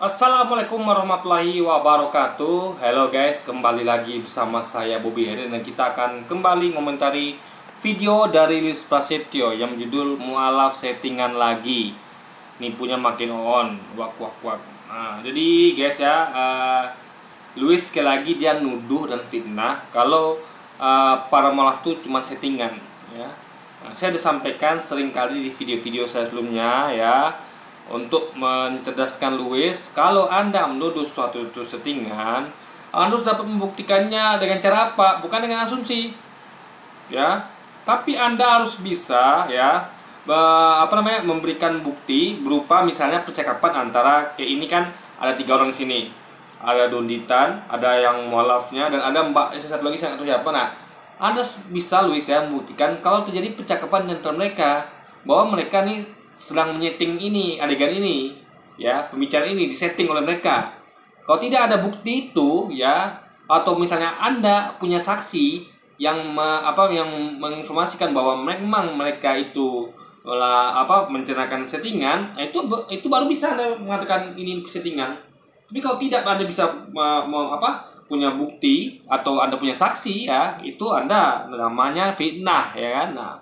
Assalamualaikum warahmatullahi wabarakatuh. Halo guys, kembali lagi bersama saya Bobby Heri dan kita akan kembali mengomentari video dari Luis Prasetyo yang berjudul Mualaf Settingan Lagi. Nipunya makin on, wak wak wak. Nah, jadi guys ya, Luis sekali lagi dia nuduh dan fitnah kalau para mualaf itu cuma settingan ya. Nah, saya sudah sampaikan sering kali di video-video saya sebelumnya ya, untuk mencerdaskan Luis, kalau Anda menuduh suatu itu settingan, Anda harus dapat membuktikannya dengan cara apa? Bukan dengan asumsi, ya. Tapi Anda harus bisa, ya, memberikan bukti berupa misalnya percakapan antara kayak ini kan ada 3 orang di sini, ada Donditan, ada yang mualafnya, dan ada Mbak satu lagi saya nggak tahu siapa. Nah, Anda bisa Luis ya membuktikan kalau terjadi percakapan antara mereka, bahwa mereka nih sedang menyeting ini, adegan ini ya, pembicaraan ini disetting oleh mereka. Kalau tidak ada bukti itu ya, atau misalnya Anda punya saksi yang menginformasikan bahwa memang mereka itu menceritakan settingan, itu baru bisa Anda mengatakan ini settingan. Tapi kalau tidak Anda bisa punya bukti atau Anda punya saksi ya, itu Anda namanya fitnah ya kan. Nah,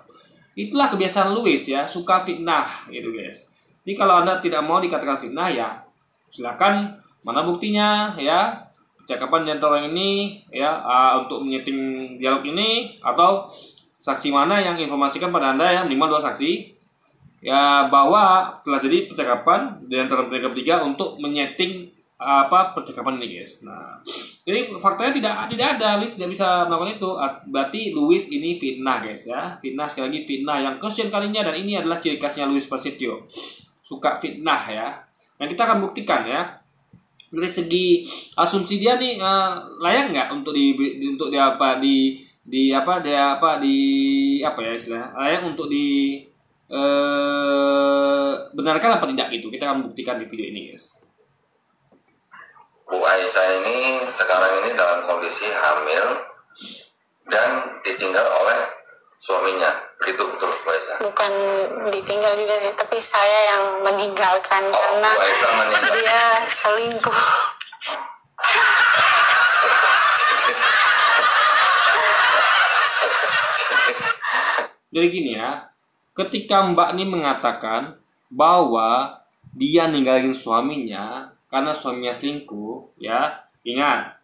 itulah kebiasaan Luis ya, suka fitnah gitu guys. Jadi kalau Anda tidak mau dikatakan fitnah ya, silakan, mana buktinya ya, percakapan di antara orang ini ya, untuk menyeting dialog ini, atau saksi mana yang informasikan pada Anda ya, minimal 2 saksi ya, bahwa telah jadi percakapan di antara mereka bertiga untuk menyeting percakapan ini guys. Nah, jadi faktanya tidak ada, Luis tidak bisa melakukan itu. Berarti Luis ini fitnah guys ya, fitnah, sekali lagi fitnah yang kesekian kalinya, dan ini adalah ciri khasnya Luis Prasetyo, suka fitnah ya. Dan kita akan buktikan ya, dari segi asumsi dia nih, layak nggak untuk layak untuk benarkan apa tidak gitu. Kita akan buktikan di video ini guys. Bu Aisyah ini sekarang ini dalam kondisi hamil dan ditinggal oleh suaminya. Begitu betul Bu Aisyah? Bukan ditinggal juga sih, tapi saya yang meninggalkan karena Bu Aisyah meninggal. Dia selingkuh. Jadi gini ya, ketika Mbak ini mengatakan bahwa dia ninggalin suaminya karena suaminya selingkuh ya, ingat,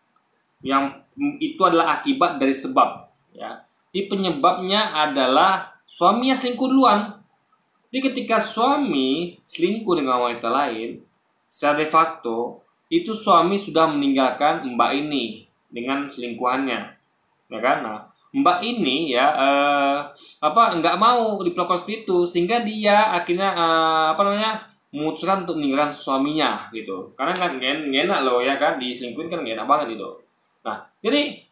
yang itu adalah akibat dari sebab ya. Jadi penyebabnya adalah suaminya selingkuh duluan. Jadi ketika suami selingkuh dengan wanita lain, secara de facto itu suami sudah meninggalkan Mbak ini dengan selingkuhannya, ya kan? Nah, Mbak ini ya nggak mau diperlakukan seperti itu, sehingga dia akhirnya memutuskan untuk meninggalkan suaminya gitu. Karena kan gak enak loh ya kan, diselingkuhin kan gak enak banget gitu. Nah, jadi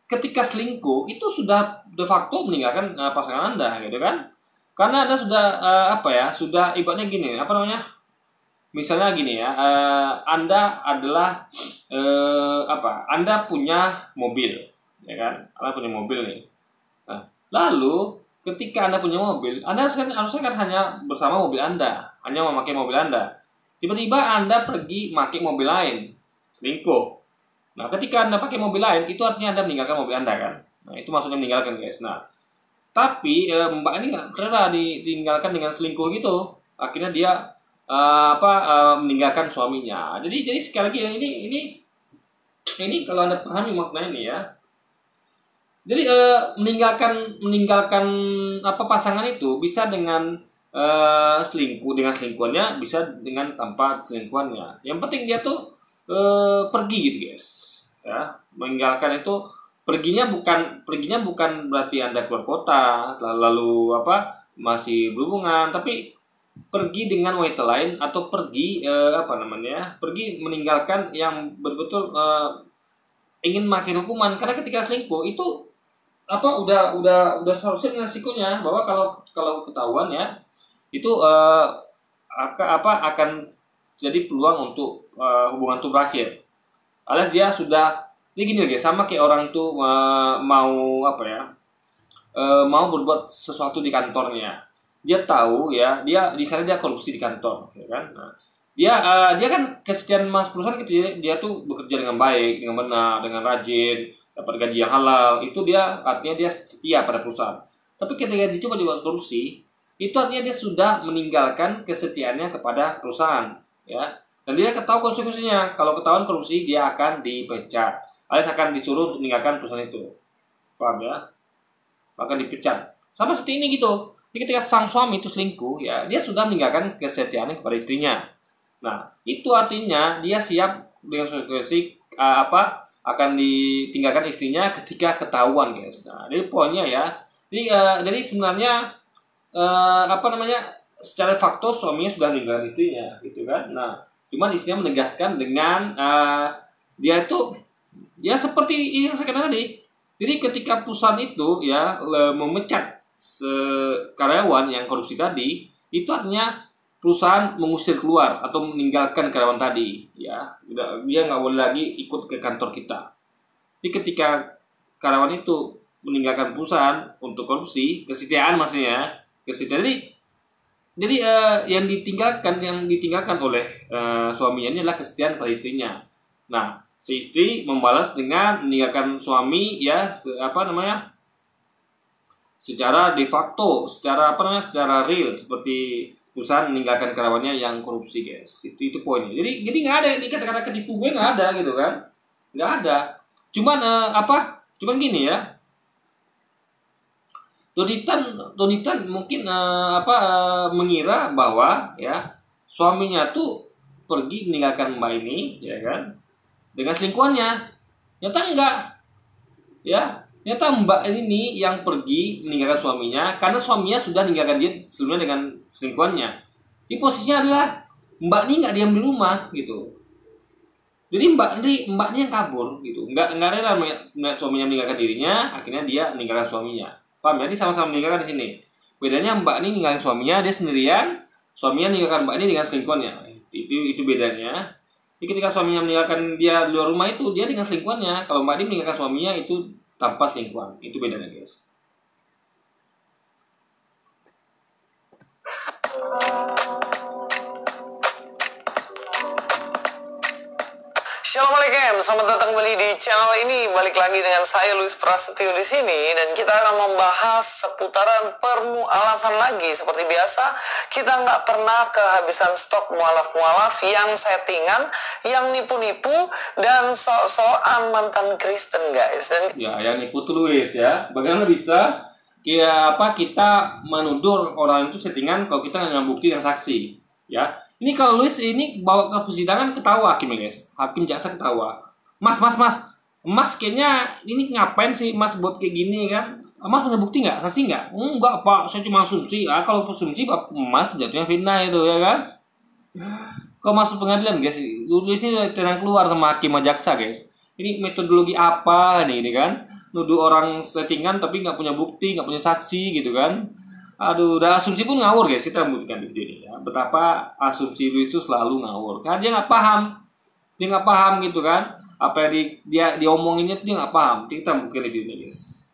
ketika selingkuh itu sudah de facto meninggalkan pasangan Anda gitu kan. Karena Anda sudah sudah ibaratnya gini, misalnya gini ya, Anda adalah Anda punya mobil ya kan, Anda punya mobil nih. Nah, lalu ketika Anda punya mobil, Anda harusnya kan hanya bersama mobil Anda, hanya memakai mobil Anda. Tiba-tiba Anda pergi pakai mobil lain, selingkuh. Nah, ketika Anda pakai mobil lain, itu artinya Anda meninggalkan mobil Anda kan. Nah, itu maksudnya meninggalkan guys. Nah, tapi Mbak ini nggak pernah ditinggalkan dengan selingkuh gitu. Akhirnya dia meninggalkan suaminya. Jadi sekali lagi ini kalau Anda pahami makna ini ya. Jadi meninggalkan pasangan itu bisa dengan selingkuh dengan selingkuhannya, bisa dengan tanpa selingkuhannya. Yang penting dia tuh pergi gitu guys. Ya, meninggalkan itu perginya bukan berarti Anda keluar kota lalu masih berhubungan, tapi pergi dengan wanita lain, atau pergi pergi meninggalkan yang betul-betul ingin makin hukuman. Karena ketika selingkuh itu udah seharusnya resikonya, bahwa kalau ketahuan ya, itu akan jadi peluang untuk hubungan itu berakhir. Alias dia sudah, ini gini guys, sama kayak orang tuh mau berbuat sesuatu di kantornya. dia tahu ya, dia di sana dia korupsi di kantor, ya kan? Nah, dia kan kesekian mas perusahaan gitu ya, dia tuh bekerja dengan baik, dengan benar, dengan rajin, dapat gaji yang halal, itu dia artinya dia setia pada perusahaan. Tapi ketika dicoba dibuat korupsi, itu artinya dia sudah meninggalkan kesetiaannya kepada perusahaan, ya. Dan dia ketahui konsekuensinya, kalau ketahuan korupsi dia akan dipecat, alias akan disuruh meninggalkan perusahaan itu, paham ya? Maka dipecat. Sama seperti ini gitu. Jadi ketika sang suami itu selingkuh, ya dia sudah meninggalkan kesetiaannya kepada istrinya. Nah, itu artinya dia siap dengan konsekuensi akan ditinggalkan istrinya ketika ketahuan, guys. Nah, jadi poinnya ya. Jadi sebenarnya secara fakta suaminya sudah meninggalkan istrinya, gitu kan. Nah, cuman istrinya menegaskan dengan dia itu ya seperti yang saya katakan tadi. Jadi ketika perusahaan itu ya memecat karyawan yang korupsi tadi, itu artinya perusahaan mengusir keluar atau meninggalkan karyawan tadi, ya. Dia nggak boleh lagi ikut ke kantor kita. Jadi ketika karyawan itu meninggalkan perusahaan untuk korupsi, kesetiaan maksudnya, kesetiaan. Jadi yang ditinggalkan oleh suaminya ini adalah kesetiaan pada istrinya. Nah, si istri membalas dengan meninggalkan suami ya secara de facto, secara real, seperti perusahaan meninggalkan karyawannya yang korupsi, guys. Itu poinnya. Jadi nggak ada ini kata-kata ketipu gue, nggak ada gitu kan, nggak ada. Cuman gini ya. Donitan mungkin mengira bahwa ya suaminya tuh pergi meninggalkan mbak ini, ya kan, dengan selingkuhannya. Nyata enggak, ya. Nyata mbak ini yang pergi meninggalkan suaminya karena suaminya sudah meninggalkan dia sebelumnya dengan selingkuhannya. Di posisinya adalah mbak ini nggak diam di rumah gitu. Jadi mbak ini yang kabur gitu, nggak rela melihat suaminya meninggalkan dirinya, akhirnya dia meninggalkan suaminya. Paham ya? Jadi sama-sama meninggalkan di sini. Bedanya mbak ini meninggalkan suaminya, dia sendirian, suaminya meninggalkan mbak ini dengan selingkuhannya. Itu bedanya. Jadi ketika suaminya meninggalkan dia di luar rumah itu dia dengan selingkuhannya. Kalau mbak ini meninggalkan suaminya itu tanpa selingkuhan. Itu bedanya, guys. Assalamualaikum, selamat datang kembali di channel ini. Balik lagi dengan saya Luis Prasetyo di sini, dan kita akan membahas seputaran permualafan lagi. Seperti biasa, kita nggak pernah kehabisan stok mualaf-mualaf yang settingan, yang nipu-nipu, dan sok-sokan mantan Kristen, guys. Dan ya, yang nipu tuh Luis ya. Bagaimana bisa kita menuduh orang itu settingan kalau kita nggak bukti dan saksi, ya? Ini kalau Luis ini bawa ke persidangan ketawa hakim, guys. Hakim jaksa ketawa. Mas, kayaknya ini ngapain sih Mas buat kayak gini kan? Mas punya bukti nggak? Saksi nggak? Enggak Pak, saya cuma asumsi. Kalau asumsi Mas jatuhnya fitnah itu, ya kan? Kalau masuk pengadilan, guys, Luis ini udah tenang keluar sama hakim sama jaksa, guys. Ini metodologi apa nih, ini kan? Nuduh orang settingan tapi nggak punya bukti, nggak punya saksi gitu kan? Aduh, udah asumsi pun ngawur, guys. Kita buktikan di video ini ya. Betapa asumsi Luis itu selalu ngawur. Karena dia nggak paham gitu kan. Apa yang dia diomonginnya dia nggak paham. Kita buktikan di video ini, guys.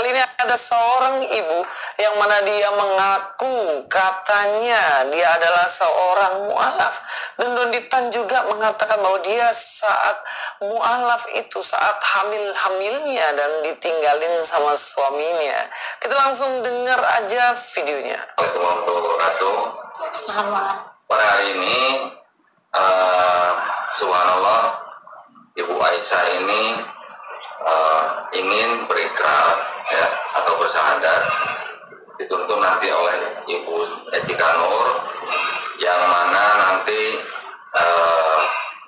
kali ini ada seorang ibu yang mana dia mengaku katanya dia adalah seorang mu'alaf. Dan Donitan juga mengatakan bahwa dia saat mu'alaf itu saat hamilnya dan ditinggalin sama suaminya. Kita langsung dengar aja videonya. Assalamualaikum warahmatullahi wabarakatuh. Pada hari ini subhanallah, Ibu Aisyah ini ingin berikrar ya, atau bersyahadat dituntut nanti oleh Ibu Etika Nur, yang mana nanti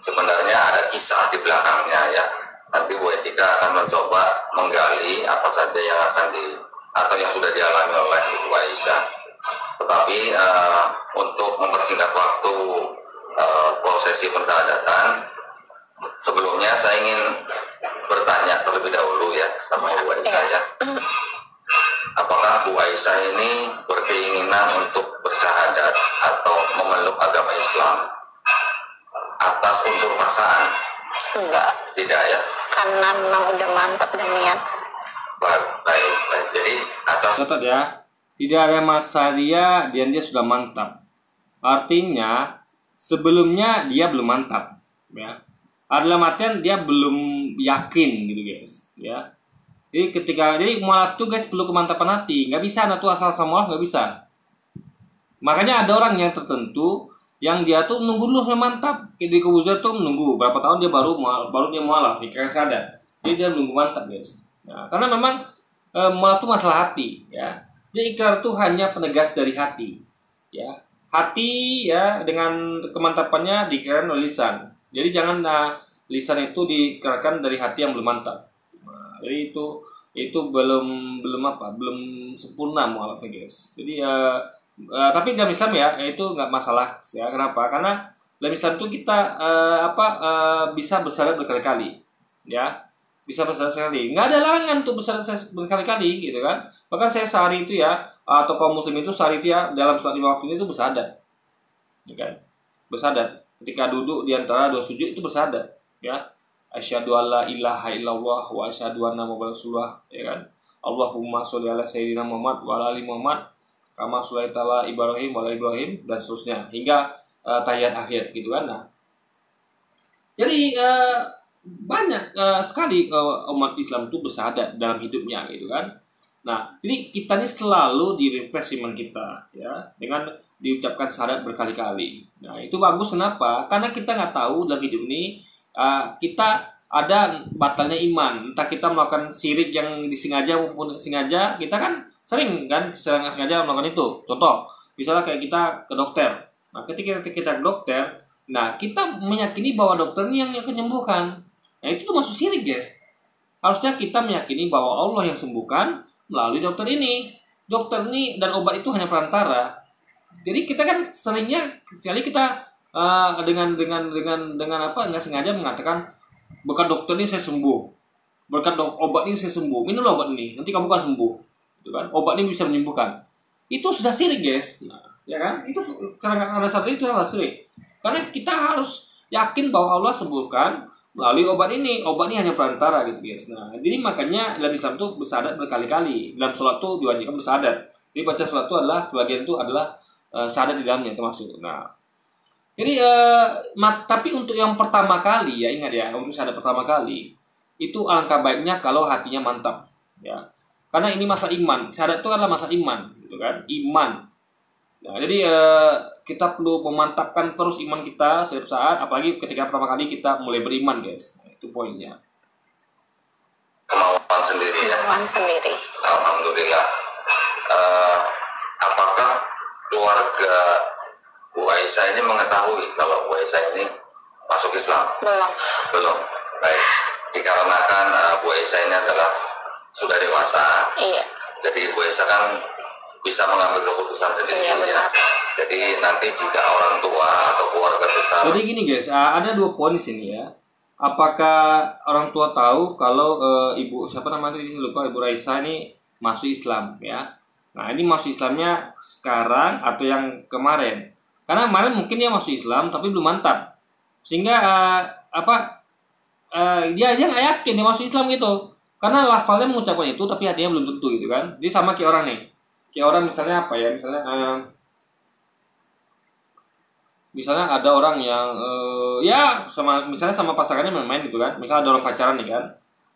sebenarnya ada kisah di belakangnya ya. Nanti Bu Etika akan mencoba menggali apa saja yang akan atau yang sudah dialami oleh Ibu Aisyah. Tetapi untuk mempersingkat waktu prosesi pensyahadatan, sebelumnya saya ingin bertanya terlebih dahulu ya sama Ibu Aisyah ya. Apakah Bu Aisyah ini berkeinginan untuk bersyahadat atau memeluk agama Islam atas unsur paksaan? Enggak, Tidak ya? karena memang udah mantap dan niat. Baik. Jadi atas Catat ya. Tidak ada maksa dia dan dia sudah mantap. Artinya sebelumnya dia belum mantap, ya. Adalah artian dia belum yakin gitu guys, ya. Jadi mualaf itu guys perlu kemantapan hati. Nggak bisa anak tuh asal-asal mualaf, nggak bisa. Makanya ada orang yang tertentu yang dia tuh menunggu dulu sampai mantap. Di Kubuzar tuh menunggu berapa tahun dia baru dia mualaf, ikhlas sadar. Jadi dia menunggu mantap guys. Nah, karena memang mualaf itu masalah hati, ya. Jadi ikrar itu hanya penegas dari hati, ya. Hati ya dengan kemantapannya diikrarkan oleh lisan. Jadi jangan lisan itu diikrarkan dari hati yang belum mantap. Nah, jadi itu belum sempurna mualafnya guys. Jadi tapi dalam Islam ya itu nggak masalah ya. Kenapa? Karena dalam Islam itu kita bisa bersyarat berkali-kali, ya. Bisa bersyarat sekali. Nggak ada larangan untuk bersyarat berkali-kali gitu kan. Bahkan saya sehari itu ya, atau kaum muslim itu sehari itu ya dalam sholat 5 waktu itu bersahadat, ya kan? Bersahadat ketika duduk di antara dua sujud itu bersahadat, ya. Asyhadu alla ilaha illallah wa asyhadu anna muhammadar rasulullah, ya kan? Allahumma sholli ala sayyidina Muhammad wa ala ali Muhammad kama sholaita ala Ibrahim wa ala Ibrahim, dan seterusnya hingga tahiyat akhir gitu kan. Nah, jadi banyak sekali umat Islam itu bersahadat dalam hidupnya gitu kan. Nah, ini kita ini selalu direfresh iman kita ya dengan diucapkan syahadat berkali-kali. Nah, itu bagus kenapa? Karena kita nggak tahu dalam hidup ini kita ada batalnya iman. Entah kita melakukan syirik yang disengaja maupun sengaja, kita kan sering sengaja melakukan itu. Contoh, misalnya kayak kita ke dokter. Nah, ketika kita ke dokter, nah kita meyakini bahwa dokter ini yang akan menyembuhkan. Nah, itu tuh masuk syirik, guys. Harusnya kita meyakini bahwa Allah yang sembuhkan melalui dokter ini. Dokter ini dan obat itu hanya perantara. Jadi kita kan seringnya sekali kita dengan nggak sengaja mengatakan berkat dokter ini saya sembuh, berkat obat ini saya sembuh, minum obat ini nanti kamu kan sembuh, gitu kan? Obat ini bisa menyembuhkan. Itu sudah syirik, guys. Nah, ya kan? Itu karena ada satu itu adalah syirik. Karena kita harus yakin bahwa Allah sembuhkan melalui obat ini hanya perantara gitu guys. Nah, jadi makanya dalam Islam tuh bersyahadat berkali-kali. Dalam sholat tuh diwajibkan bersyahadat. Jadi baca sholat itu adalah sebagian itu adalah syahadat di dalamnya termasuk. Nah, jadi tapi untuk yang pertama kali ya ingat ya, untuk syahadat pertama kali itu alangkah baiknya kalau hatinya mantap ya. Karena ini masalah iman. Syahadat itu adalah masalah iman gitu kan, iman. Nah, jadi kita perlu memantapkan terus iman kita setiap saat, apalagi ketika pertama kali kita mulai beriman, guys. Nah, itu poinnya. Kemauan sendiri ya. Kemauan sendiri. Alhamdulillah. Apakah keluarga Bu Aisyah ini mengetahui kalau Bu Aisyah ini masuk Islam? Belum. Baik. Dikarenakan Bu Aisyah ini adalah sudah dewasa. Iya. Jadi Bu Aisyah kan bisa mengambil keputusan sendiri ya. Jadi nanti jika orang tua atau keluarga besar. Jadi gini guys, ada 2 poin di sini ya. Apakah orang tua tahu kalau ibu siapa namanya lupa, Ibu Raisa ini masuk Islam ya? Nah, ini masuk Islamnya sekarang atau yang kemarin? Karena kemarin mungkin dia masuk Islam tapi belum mantap, sehingga dia aja nggak yakin dia masuk Islam gitu. Karena lafalnya mengucapkan itu tapi hatinya belum tentu gitu kan. Jadi sama kayak orang nih. Kayak orang misalnya apa ya, misalnya ada orang yang misalnya sama pasangannya main-main gitu kan. Misalnya ada orang pacaran nih kan,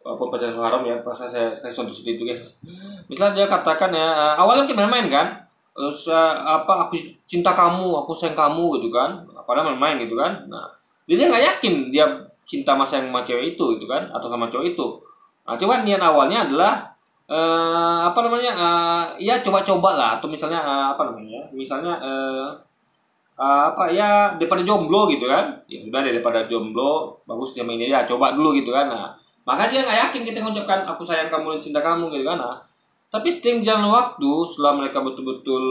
walaupun pacaran haram ya, pas saya contoh seperti itu guys. Misalnya dia katakan ya, awalnya kita main-main kan, aku cinta kamu, aku sayang kamu gitu kan, padahal main-main gitu kan. Nah, dia nggak yakin dia cinta sama cewek itu gitu kan, atau sama cowok itu. Nah, cuman niat awalnya adalah ya coba-coba lah, atau misalnya daripada jomblo gitu kan, ya udah daripada jomblo bagus sama ini ya, coba dulu gitu kan. Nah, maka dia nggak yakin kita mengucapkan aku sayang kamu dan cinta kamu gitu kan. Nah, tapi setiap jalan waktu setelah mereka betul-betul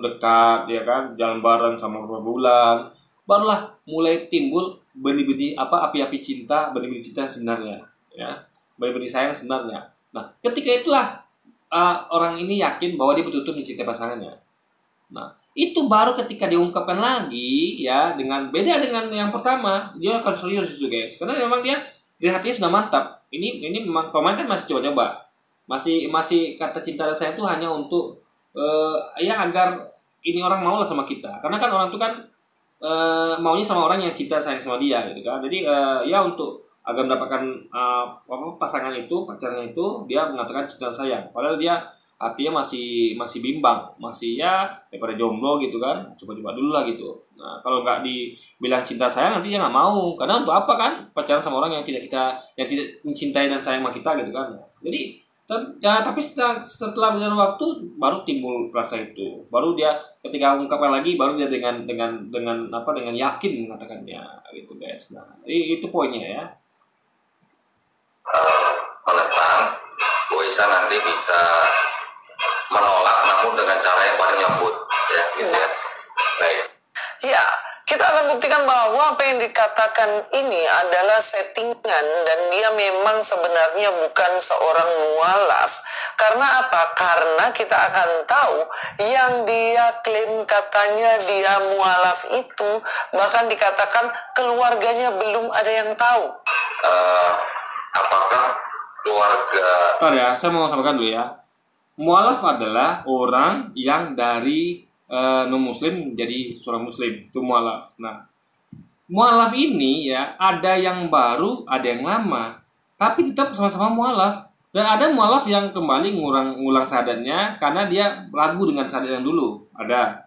dekat ya kan, jalan bareng sama beberapa bulan, barulah mulai timbul benih-benih api-api cinta, benih-benih cinta sebenarnya ya, benih-benih sayang sebenarnya. Nah, ketika itulah orang ini yakin bahwa dia betul-betul mencintai pasangannya. Nah, itu baru ketika diungkapkan lagi ya, dengan beda dengan yang pertama, dia akan serius itu guys. Karena memang dia di hatinya sudah mantap. Ini memang kemarin kan masih coba-coba. Masih kata cinta dan sayang itu hanya untuk ya agar ini orang mau lah sama kita, karena kan orang itu kan maunya sama orang yang cinta sayang sama dia gitu kan. Jadi ya untuk agar mendapatkan pasangan itu, pacarnya itu, dia mengatakan cinta sayang, padahal dia hatinya masih bimbang, masih ya daripada jomblo gitu kan, coba-coba dulu lah gitu. Nah kalau nggak dibilang cinta sayang nanti dia nggak mau, karena untuk apa kan pacaran sama orang yang tidak mencintai dan sayang sama kita gitu kan. Jadi tapi setelah berjalan waktu baru timbul rasa itu, baru dia ketika ungkapkan lagi, baru dia dengan yakin mengatakannya gitu guys. Nah itu poinnya ya. Menentang, Bu Isa nanti bisa menolak namun dengan cara yang paling lembut ya gitu ya. Baik. Ya, kita akan buktikan bahwa apa yang dikatakan ini adalah settingan dan dia memang sebenarnya bukan seorang mualaf. Karena apa? Karena kita akan tahu yang dia klaim katanya dia mualaf itu bahkan dikatakan keluarganya belum ada yang tahu. Apakah keluarga... Bentar ya, saya mau sampaikan dulu ya. Mualaf adalah orang yang dari non-muslim jadi seorang muslim, itu mualaf. Nah, mualaf ini ya ada yang baru, ada yang lama, tapi tetap sama-sama mualaf. Dan ada mualaf yang kembali ngulang syahadatnya karena dia ragu dengan syahadat yang dulu. Ada,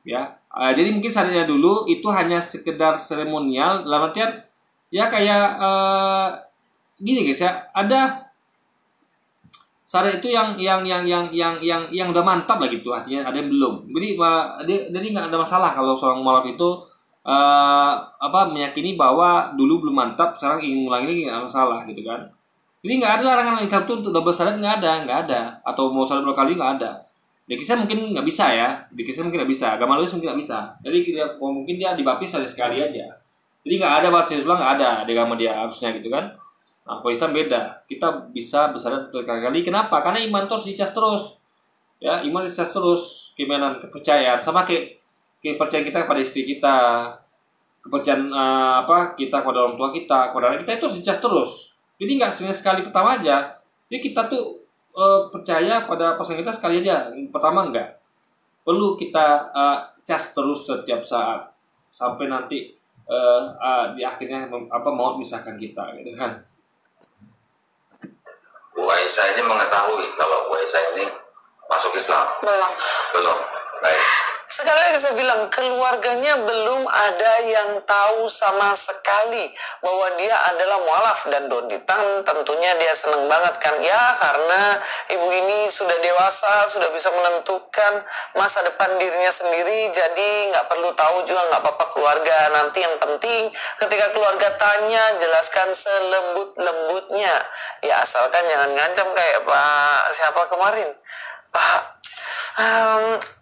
ya. Jadi mungkin syahadatnya dulu itu hanya sekedar seremonial, dalam artian ya kayak gini guys ya, ada syahadat itu yang udah mantap lah gitu, artinya ada yang belum. Jadi nggak ada masalah kalau seorang mualaf itu meyakini bahwa dulu belum mantap, sekarang ingin ngulangi lagi, nggak masalah gitu kan. Jadi nggak ada larangan Islam itu untuk double syahadat, nggak ada. Atau mau syahadat 2 kali nggak ada. Di kisah mungkin nggak bisa ya, mungkin nggak bisa, agama lain mungkin nggak bisa. Jadi mungkin dia dibaptis sekali aja. Jadi nggak ada baptis ulang, nggak ada di agama dia harusnya gitu kan. Nah, kalau Islam beda, kita bisa bersyahadat berkali-kali. Kenapa? Karena iman itu harus dicas terus. Ya, iman dicas terus, keimanan, kepercayaan, sama kayak kepercayaan kita kepada istri kita, kepercayaan kita kepada orang tua kita, kepada anak kita, itu harus dicas terus. Jadi nggak sekali pertama aja. Jadi kita tuh percaya pada pasangan kita sekali aja, pertama enggak. Perlu kita cas terus setiap saat sampai nanti di akhirnya maut misahkan kita, gitu kan. Bu Aisyah ini mengetahui kalau Bu Aisyah ini masuk Islam? Belum. Baik. Sekali lagi saya bilang, keluarganya belum ada yang tahu sama sekali bahwa dia adalah mualaf. Dan Don Ditang tentunya dia senang banget kan ya, karena ibu ini sudah dewasa, sudah bisa menentukan masa depan dirinya sendiri, jadi nggak perlu tahu juga, nggak apa-apa keluarga. Nanti yang penting ketika keluarga tanya, jelaskan selembut-lembutnya ya, asalkan jangan ngancam kayak Pak siapa kemarin, Pak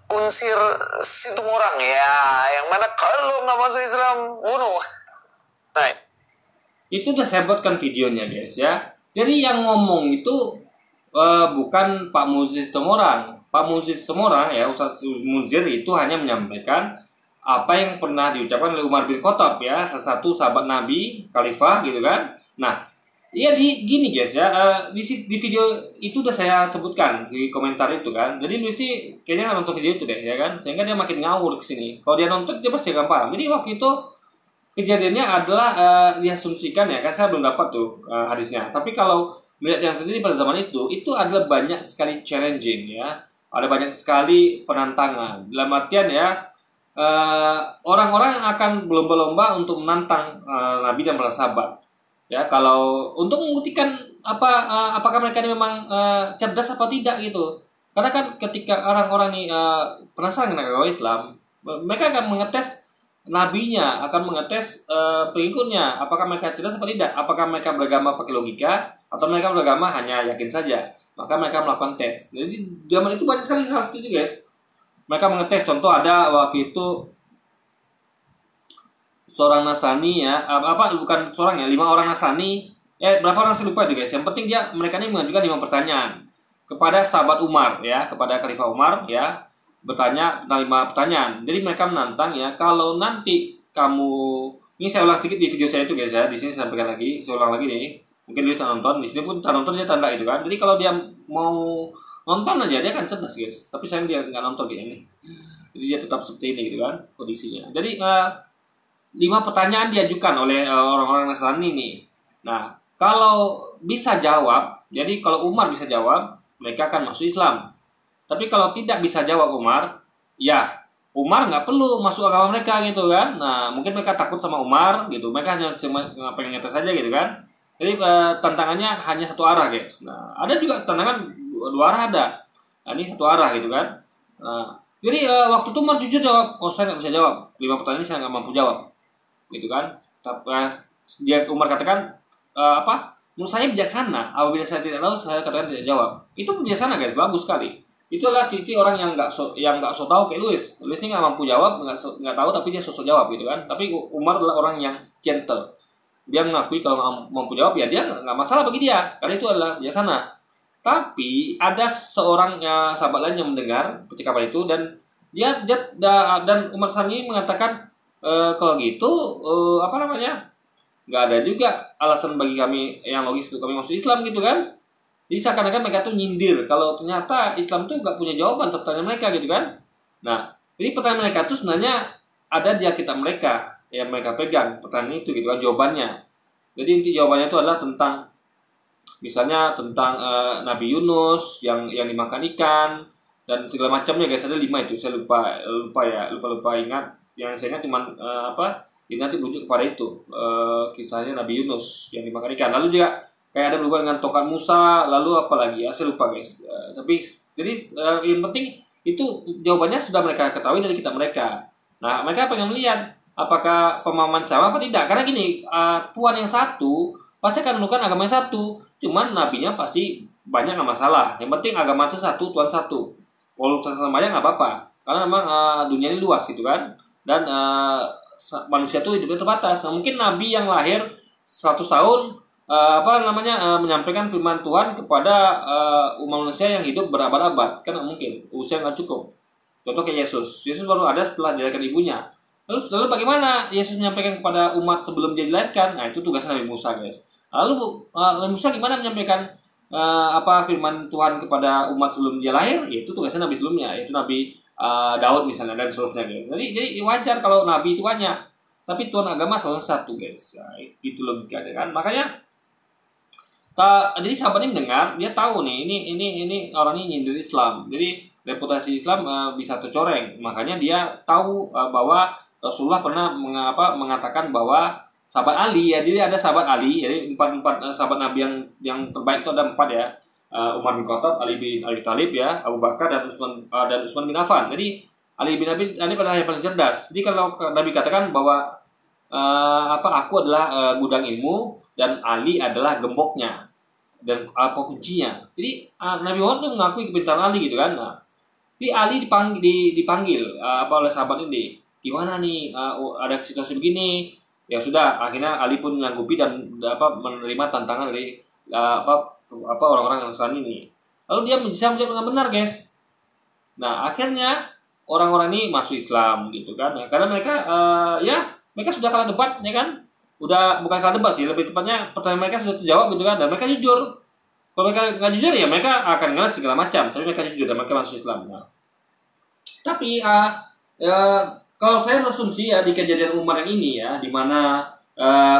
Unsir Situmorang ya, yang mana kalau nggak masuk Islam bunuh. Nah, itu udah saya buatkan videonya guys ya. Jadi yang ngomong itu bukan Pak Muzir Situmorang. Pak Muzir Situmorang ya, Ustadz Muzir itu hanya menyampaikan apa yang pernah diucapkan oleh Umar bin Khattab ya, salah satu sahabat Nabi, khalifah gitu kan. Nah, iya gini guys ya, di video itu udah saya sebutkan di komentar itu kan. Jadi lu sih kayaknya nonton video itu deh ya kan, sehingga dia makin ngawur kesini. Kalau dia nonton dia pasti akan paham. Jadi waktu itu kejadiannya adalah diasumsikan ya kan, saya belum dapat tuh hadisnya. Tapi kalau melihat yang terjadi pada zaman itu adalah banyak sekali challenging ya, ada banyak sekali penantangan. Dalam artian ya, orang-orang akan berlomba-lomba untuk menantang Nabi dan para sahabat. Ya, kalau untuk membuktikan apakah mereka ini memang cerdas apa tidak gitu. Karena kan ketika orang-orang ini penasaran dengan agama Islam, mereka akan mengetes nabinya, akan mengetes pengikutnya, apakah mereka cerdas apa tidak, apakah mereka beragama pakai logika atau mereka beragama hanya yakin saja. Maka mereka melakukan tes. Jadi zaman itu banyak sekali hal seperti itu guys. Mereka mengetes, contoh ada waktu itu seorang Nasrani ya, bukan seorang ya, 5 orang Nasrani, berapa orang saya lupa juga guys. Yang penting mereka ini mengajukan 5 pertanyaan kepada sahabat Umar ya, kepada Khalifah Umar ya, bertanya tentang 5 pertanyaan. Jadi mereka menantang ya, kalau nanti kamu, ini saya ulang sedikit di video saya itu guys ya, di sini saya sampaikan lagi, saya ulang lagi nih. Mungkin dia bisa nonton, di sini pun nonton dia tanda itu kan. Jadi kalau dia mau nonton aja, dia kan cerdas guys, tapi sayang dia nggak nonton dia ini, jadi dia tetap seperti ini gitu kan kondisinya. Jadi 5 pertanyaan diajukan oleh orang-orang Nasrani ini. Nah, kalau bisa jawab, jadi kalau Umar bisa jawab, mereka akan masuk Islam. Tapi kalau tidak bisa jawab Umar, ya Umar nggak perlu masuk agama mereka gitu kan. Nah, mungkin mereka takut sama Umar gitu, mereka hanya cuma pengen ngetes saja gitu kan. Jadi tantangannya hanya satu arah guys. Nah, ada juga tantangan dua arah ada. Nah, ini satu arah gitu kan. Nah, jadi waktu itu Umar jujur jawab, oh saya nggak bisa jawab, 5 pertanyaan ini saya nggak mampu jawab, gitu kan. Tapi dia Umar katakan menurut saya bijaksana. Apabila saya tidak tahu, saya katakan tidak jawab. Itu bijaksana guys, bagus sekali. Itulah ciri orang yang nggak so tahu kayak Louis. Louis ini nggak mampu jawab, nggak tahu tapi dia sosok jawab gitu kan. Tapi Umar adalah orang yang gentle. Dia mengakui kalau nggak mampu jawab ya dia nggak masalah bagi dia, karena itu adalah bijaksana. Tapi ada seorang sahabat lain yang mendengar percakapan itu dan dan Umar Sani mengatakan kalau gitu nggak ada juga alasan bagi kami yang logis untuk kami masuk Islam gitu kan. Jadi seakan-akan mereka tuh nyindir kalau ternyata Islam tuh nggak punya jawaban terhadap pertanyaan mereka gitu kan. Nah, jadi pertanyaan mereka tuh sebenarnya ada di Alkitab mereka yang mereka pegang, pertanyaan itu gitu kan jawabannya. Jadi inti jawabannya itu adalah tentang misalnya tentang Nabi Yunus yang dimakan ikan dan segala macamnya guys. Ada 5 itu, saya lupa ingat. Yang saya ingat cuman ini nanti merujuk kepada itu kisahnya Nabi Yunus yang dimakan ikan. Lalu juga kayak ada berhubungan dengan tongkat Musa, lalu apa lagi ya, saya lupa guys. Tapi jadi yang penting itu jawabannya sudah mereka ketahui dari kitab mereka. Nah, mereka pengen melihat apakah pemahaman sama apa tidak. Karena gini, Tuhan yang satu pasti akan menemukan agama yang satu. Cuman nabinya pasti banyak nggak masalah. Yang penting agama itu satu, Tuhan satu. Walau sama banyak nggak apa-apa. Karena memang dunia ini luas gitu kan. Dan manusia itu hidupnya terbatas. Nah, mungkin nabi yang lahir 100 tahun menyampaikan firman Tuhan kepada umat manusia yang hidup berabad-abad. Kan nggak mungkin, usia nggak cukup. Contoh kayak Yesus baru ada setelah dilahirkan ibunya. Lalu bagaimana Yesus menyampaikan kepada umat sebelum dia dilahirkan? Nah, itu tugasnya Nabi Musa guys. Lalu Nabi Musa gimana menyampaikan firman Tuhan kepada umat sebelum dia lahir? Itu tugasnya Nabi sebelumnya, yaitu Nabi Daud misalnya dan seterusnya guys. Jadi wajar kalau Nabi itu banyak, tapi Tuhan agama selalu satu guys. Nah, itu logikanya kan. Makanya jadi sahabat ini mendengar, dia tahu nih ini orang ini nyindir Islam. Jadi reputasi Islam bisa tercoreng. Makanya dia tahu bahwa Rasulullah pernah mengatakan bahwa sahabat Ali ya, jadi ada sahabat Ali, jadi empat sahabat Nabi yang terbaik itu ada 4 ya, Umar bin Khattab, Ali bin Abi Thalib ya, Abu Bakar dan Utsman bin Affan. Jadi Ali bin Abi Thalib adalah yang paling cerdas. Jadi kalau Nabi katakan bahwa aku adalah gudang ilmu dan Ali adalah gemboknya dan apa kuncinya. Jadi Nabi Muhammad itu mengakui kepintaran Ali gitu kan. Nah, jadi Ali dipanggil oleh sahabat ini. Gimana nih ada situasi begini? Ya sudah, akhirnya Ali pun menyanggupi dan menerima tantangan dari orang-orang yang Nasrani ini. Lalu dia bisa menjawab dengan benar, guys. Nah, akhirnya orang-orang ini masuk Islam gitu kan. Nah, karena mereka mereka sudah kalah debat ya kan. Udah bukan kalah debat sih, lebih tepatnya pertanyaan mereka sudah terjawab gitu kan, dan mereka jujur. Kalau mereka nggak jujur ya mereka akan ngeles segala macam, tapi mereka jujur dan mereka masuk Islam. Nah, tapi kalau saya asumsi ya di kejadian Umar yang ini ya, di mana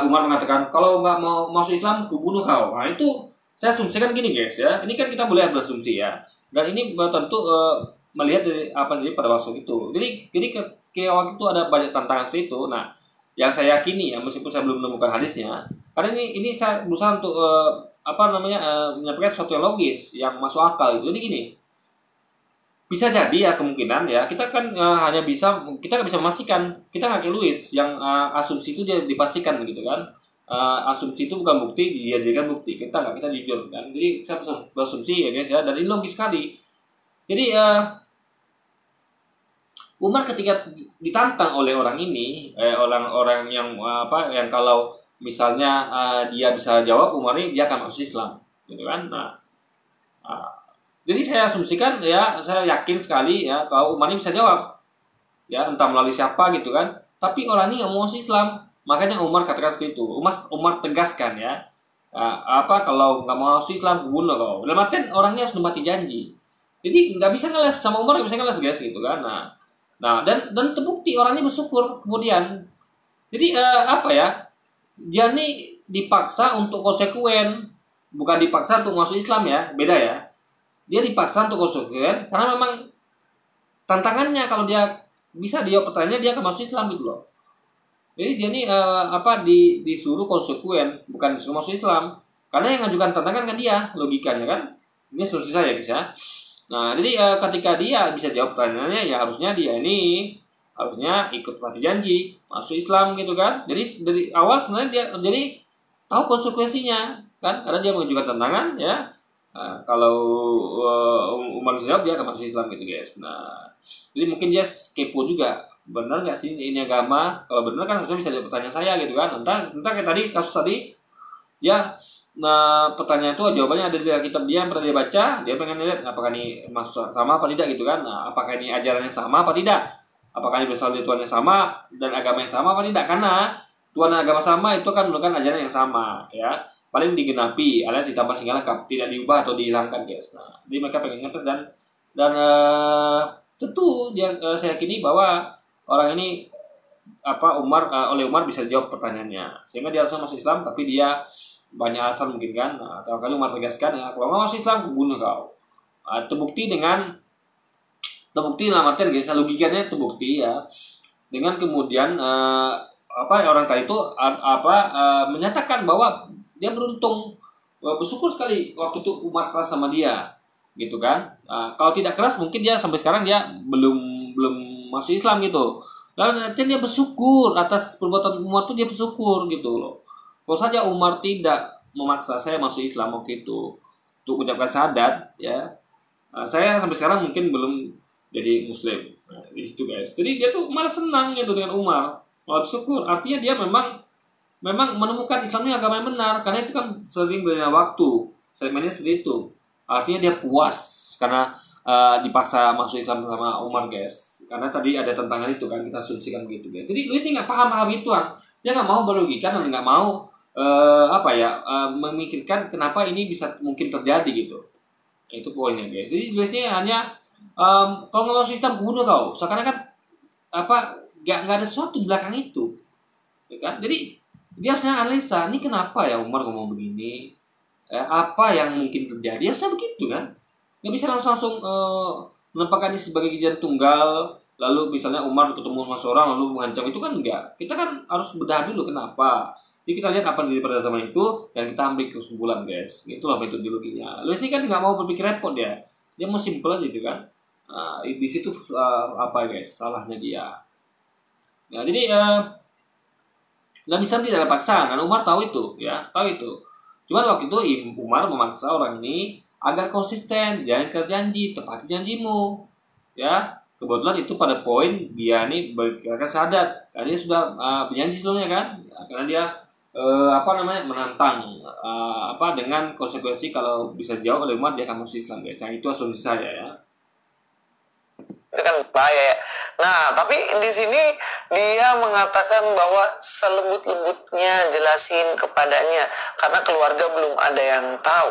Umar mengatakan kalau nggak mau masuk Islam, aku bunuh kau. Nah itu saya asumsikan gini guys ya, ini kan kita boleh berasumsi ya, dan ini tentu melihat dari apa yang terjadi pada waktu itu. Jadi waktu itu ada banyak tantangan seperti itu. Nah, yang saya yakini ya, meskipun saya belum menemukan hadisnya, karena ini saya berusaha untuk menyampaikan sesuatu yang logis, yang masuk akal gitu. Jadi gini, bisa jadi ya kemungkinan ya kita kan kita nggak bisa memastikan, kita nggak kayak Louis yang asumsi itu dia dipastikan begitu kan. Asumsi itu bukan bukti, dijadikan bukti. Kita jujur kan. Jadi saya berasumsi ya guys ya, dan ini logis sekali. Jadi Umar ketika ditantang oleh orang ini, orang-orang yang yang kalau misalnya dia bisa jawab, Umar ini dia akan masuk Islam, gitu kan? Nah, jadi saya asumsikan ya, saya yakin sekali ya kalau Umar ini bisa jawab, ya entah melalui siapa gitu kan. Tapi orang ini nggak mau masuk Islam, makanya Umar katakan seperti itu. Umar tegaskan ya, kalau nggak mau masuk Islam, bunuh kau. Dalam artian orangnya harus menepati janji. Jadi nggak bisa ngeles sama Umar, nggak bisa ngeles guys gitu kan. Nah dan terbukti orang ini bersyukur kemudian. Jadi apa ya? Dia nih dipaksa untuk konsekuen, bukan dipaksa untuk masuk Islam ya, beda ya. Dia dipaksa untuk konsekuen karena memang tantangannya kalau dia bisa dijawab pertanyaannya dia akan masuk Islam gitu loh. Jadi dia nih disuruh konsekuen, bukan disuruh masuk Islam. Karena yang ngajukan tantangan kan dia, logikanya kan. Ini asumsi saya guys ya. Nah, jadi ketika dia bisa jawab pertanyaannya ya harusnya dia ini harusnya ikut mati janji masuk Islam gitu kan. Jadi dari awal sebenarnya dia jadi tahu konsekuensinya kan karena dia mengajukan tantangan ya. Kalau Umar bisa jawab dia akan masuk Islam gitu guys. Nah, jadi mungkin dia kepo juga. Benar nggak sih ini agama? Kalau benar kan harusnya bisa jawab pertanyaan saya gitu kan. Entah kayak tadi kasus tadi ya. Nah, pertanyaan itu jawabannya ada di kitab dia yang pernah dia baca. Dia pengen lihat apakah ini masuk sama apa tidak gitu kan. Nah, apakah ini ajarannya sama apa tidak? Apakah ini berasal dari Tuhan yang sama dan agama yang sama apa tidak? Karena Tuhan dan agama sama itu kan menunjukkan ajaran yang sama ya. Paling digenapi alias ditambah sehingga lengkap, tidak diubah atau dihilangkan guys. Nah, jadi mereka pengen ngetes dan tentu dia saya yakini bahwa orang ini oleh Umar bisa jawab pertanyaannya sehingga dia harusnya masuk Islam tapi dia banyak alasan mungkin kan. Nah, atau kali Umar tegaskan ya kalau nggak masuk Islam aku bunuh kau. Terbukti dalam artian guys logikanya terbukti ya dengan kemudian orang tadi itu menyatakan bahwa dia beruntung bersyukur sekali waktu itu Umar keras sama dia gitu kan. Kalau tidak keras mungkin dia sampai sekarang dia belum masuk Islam gitu. Lalu nanti dia bersyukur atas perbuatan Umar itu dia bersyukur gitu loh. Kalau saja Umar tidak memaksa saya masuk Islam waktu itu untuk ucapkan syahadat ya, saya sampai sekarang mungkin belum jadi Muslim. Nah, di situ guys. Jadi dia tuh malah senang gitu dengan Umar, malah bersyukur. Artinya dia memang menemukan Islam ini agama yang benar karena itu kan sering berjalan waktu. Segmennya seperti itu. Artinya dia puas karena dipaksa masuk Islam sama Umar guys. Karena tadi ada tantangan itu kan kita asumsikan begitu guys. Jadi Luis ini nggak paham hal gituan. Dia nggak mau berlogika dan nggak mau memikirkan kenapa ini bisa mungkin terjadi gitu. Itu poinnya guys. Jadi Luis ini hanya kalau nggak masuk Islam bunuh kau. Seakan-akan nggak ada sesuatu di belakang itu. Ya kan? Jadi dia harusnya analisa ini kenapa ya Umar ngomong begini. Apa yang mungkin terjadi? Harusnya begitu kan. Nggak bisa langsung menempatkan ini sebagai kejadian tunggal lalu misalnya Umar ketemu sama seorang lalu mengancam, itu kan enggak. Kita kan harus bedah dulu kenapa. Jadi kita lihat apa yang terjadi pada zaman itu dan kita ambil kesimpulan guys. Itulah metodologinya. Luis ini kan nggak mau berpikir repot dia mau simple aja gitu kan. Di situ guys salahnya dia. Nah jadi nggak bisa tidak ada paksaan dan Umar tahu itu. Cuman waktu itu Umar memaksa orang ini agar konsisten, jangan kerjanji, tepati janjimu. Ya, kebetulan itu pada poin dia nih berkirakan syahadat. Karena dia sudah berjanji sebelumnya kan, karena dia menantang dengan konsekuensi kalau bisa jawab oleh Umar dia akan masuk Islam guys. Itu asumsi saya ya. Itu kan bahaya ya. Nah, tapi di sini dia mengatakan bahwa selembut-lembutnya jelasin kepadanya karena keluarga belum ada yang tahu.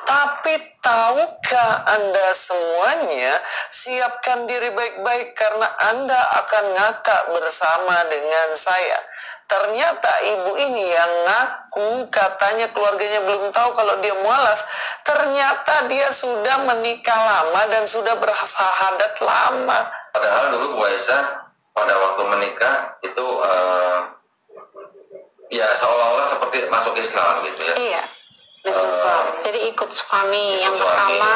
Tapi tahukah Anda semuanya, siapkan diri baik-baik karena Anda akan ngakak bersama dengan saya. Ternyata ibu ini yang ngaku katanya keluarganya belum tahu kalau dia mualaf. Ternyata dia sudah menikah lama dan sudah bersahadat lama. Padahal dulu Bu Aisyah pada waktu menikah itu ya seolah-olah seperti masuk Islam gitu ya. Iya, ikut suami. Jadi ikut suami. Yang pertama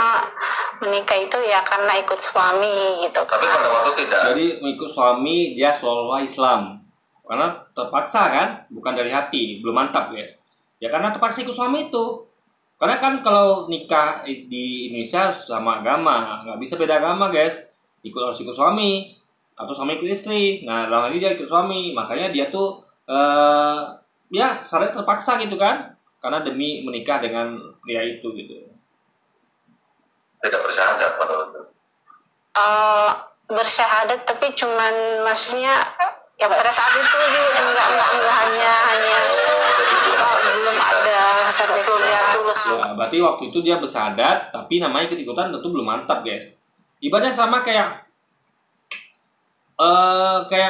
menikah itu ya karena ikut suami gitu. Tapi pada waktu tidak. Jadi mengikut suami dia seolah Islam. Karena terpaksa kan, bukan dari hati, belum mantap guys. Ya karena terpaksa ikut suami itu. Karena kan kalau nikah di Indonesia sama agama, nggak bisa beda agama guys. Harus ikut suami atau suami ikut istri. Nah, dalam hal ini dia ikut suami, makanya dia tuh syarat terpaksa gitu kan, karena demi menikah dengan pria itu gitu. Tidak bersyahadat pada waktu. Bersyahadat tapi cuman maksudnya ya pada saat itu enggak hanya belum ada sertifikat tulus. Nah, berarti waktu itu dia bersyahadat tapi namanya ikut-ikutan tentu belum mantap guys. Ibaratnya sama kayak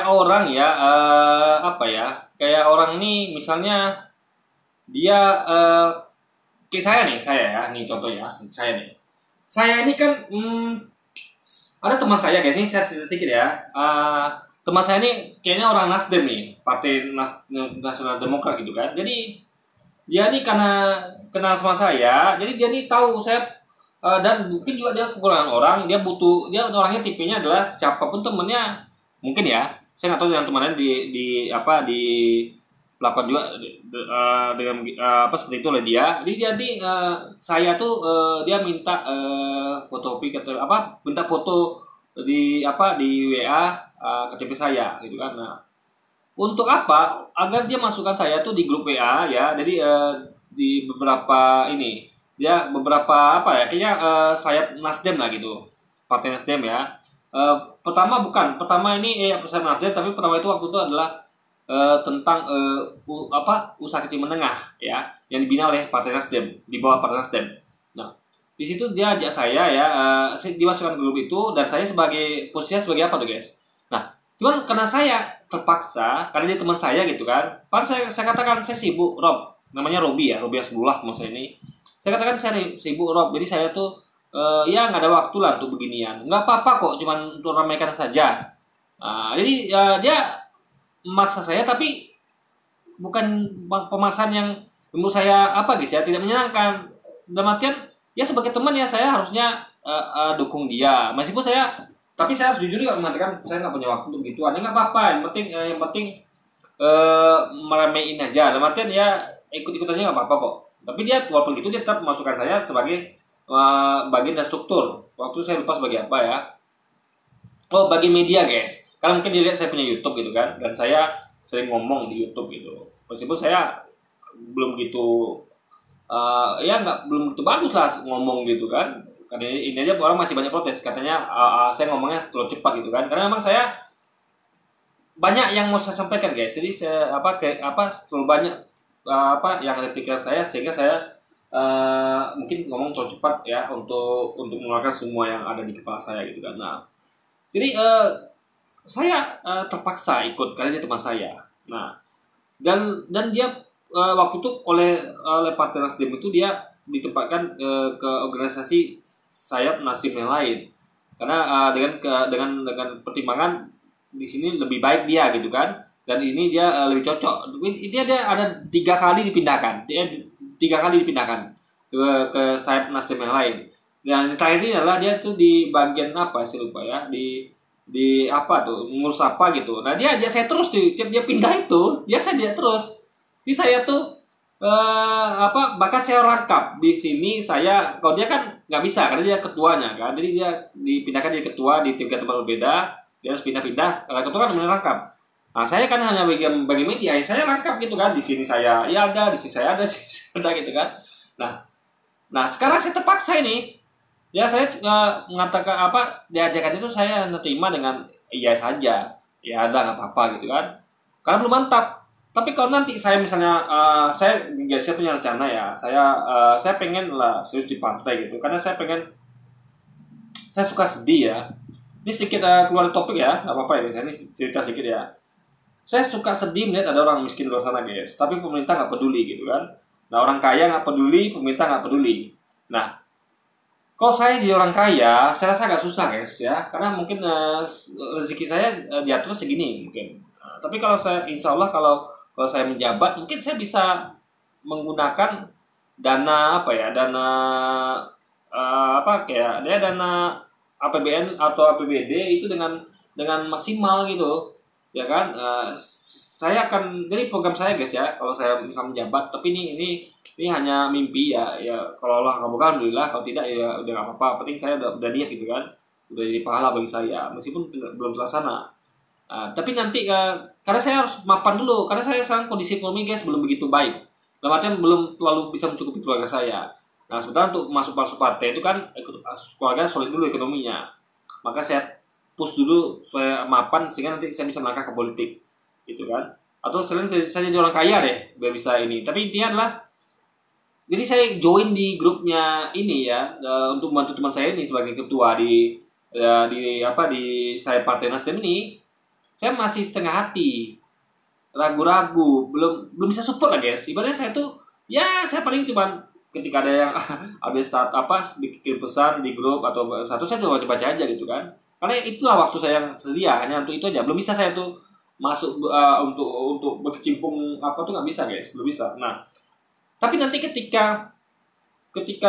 orang ya, apa ya, kayak orang nih misalnya dia kayak saya ya, nih contoh ya, saya ini kan ada teman saya guys, ini saya cerita sedikit ya. Teman saya ini kayaknya orang Nasdem nih, Partai Nasional Demokrat gitu kan. Jadi dia nih karena kenal sama saya, jadi dia nih tahu saya, dan mungkin juga dia kekurangan orang, dia orangnya tipenya adalah siapapun temennya, mungkin ya, saya nggak tahu dengan temannya di pelakuan juga dengan apa seperti itu oleh dia. Jadi saya tuh dia minta fotokopi minta foto di WA KTP saya gitu kan. Nah, untuk apa? Agar dia masukkan saya tuh di grup WA ya. Jadi di beberapa beberapa apa ya, kayaknya sayap Nasdem lah gitu, Partai Nasdem ya. Pertama ini saya Nasdem, tapi pertama itu waktu itu adalah tentang usaha kecil menengah ya, yang dibina oleh Partai Nasdem, di bawah Partai Nasdem. Nah, di situ dia ajak saya ya, dimasukkan ke grup itu, dan saya posisinya sebagai apa tuh guys? Nah, cuman karena saya terpaksa, karena dia teman saya gitu kan, saya katakan saya sibuk, Rob, namanya Robi Asbullah teman saya ini. Saya katakan saya sibuk, Rob, jadi saya tuh ya nggak ada waktu lah untuk beginian. Nggak apa-apa kok, cuman untuk ramaikan saja. Jadi dia memaksa saya, tapi bukan pemaksaan yang menurut saya guys ya, tidak menyenangkan. Dalam artian ya sebagai teman ya saya harusnya dukung dia, meskipun tapi saya harus jujur juga mengatakan saya nggak punya waktu untuk gituan. Ya nggak apa-apa, yang penting meramein aja. Dalam artian ya ikut-ikutannya nggak apa-apa kok. Tapi dia walaupun gitu dia tetap memasukkan saya sebagai bagian dan struktur. Waktu saya lupa sebagai apa ya. Oh, bagi media guys. Karena mungkin dilihat saya punya YouTube gitu kan, dan saya sering ngomong di YouTube gitu. Meskipun saya belum gitu belum begitu bagus lah ngomong gitu kan. Karena ini aja orang masih banyak protes, katanya saya ngomongnya terlalu cepat gitu kan. Karena memang saya banyak yang mau saya sampaikan guys. Jadi saya terlalu banyak yang ada di pikiran saya, sehingga saya mungkin ngomong terlalu cepat ya untuk mengeluarkan semua yang ada di kepala saya gitu kan. Nah, jadi saya terpaksa ikut karena dia teman saya. Nah, dan dia waktu itu oleh Partai Nasdem itu dia ditempatkan ke organisasi sayap Nasdem yang lain, karena dengan pertimbangan di sini lebih baik dia gitu kan, dan ini dia lebih cocok. Dia ada 3 kali dipindahkan, ke sayap Nasdem yang lain. Dan yang terakhir ini adalah dia tuh di bagian apa saya lupa ya, di apa tuh, ngurus apa gitu. Nah, dia ajak saya terus tuh, tiap dia pindah itu saya dia terus. Jadi saya tuh bahkan saya rangkap di sini saya, kalau dia kan nggak bisa karena dia ketuanya kan, jadi dia dipindahkan jadi ketua di 3 tempat berbeda, dia harus pindah-pindah. Kalau ketua kan merangkap. Nah, saya kan hanya bagi media, saya rangkap gitu kan, di sini saya ya ada, di sini saya ada, di sini saya ada gitu kan. Nah sekarang saya terpaksa ini. Ya saya mengatakan diajarkan itu saya terima dengan iya saja, ya ada nggak apa-apa gitu kan, karena belum mantap. Tapi kalau nanti saya misalnya saya punya rencana ya, saya pengen lah serius di partai gitu, karena saya suka sedih ya. Ini sedikit keluar topik ya, nggak apa-apa ya, ini cerita sedikit ya. Saya suka sedih melihat ada orang miskin di luar sana guys, tapi pemerintah nggak peduli gitu kan. Nah, orang kaya nggak peduli, pemerintah nggak peduli. Nah, kalau saya jadi orang kaya, saya rasa agak susah guys ya, karena mungkin rezeki saya diatur segini mungkin. Tapi kalau saya, insya Allah kalau saya menjabat, mungkin saya bisa menggunakan dana dana APBN atau APBD itu dengan maksimal gitu, ya kan? Saya akan, jadi program saya guys ya, kalau saya bisa menjabat, tapi ini hanya mimpi ya kalau Allah kabulkan alhamdulillah, kalau tidak ya udah nggak apa-apa, penting saya udah niat gitu kan, udah jadi pahala bagi saya meskipun belum terlaksana. Tapi nanti karena saya harus mapan dulu, karena saya sekarang kondisi ekonomi guys belum begitu baik, dalam artian belum terlalu bisa mencukupi keluarga saya. Nah, sementara untuk masuk partai itu kan keluarga solid dulu ekonominya, maka saya push dulu saya mapan sehingga nanti saya bisa melangkah ke politik gitu kan, atau selain saya jadi orang kaya deh biar bisa ini. Tapi intinya adalah, jadi saya join di grupnya ini ya, untuk membantu teman saya ini sebagai ketua di ya, di saya Partai Nasdem ini, saya masih setengah hati, ragu-ragu, belum bisa support lah guys. Ibaratnya saya tuh, ya saya paling cuman ketika ada yang habis start bikin pesan di grup atau satu, saya coba baca aja gitu kan. Karena itulah waktu saya yang sedia, hanya untuk itu aja. Belum bisa saya tuh masuk untuk berkecimpung tuh nggak bisa guys, belum bisa. Nah, tapi nanti ketika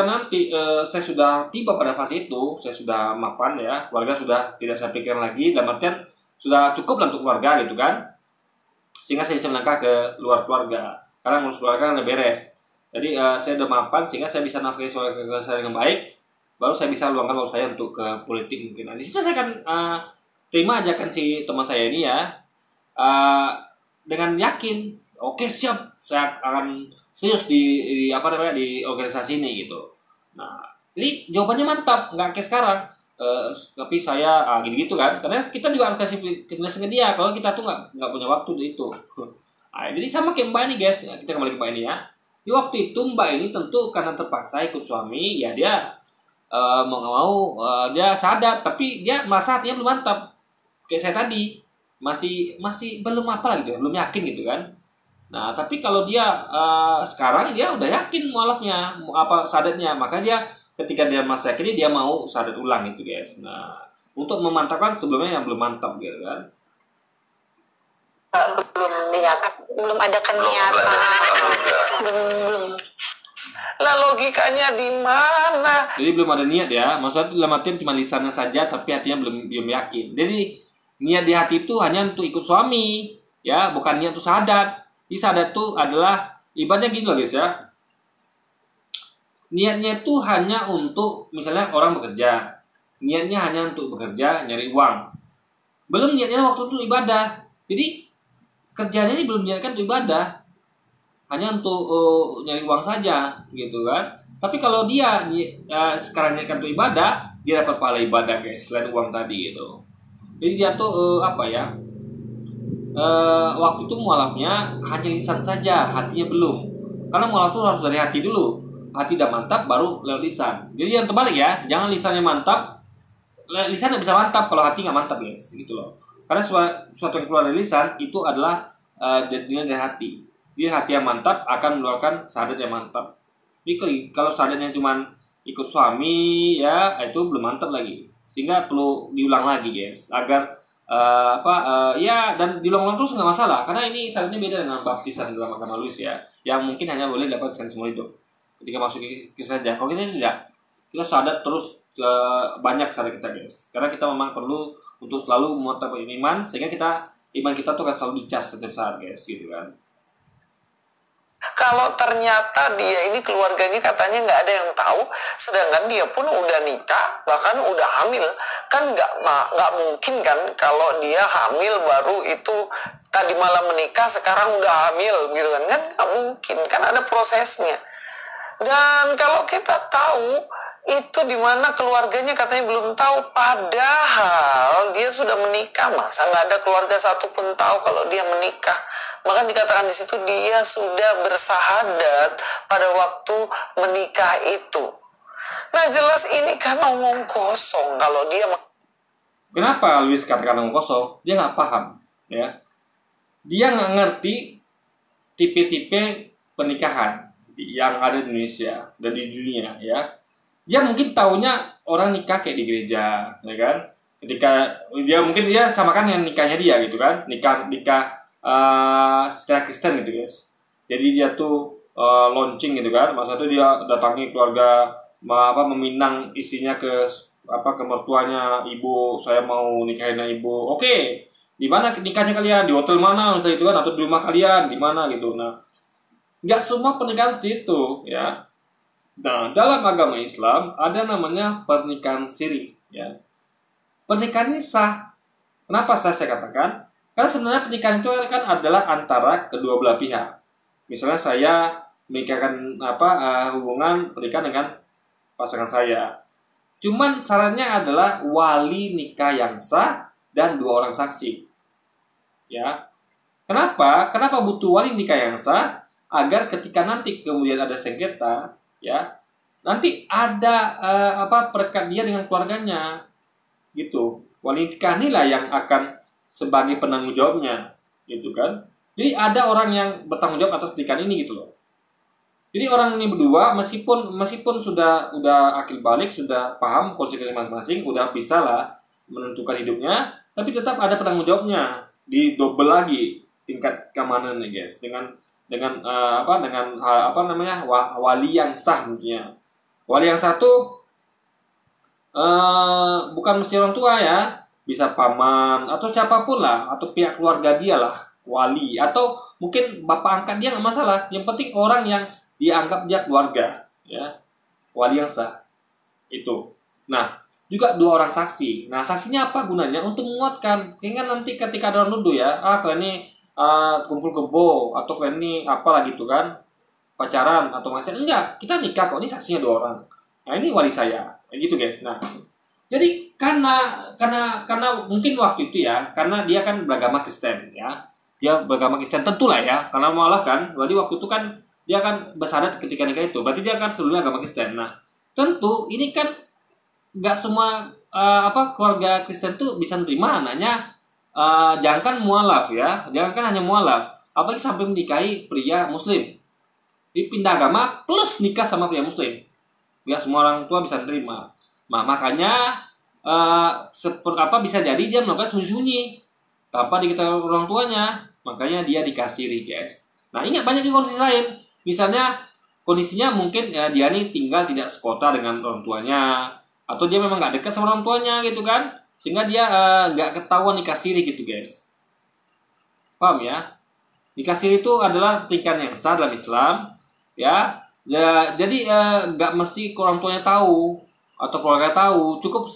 nanti saya sudah tiba pada fase itu, saya sudah mapan ya, keluarga sudah tidak saya pikirkan lagi, dalam artian sudah cukup lah untuk keluarga gitu kan, sehingga saya bisa melangkah ke luar keluarga, karena ngurus keluarga kan udah beres. Jadi saya udah mapan sehingga saya bisa navigasi keluarga saya dengan baik, baru saya bisa luangkan waktu saya untuk ke politik mungkin. Nah, di situ saya akan terima ajakan si teman saya ini ya, dengan yakin, oke siap, saya akan serius di organisasi ini gitu. Nah, jadi jawabannya mantap, nggak kayak sekarang. Tapi saya gitu kan, karena kita juga harus kasih penjelasan ke dia kalau kita tuh nggak punya waktu untuk itu. Nah, jadi sama kayak Mbak ini guys, kita kembali ke Mbak ini ya. Di waktu itu Mbak ini tentu karena terpaksa ikut suami, ya dia mau nggak mau dia sadar, tapi dia merasa hatinya belum mantap. Kayak saya tadi, masih belum apa gitu, belum yakin gitu kan. Nah, tapi kalau dia sekarang dia udah yakin mualafnya, sadatnya, maka dia ketika dia masih yakin dia mau sadat ulang itu guys. Nah, untuk memantapkan sebelumnya yang belum mantap gitu kan. Belum ada niatan, belum. Lah logikanya di mana? Jadi belum ada niat ya, maksudnya dalam artian cuma lisannya saja, tapi hatinya belum yakin. Jadi niat di hati itu hanya untuk ikut suami, ya, bukan niat untuk sadat. Di sadat itu adalah ibaratnya gini loh guys ya. Niatnya itu hanya untuk misalnya orang bekerja. Niatnya hanya untuk bekerja, nyari uang. Belum niatnya waktu itu ibadah. Jadi kerjanya ini belum niatkan untuk ibadah. Hanya untuk nyari uang saja gitu kan. Tapi kalau dia sekarang niatkan untuk ibadah, dia dapat pahala ibadah guys, selain uang tadi gitu. Jadi dia tuh waktu itu mualafnya hanya lisan saja, hatinya belum. Karena mualaf itu harus dari hati dulu. Hati udah mantap baru lewat lisan. Jadi yang terbalik ya, jangan lisannya mantap, lisan nggak bisa mantap kalau hati nggak mantap guys, gitu loh. Karena sesuatu yang keluar dari lisan itu adalah dari hati. Jadi hati yang mantap akan mengeluarkan sahadat yang mantap. Jadi kalau sahadatnya cuma ikut suami ya, itu belum mantap lagi. Sehingga perlu diulang lagi guys, agar ya, dan diulang-ulang terus nggak masalah, karena ini syaratnya beda dengan baptisan dalam agama Luis ya, yang mungkin hanya boleh dapat sekali seumur hidup ketika masuk ke saja. Kalau kita tidak, kita sadat terus banyak syarat kita guys, karena kita memang perlu untuk selalu memantapkan iman, sehingga iman kita tuh akan selalu dicas setiap saat guys, gitu kan. Kalau ternyata dia ini keluarganya katanya nggak ada yang tahu, sedangkan dia pun udah nikah, bahkan udah hamil, kan nggak mungkin kan kalau dia hamil baru itu tadi malam menikah sekarang udah hamil gitu kan nggak mungkin, kan ada prosesnya. Dan kalau kita tahu itu dimana keluarganya katanya belum tahu, padahal dia sudah menikah, masa nggak ada keluarga satupun tahu kalau dia menikah. Maka dikatakan di situ dia sudah bersahadat pada waktu menikah itu. Nah jelas ini kan omong kosong kalau dia. Kenapa Luis katakan omong kosong? Dia nggak paham, ya. Dia nggak ngerti tipe-tipe pernikahan yang ada di Indonesia dan di dunia, ya. Dia mungkin taunya orang nikah kayak di gereja, ya kan? Ketika dia samakan dengan nikahnya dia gitu kan, nikah secara Kristen gitu guys. Jadi dia tuh launching gitu kan, maksudnya dia datangi keluarga, meminang istrinya ke mertuanya, ibu saya mau nikahin ibu. Oke, di mana nikahnya kalian, di hotel mana misalnya itu kan, atau di rumah kalian di mana gitu. Nah, nggak semua pernikahan seperti itu ya. Nah, dalam agama Islam ada namanya pernikahan siri ya. Pernikahan ini sah. Kenapa sah saya katakan? Karena sebenarnya pernikahan itu kan adalah antara kedua belah pihak. Misalnya saya menikahkan hubungan pernikahan dengan pasangan saya. Cuman syaratnya adalah wali nikah yang sah dan 2 orang saksi. Ya. Kenapa? Kenapa butuh wali nikah yang sah? Agar ketika nanti kemudian ada sengketa, ya, nanti ada perekat dia dengan keluarganya. gitu. Wali nikah inilah yang akan sebagai penanggung jawabnya, gitu kan. Jadi ada orang yang bertanggung jawab atas pernikahan ini gitu loh. Jadi orang ini berdua meskipun sudah akil balik, sudah paham konsekuensi masing-masing, udah bisa lah menentukan hidupnya, tapi tetap ada penanggung jawabnya, di double lagi tingkat keamanannya guys, dengan wali yang sah tentunya. Wali yang satu bukan mesti orang tua ya, bisa paman atau siapapun lah, atau pihak keluarga dia lah, wali, atau mungkin bapak angkat dia nggak masalah. Yang penting orang yang dianggap dia keluarga, ya, wali yang sah itu. Nah, juga 2 orang saksi. Nah, saksinya apa gunanya? Untuk menguatkan. Kayaknya nanti ketika ada orang nuduh ya, kalian ini kumpul kebo, atau kalian ini apalah gitu kan, pacaran atau masih enggak, kita nikah kok, ini saksinya 2 orang. Nah, ini wali saya, kayak gitu guys. Nah, jadi karena mungkin waktu itu ya, karena dia kan beragama Kristen ya, dia beragama Kristen tentulah ya, karena malah kan, jadi waktu itu kan dia kan bersadat ketika nikah itu, berarti dia kan sebelumnya agama Kristen. Nah, tentu ini kan nggak semua keluarga Kristen tuh bisa nerima anaknya, jangankan mualaf ya, jangankan hanya mualaf, apalagi sampai menikahi pria Muslim, dipindah agama plus nikah sama pria Muslim, nggak semua orang tua bisa nerima. Nah, makanya bisa jadi dia melakukan sembunyi-sembunyi tanpa diketahui orang tuanya, makanya dia dikasiri guys. Nah, ingat banyak juga kondisi lain. Misalnya kondisinya mungkin dia nih tinggal tidak sekota dengan orang tuanya, atau dia memang nggak dekat sama orang tuanya gitu kan, sehingga dia nggak ketahuan nikah siri gitu guys. Paham ya? Nikah siri itu adalah pernikahan yang sah dalam Islam ya. Jadi nggak mesti orang tuanya tahu atau keluarga tahu, cukup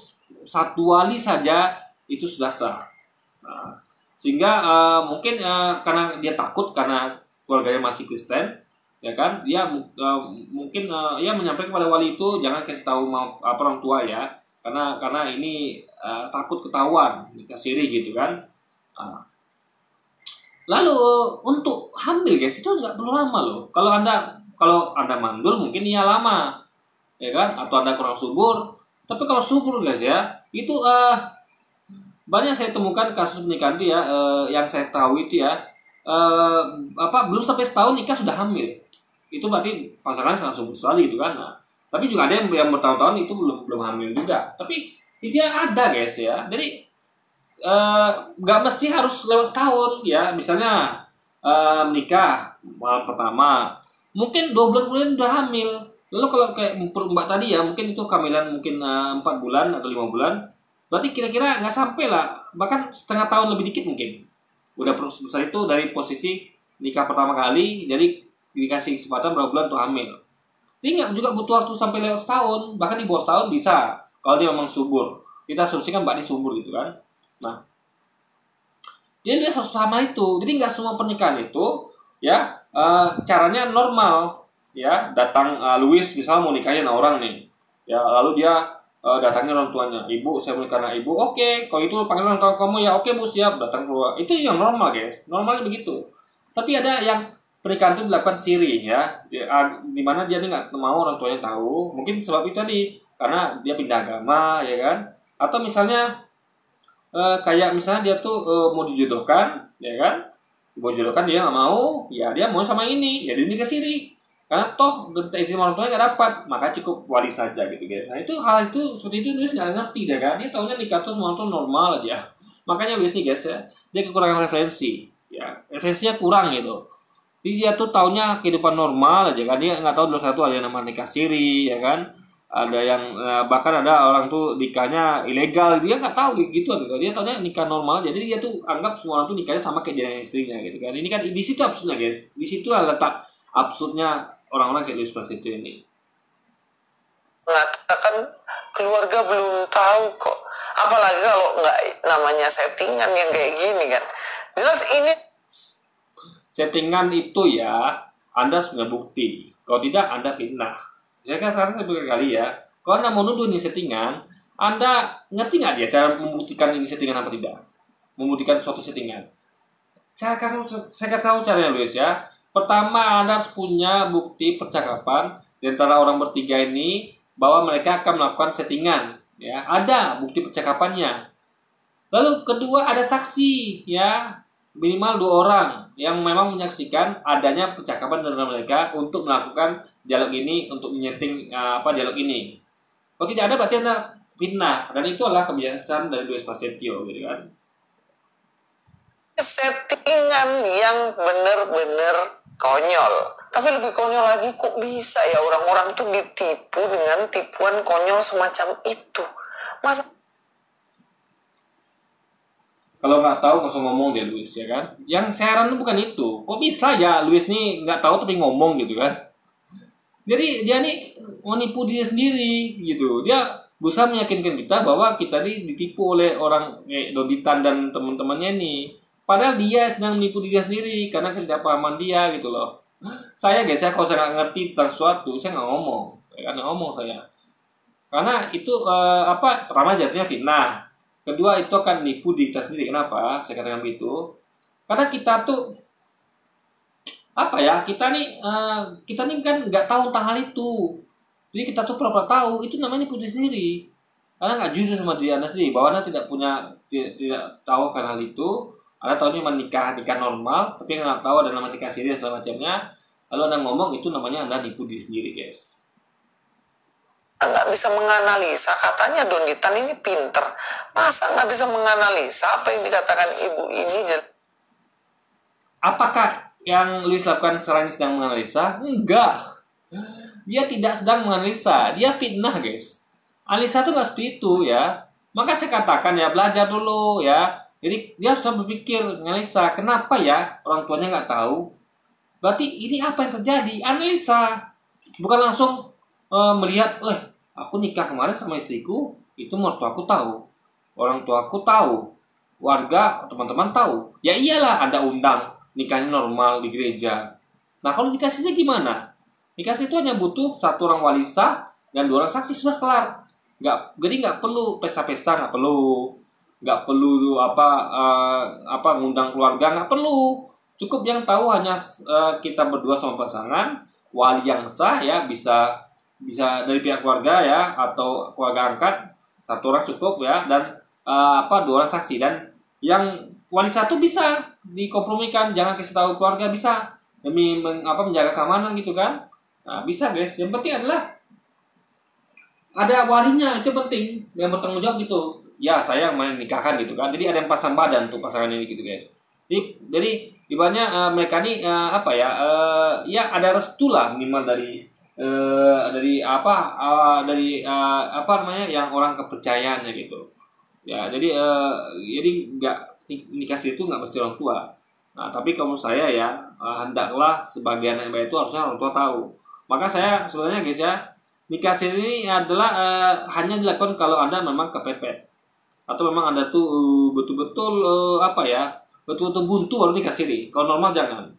satu wali saja itu sudah sah. Nah, sehingga mungkin karena dia takut karena keluarganya masih Kristen, ya kan, dia mungkin ya menyampaikan kepada wali itu jangan kasih tahu orang tua ya, karena ini takut ketahuan nikah siri gitu kan. Lalu untuk hamil guys itu nggak perlu lama loh. Kalau anda mandul mungkin iya lama, ya kan, atau anda kurang subur. Tapi kalau subur guys ya, itu banyak saya temukan kasus pernikahan itu ya, yang saya tahu itu ya, belum sampai setahun nikah sudah hamil. Itu berarti pasangannya sangat subur sekali gitu kan. Nah, tapi juga ada yang bertahun-tahun itu belum hamil juga. Tapi itu ada guys ya. Jadi nggak mesti harus lewat setahun ya. Misalnya menikah malam pertama, mungkin 2 bulan kemudian udah hamil. Lalu kalau kayak mbak tadi ya, mungkin itu kehamilan mungkin 4 bulan atau 5 bulan. Berarti kira-kira nggak sampai lah, bahkan setengah tahun lebih dikit mungkin. Udah besar itu dari posisi nikah pertama kali, jadi dikasih kesempatan berapa bulan untuk hamil. Ini nggak juga butuh waktu sampai lewat setahun, bahkan di bawah setahun bisa, kalau dia memang subur. Kita asumsikan mbak ini subur gitu kan. Nah, dia sama itu. Jadi nggak semua pernikahan itu ya caranya normal ya. Datang Louis misalnya mau nikahin orang nih ya, lalu dia datangnya orang tuanya, ibu saya mau nikah dengan ibu, oke, kalau itu panggil orang tua kamu ya, oke bu siap, datang keluar. Itu yang normal guys, normalnya begitu. Tapi ada yang pernikahan itu dilakukan siri ya, dimana dia nggak mau orang tuanya tahu, mungkin sebab itu tadi karena dia pindah agama ya kan, atau misalnya kayak misalnya dia tuh mau dijodohkan ya kan, mau dijodohkan dia nggak mau, ya dia mau sama ini, jadi nikah siri karena toh izin orang tuanya nggak dapat, maka cukup wali saja gitu guys. Nah itu hal itu seperti itu dia nggak ngerti deh kan, dia tahunya nikah tuh semua tuh normal aja, makanya biasanya guys ya dia kekurangan referensi ya, referensinya kurang gitu. Jadi dia tuh taunya kehidupan normal aja kan, dia nggak tahu dulu satu ada yang namanya nikah siri ya kan, ada yang bahkan ada orang tuh nikahnya ilegal, dia nggak tahu gitu kan, dia taunya nikah normal aja. Jadi dia tuh anggap semua orang tuh nikahnya sama kayak dia dengan istrinya gitu kan. Ini kan di situ absurdnya guys, di situ letak absurdnya orang-orang kayak Louis Prasetyo ini. Mengatakan keluarga belum tahu kok, apalagi kalau nggak namanya settingan yang kayak gini kan, jelas ini settingan itu ya, Anda harus punya bukti. Kalau tidak, Anda fitnah. Ya kan sekarang saya berkali ya, kalau Anda mau nuduh ini settingan, Anda ngerti nggak dia cara membuktikan ini settingan apa tidak? Membuktikan suatu settingan. Saya kasih tahu caranya Luis ya. Pertama, Anda harus punya bukti percakapan di antara orang bertiga ini bahwa mereka akan melakukan settingan. Ya, ada bukti percakapannya. Lalu kedua ada saksi, ya, minimal 2 orang yang memang menyaksikan adanya percakapan antara mereka untuk melakukan dialog ini, untuk menyeting dialog ini. Kalau tidak ada berarti ada fitnah, dan itu adalah kebiasaan dari Luis Prasetyo, gitu kan. Settingan yang benar-benar konyol. Tapi lebih konyol lagi, kok bisa ya orang-orang tuh ditipu dengan tipuan konyol semacam itu? Masa Kalau nggak tahu nggak usah ngomong deh Luis, ya kan. Yang saya heran bukan itu, kok bisa ya Luis nih nggak tahu tapi ngomong gitu kan. Jadi dia nih menipu diri sendiri gitu. Dia berusaha meyakinkan kita bahwa kita nih ditipu oleh orang kayak Doditan dan teman-temannya nih. Padahal dia sedang menipu diri sendiri karena ketidakpahaman dia gitu loh. Saya guys, kalau saya nggak ngerti tentang sesuatu, saya nggak ngomong. Ya, nggak ngomong saya. Karena itu pertama jatuhnya fitnah. Kedua itu akan nipu diri kita sendiri. Kenapa saya katakan begitu? Karena kita tuh kita nih kan nggak tahu tentang hal itu. Jadi kita tuh pura-pura tahu, itu namanya nipu diri sendiri. Karena nggak jujur sama diri Anda sendiri, bahwa Anda tidak tahu kan hal itu. Anda tahunya nikah normal, tapi nggak tahu ada nama nikah siri dan segala macamnya. Lalu Anda ngomong, itu namanya Anda nipu diri sendiri, guys. nggak bisa menganalisa? Katanya Donitan ini pinter, masa nggak bisa menganalisa apa yang dikatakan ibu ini? Apakah yang Luis lakukan sekarang ini sedang menganalisa? Enggak. Dia tidak sedang menganalisa, dia fitnah, guys. Analisa itu nggak seperti itu ya. Maka saya katakan ya, belajar dulu ya. Jadi dia sudah berpikir, analisa, kenapa ya orang tuanya nggak tahu? Berarti ini apa yang terjadi? Analisa. Bukan langsung melihat, aku nikah kemarin sama istriku, itu mertuaku tahu, orang tuaku tahu, warga, teman-teman tahu. Ya iyalah, Anda undang, nikahnya normal di gereja. Nah kalau nikah sirnya gimana? Nikah siri itu hanya butuh 1 orang wali sah dan 2 orang saksi, sudah kelar. Jadi nggak perlu pesta-pesta, nggak perlu ngundang keluarga, nggak perlu. Cukup yang tahu hanya kita berdua sama pasangan, wali yang sah ya, bisa dari pihak keluarga ya, atau keluarga angkat 1 orang cukup ya, dan 2 orang saksi. Dan yang wali 1 bisa dikompromikan, jangan kasih tahu keluarga, bisa demi menjaga keamanan gitu kan. Nah bisa guys, yang penting adalah ada walinya, itu penting, yang bertanggung jawab gitu. Ya saya yang menikahkan gitu kan, jadi ada yang pasang badan untuk pasangan ini gitu guys. Jadi ibaratnya mereka ini ya ada restu lah minimal dari yang orang kepercayaannya gitu ya. Jadi nggak nikah siri itu nggak mesti orang tua. Nah tapi kalau saya ya hendaklah sebagian yang baik itu harusnya orang tua tahu. Maka saya sebenarnya guys ya, nikah siri ini adalah hanya dilakukan kalau Anda memang kepepet, atau memang Anda tuh betul-betul betul-betul buntu baru nikah siri. Kalau normal jangan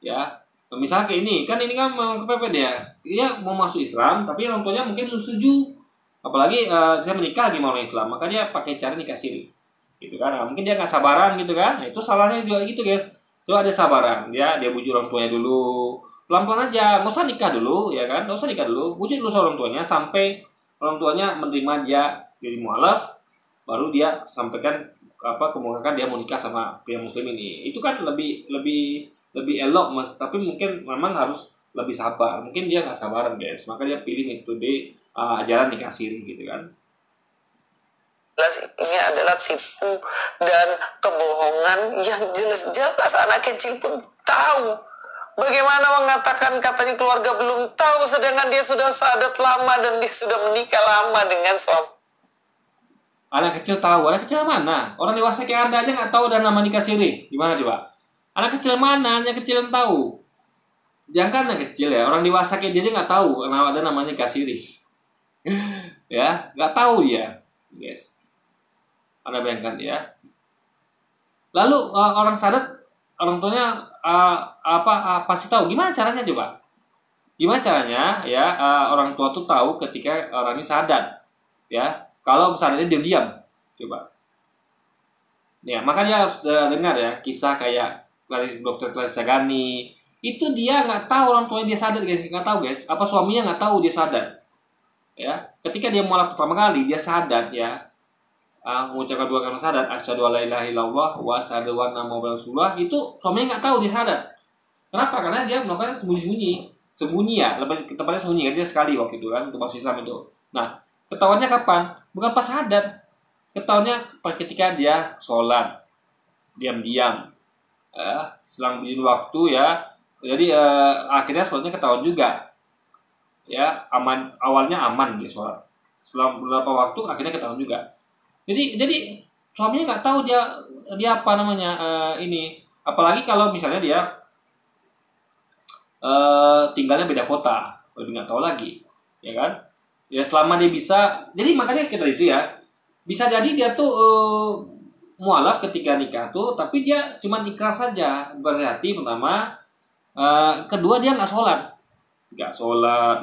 ya. Misalnya kayak ini kan memang kepepet dia mau masuk Islam, tapi orang tuanya mungkin belum setuju. Apalagi saya menikah di orang Islam, maka dia pakai cara nikah siri gitu kan. Nah, mungkin dia nggak sabaran gitu kan. Nah, itu salahnya juga gitu guys. Coba ada sabaran, dia bujuk orang tuanya dulu, pelan-pelan aja, nggak usah nikah dulu ya kan, nggak usah nikah dulu, bujuk dulu orang tuanya sampai orang tuanya menerima dia jadi mualaf, baru dia sampaikan kemukakan dia mau nikah sama pria muslim ini. Itu kan lebih elok mas, tapi mungkin memang harus lebih sabar. Mungkin dia nggak sabaran guys, maka dia pilih metode jalan nikah siri gitu kan. Ini adalah tipu dan kebohongan yang jelas-jelas anak kecil pun tahu. Bagaimana mengatakan katanya keluarga belum tahu, sedangkan dia sudah sadat lama dan dia sudah menikah lama dengan suami. Anak kecil tahu, anak kecil mana? Orang dewasa kayak Anda aja nggak tahu dan nama nikah siri. Gimana coba? Anak kecil mana? Anak kecil yang tahu. Jangan anak kecil ya, orang dewasa kayak dia aja nggak tahu ada namanya nikah siri. Ya, nggak tahu dia, guys. Anda bayangkan ya. Lalu orang sadat, orang tuanya pasti tahu. Gimana caranya coba? Gimana caranya ya orang tua tuh tahu ketika orang ini sadat, ya? Kalau sadatnya diam-diam, coba. Ya, makanya harus dengar ya kisah kayak dari Dr. Clarissa Gani. Itu dia nggak tahu orang tuanya dia sadat guys, nggak tahu guys. Apa suaminya nggak tahu dia sadat? ya, ketika dia mualaf pertama kali dia sadar ya, mengucapkan dua kalimat syahadat, asyhadu alla ilaha illallah wa asyhadu anna muhammadar rasulullah, itu suaminya nggak tahu dia sadar. Kenapa? Karena dia melakukan sembunyi ya, lebih tepatnya sembunyi kan, dia sekali waktu itu kan untuk masuk Islam itu. Nah, ketahuannya kapan? Bukan pas sadar, ketahuannya ketika dia sholat diam-diam, selang waktu ya. Jadi akhirnya sholatnya ketahuan juga, ya, aman, awalnya aman dia sholat, selang beberapa waktu akhirnya ketahuan juga. Jadi suaminya nggak tahu dia apa namanya ini, apalagi kalau misalnya dia tinggalnya beda kota, lebih nggak tahu lagi, ya kan? Ya selama dia bisa, jadi makanya kita itu ya, bisa jadi dia tuh mualaf ketika nikah tuh, tapi dia cuma ikrar saja, berarti pertama, kedua dia nggak sholat,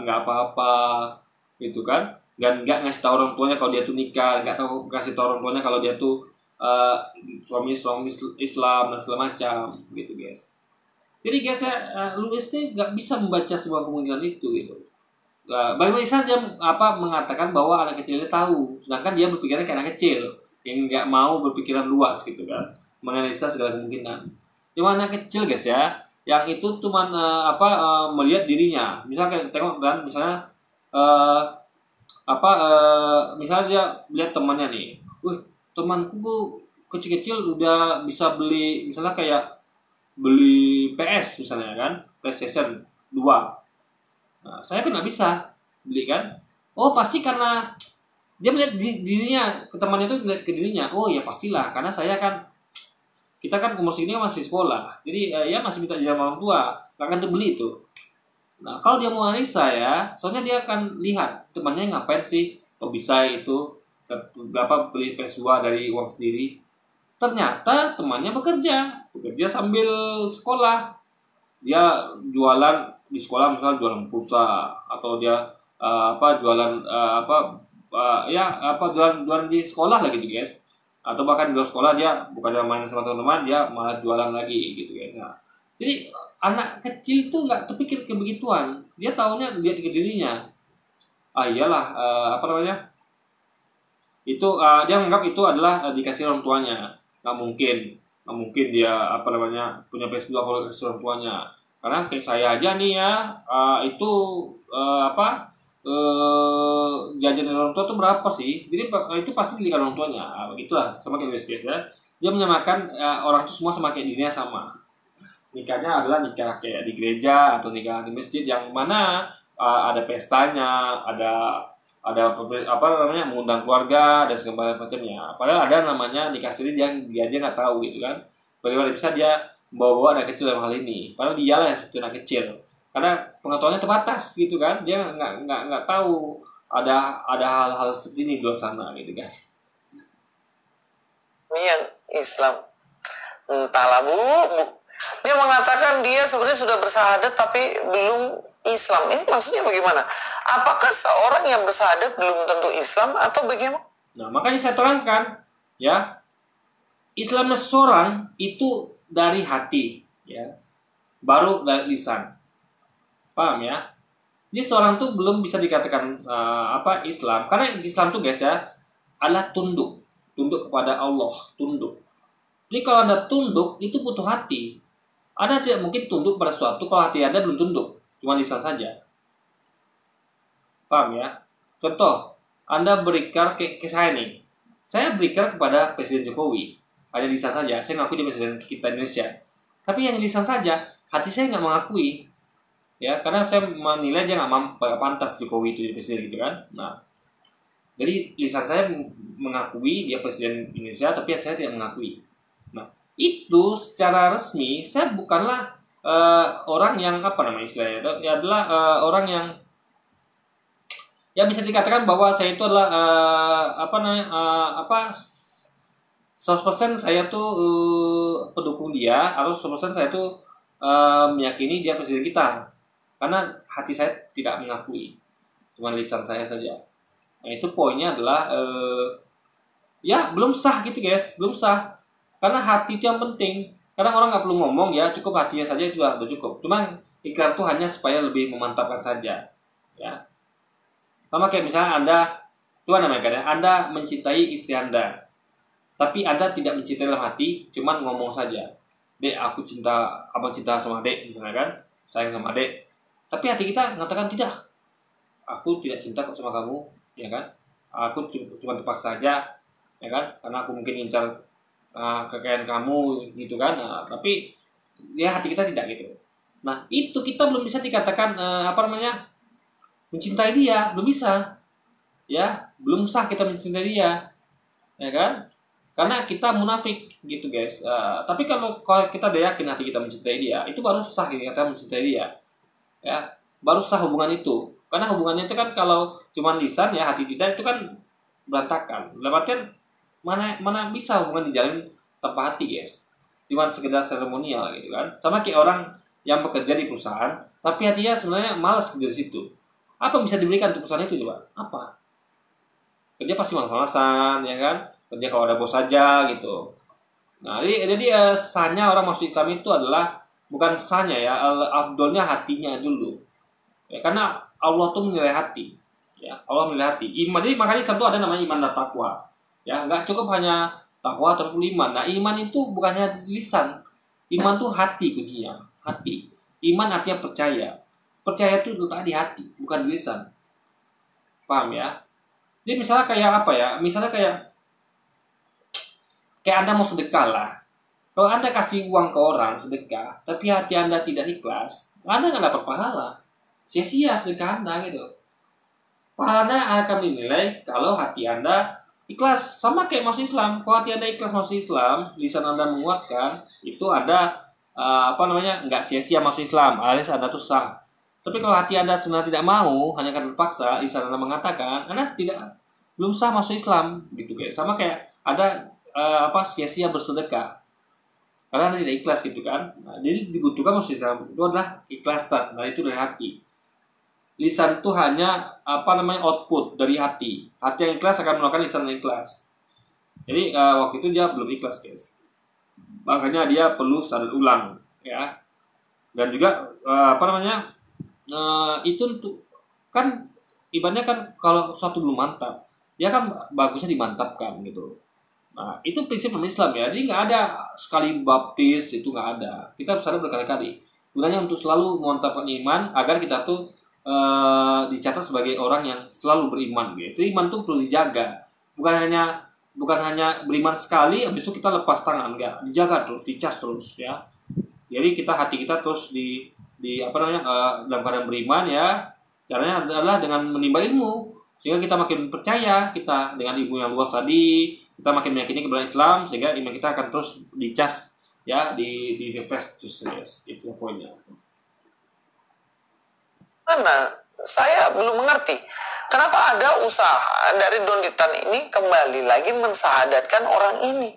nggak apa-apa, gitu kan? Dan nggak ngasih tahu orang tuanya kalau dia tuh nikah, nggak ngasih tahu orang tuanya kalau dia tuh suami Islam dan segala macam, gitu guys. Jadi guys ya, Louis ini nggak bisa membaca semua kemungkinan itu gitu. Bagaimana saja mengatakan bahwa anak kecil itu tahu, sedangkan dia berpikirnya kayak anak kecil yang nggak mau berpikiran luas gitu kan, menganalisa segala kemungkinan. Cuma anak kecil guys ya, yang itu cuma melihat dirinya, misalnya tengok dan misalnya misalnya dia lihat temannya nih, temanku kecil-kecil udah bisa beli, misalnya kayak beli PS misalnya kan, PlayStation 2. Nah, saya kan nggak bisa beli kan. Oh pasti karena dia melihat dirinya, ke temannya itu melihat ke dirinya. Oh ya pastilah, karena kita kan umur segini masih sekolah, jadi ya masih minta jajan orang tua, nggak akan beli itu. Nah, kalau dia mau analisa ya, soalnya dia akan lihat temannya ngapain sih, kok bisa itu berapa beli PS2 dari uang sendiri. Ternyata temannya bekerja sambil sekolah. Dia jualan di sekolah, misalnya jualan pulsa, atau dia jualan di sekolah lagi gitu guys. Atau bahkan di luar sekolah dia bukan main sama teman-teman, dia malah jualan lagi gitu guys. Nah, jadi anak kecil tuh nggak terpikir ke begituan, dia taunya lihat ke dirinya. Iyalah, itu dia menganggap itu adalah dikasih orang tuanya. Nggak mungkin dia punya PS2 kalau dikasih orang tuanya. Karena kayak saya aja nih ya, jajan dari orang tua tuh berapa sih? Jadi itu pasti dibelikan orang tuanya. Begitulah sama kayak guys ya. Dia menyamakan orang itu semua sama kayak dirinya sama. Nikahnya adalah nikah kayak di gereja atau nikah di masjid yang mana ada pestanya, ada mengundang keluarga dan segala macamnya. Padahal ada namanya nikah siri yang dia nggak tahu gitu kan. Bagaimana bisa dia bawa anak kecil dalam hal ini? Padahal dialah yang seperti anak kecil. Karena pengetahuannya terbatas gitu kan. Dia nggak tahu ada hal-hal seperti ini di luar sana gitu kan. Ini yang Islam. Entahlah bu. Dia mengatakan dia sebenarnya sudah bersyahadat tapi belum Islam. Ini maksudnya bagaimana? Apakah seorang yang bersyahadat belum tentu Islam atau bagaimana? Nah, makanya saya terangkan ya. Islam seseorang itu dari hati ya. Baru dari lisan. Paham ya? Jadi seorang tuh belum bisa dikatakan Islam. Karena Islam tuh guys ya adalah tunduk kepada Allah, tunduk. Jadi kalau Anda tunduk itu butuh hati. Anda tidak mungkin tunduk pada sesuatu kalau hati Anda belum tunduk, cuma lisan saja. Paham ya? Contoh, Anda berikrar ke saya nih. Saya berikrar kepada Presiden Jokowi, hanya lisan saja. Saya mengakui dia Presiden kita Indonesia. Tapi hanya lisan saja, hati saya nggak mengakui. Ya, karena saya menilai dia nggak pantas Jokowi itu jadi presiden gitu kan. Nah, jadi lisan saya mengakui dia Presiden Indonesia, tapi hati saya tidak mengakui. Nah, itu secara resmi saya bukanlah orang yang istilahnya itu ya adalah orang yang ya bisa dikatakan bahwa saya itu adalah 100% saya tuh pendukung dia atau 100% saya tuh meyakini dia presiden kita, karena hati saya tidak mengakui, cuma lisan saya saja. Nah, itu poinnya adalah ya belum sah gitu guys, belum sah. Karena hati itu yang penting. Kadang orang nggak perlu ngomong ya, cukup hatinya saja itu udah cukup. Cuman ikrar itu hanya supaya lebih memantapkan saja, ya. Sama kayak misalnya Anda, Tuhan namanya kan ya, Anda mencintai istri Anda, tapi Anda tidak mencintai dalam hati, cuman ngomong saja, Dek, aku cinta, abang cinta sama Dek, misalnya kan, sayang sama Dek. Tapi hati kita mengatakan tidak, aku tidak cinta kok sama kamu, ya kan? Aku cuma terpaksa saja, ya kan? Karena aku mungkin incar kekayaan kamu, gitu kan? Tapi ya hati kita tidak gitu. Nah, itu kita belum bisa dikatakan mencintai dia, belum bisa, ya, belum sah kita mencintai dia, ya kan? Karena kita munafik gitu guys. Tapi kalau kita udah yakin hati kita mencintai dia, itu baru sah kita mencintai dia, ya, baru sah hubungan itu. Karena hubungannya itu kan kalau cuma lisan ya, hati tidak, itu kan berantakan. Dalam artian mana bisa hubungan dijalin tanpa hati guys, cuma sekedar seremonial gitu kan. Sama kayak orang yang bekerja di perusahaan tapi hatinya sebenarnya malas kerja di situ. Apa yang bisa diberikan untuk perusahaan itu coba? Apa? Kerja pasti malas-malasan, ya kan? Kerja kalau ada bos saja gitu. Nah, jadi sahnya orang masuk Islam itu adalah bukan sahnya ya, afdolnya hatinya dulu. Ya, karena Allah tuh menilai hati. Ya, Allah menilai hati. Iman, jadi makanya Islam itu ada namanya iman dan takwa. Ya, nggak cukup hanya takwa ataupun iman. Nah, iman itu bukannya lisan. Iman tuh hati kuncinya, hati. Iman artinya percaya. Percaya itu letak di hati, bukan di lisan. Paham ya? Jadi misalnya kayak apa ya? Misalnya kayak Anda mau sedekah lah. Kalau Anda kasih uang ke orang sedekah, tapi hati Anda tidak ikhlas, Anda nggak dapat pahala. Sia-sia sedekah Anda gitu. Pahala Anda akan dinilai kalau hati Anda ikhlas. Sama kayak masuk Islam. Kalau hati Anda ikhlas masuk Islam, lisan Anda menguatkan, itu ada nggak sia-sia masuk Islam, alias Anda tuh sah. Tapi kalau hati Anda sebenarnya tidak mau, hanya karena terpaksa, lisan Anda mengatakan, Anda belum sah masuk Islam, gitu guys. Sama kayak ada sia-sia bersedekah, karena Anda tidak ikhlas gitu kan. Nah, jadi dibutuhkan masuk Islam itu adalah ikhlasan, nah itu dari hati. Lisan itu hanya output dari hati. Hati yang ikhlas akan melakukan lisan yang ikhlas. Jadi waktu itu dia belum ikhlas guys, makanya dia perlu sadar ulang ya. Dan juga itu untuk kan ibaratnya kan kalau sesuatu belum mantap, ya kan bagusnya dimantapkan gitu. Nah itu prinsip Islam ya. Jadi nggak ada sekali baptis, itu nggak ada. Kita sadar berkali-kali. Gunanya untuk selalu memantapkan iman agar kita tuh dicatat sebagai orang yang selalu beriman guys. Jadi iman tuh perlu dijaga. Bukan hanya beriman sekali habis itu kita lepas tangan, enggak. Dijaga terus, dicas terus ya. Jadi hati kita terus dalam keadaan beriman ya. Caranya adalah dengan menimba ilmu, sehingga kita makin percaya kita dengan ilmu yang luas tadi, kita makin meyakini kebenaran Islam, sehingga iman kita akan terus dicas ya, di refresh terus guys. Itu poinnya. Karena saya belum mengerti kenapa ada usaha dari Don Ditan ini kembali lagi mensahadatkan orang ini.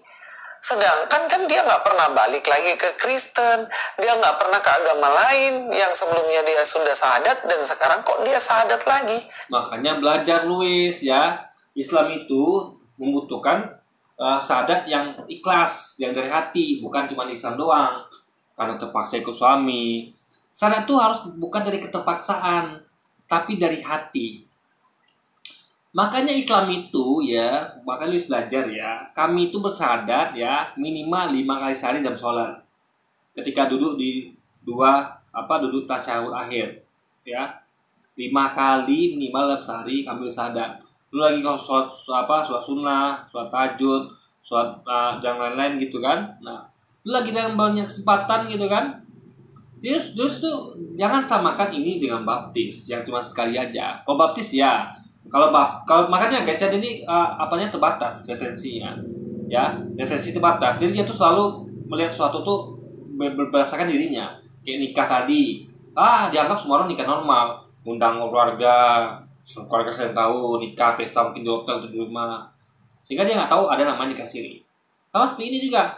Sedangkan kan dia nggak pernah balik lagi ke Kristen, dia nggak pernah ke agama lain yang sebelumnya dia sudah sahadat dan sekarang kok dia sahadat lagi. Makanya belajar Luis ya, Islam itu membutuhkan sahadat yang ikhlas, yang dari hati, bukan cuma lisan doang. Karena terpaksa ikut suami. Sahadat itu harus bukan dari keterpaksaan, tapi dari hati. Makanya Islam itu ya, makanya Luis belajar ya, kami itu bersahadat ya minimal 5 kali sehari dalam sholat. Ketika duduk di duduk tasyahud akhir ya, 5 kali minimal dalam sehari kami bersahadat. Lalu lagi kalau sholat sunnah, sholat tahajud, sholat dan lain-lain gitu kan. Nah, lu lagi dalam banyak kesempatan gitu kan. Terus tuh jangan samakan ini dengan baptis yang cuma sekali aja. Kalau baptis ya, kalau makanya guys ya, ini terbatas referensinya ya, referensi terbatas. Jadi dia tuh selalu melihat sesuatu tuh berdasarkan dirinya. Kayak nikah tadi, dianggap semua orang nikah normal, undang keluarga selain tahu, nikah pesta mungkin di hotel atau di rumah, sehingga dia nggak tahu ada namanya nikah siri. Sama seperti ini juga,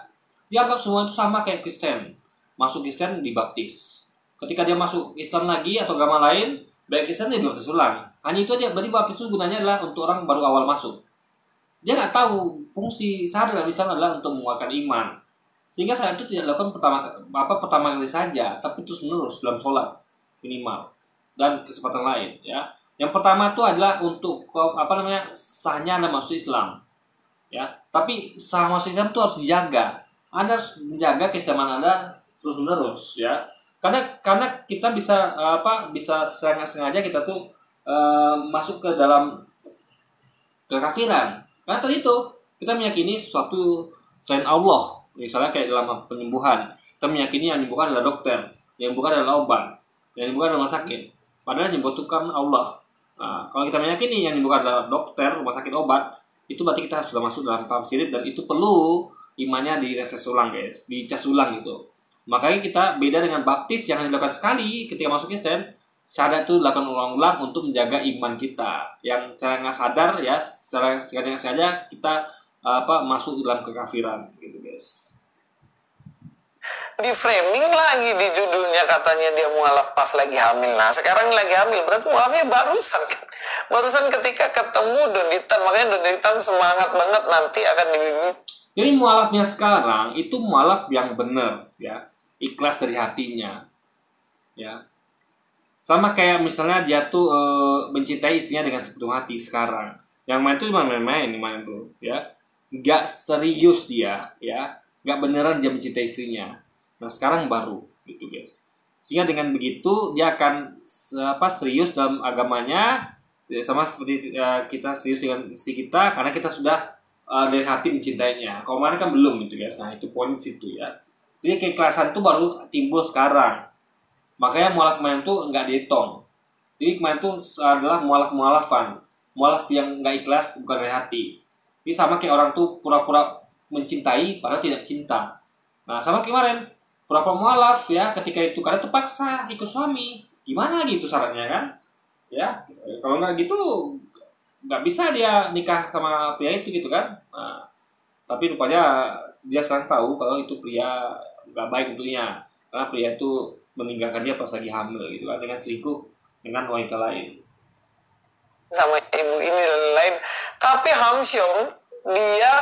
dianggap semua itu sama kayak Kristen. Masuk Kristen dibaptis, ketika dia masuk Islam lagi atau agama lain, baik Kristen dia dibaptis ulang. Hanya itu aja. Berarti baptis itu gunanya adalah untuk orang baru awal masuk. Dia nggak tahu fungsi sahadat dalam Islam adalah untuk menguatkan iman. Sehingga saat itu tidak dilakukan pertama kali saja, tapi terus menerus dalam sholat minimal dan kesempatan lain ya. Yang pertama itu adalah untuk sahnya Anda masuk Islam. Ya, tapi sah masuk Islam itu harus dijaga. Anda harus menjaga keislaman Anda terus-menerus ya. Karena kita bisa bisa sengaja kita tuh masuk ke dalam kekafiran. Karena tadi itu kita meyakini sesuatu selain Allah. Misalnya kayak dalam penyembuhan, kita meyakini yang menyembuhkan adalah dokter, yang menyembuhkan adalah obat, yang menyembuhkan adalah rumah sakit. Padahal yang membutuhkan Allah. Nah, kalau kita meyakini yang menyembuhkan adalah dokter, rumah sakit, obat, itu berarti kita sudah masuk dalam paham syirik, dan itu perlu imannya direfresh ulang guys, dicas ulang gitu. Makanya kita beda dengan baptis yang hanya dilakukan sekali ketika masuk Kristen. Syahadat itu dilakukan ulang-ulang untuk menjaga iman kita. Yang secara nggak sadar ya, secara sengaja kita masuk dalam kekafiran gitu guys. Di framing lagi di judulnya katanya dia mualaf pas lagi hamil. Nah sekarang lagi hamil berarti mualafnya barusan kan. Barusan ketika ketemu Donitan, makanya Donitan semangat banget nanti akan dibimbing. Jadi mualafnya sekarang itu mualaf yang benar ya, ikhlas dari hatinya ya. Sama kayak misalnya dia tuh mencintai istrinya dengan sepenuh hati sekarang. Yang main tuh cuma main tuh ya. Gak serius dia ya, gak beneran dia mencintai istrinya. Nah sekarang baru gitu guys. Sehingga dengan begitu dia akan serius dalam agamanya, sama seperti kita serius dengan istri kita, karena kita sudah dari hati mencintainya. Kalau kemarin kan belum gitu guys. Nah itu poin situ ya. Jadi keikhlasan itu baru timbul sekarang. Makanya mualaf kemarin itu nggak dihitung. Jadi kemarin itu adalah mualaf-mualafan, mualaf yang nggak ikhlas, bukan dari hati. Ini sama kayak orang tuh pura-pura mencintai padahal tidak cinta. Nah sama kemarin pura-pura mualaf ya, ketika itu karena terpaksa ikut suami. Gimana lagi itu syaratnya kan? Ya kalau nggak gitu nggak bisa dia nikah sama pria itu gitu kan. Nah, tapi rupanya dia sekarang tahu kalau itu pria nggak baik untuknya, karena pria itu meninggalkan dia pas lagi hamil gitu kan, dengan selingkuh dengan wanita lain sama ibu ini dan lain. Tapi Hamsyong dia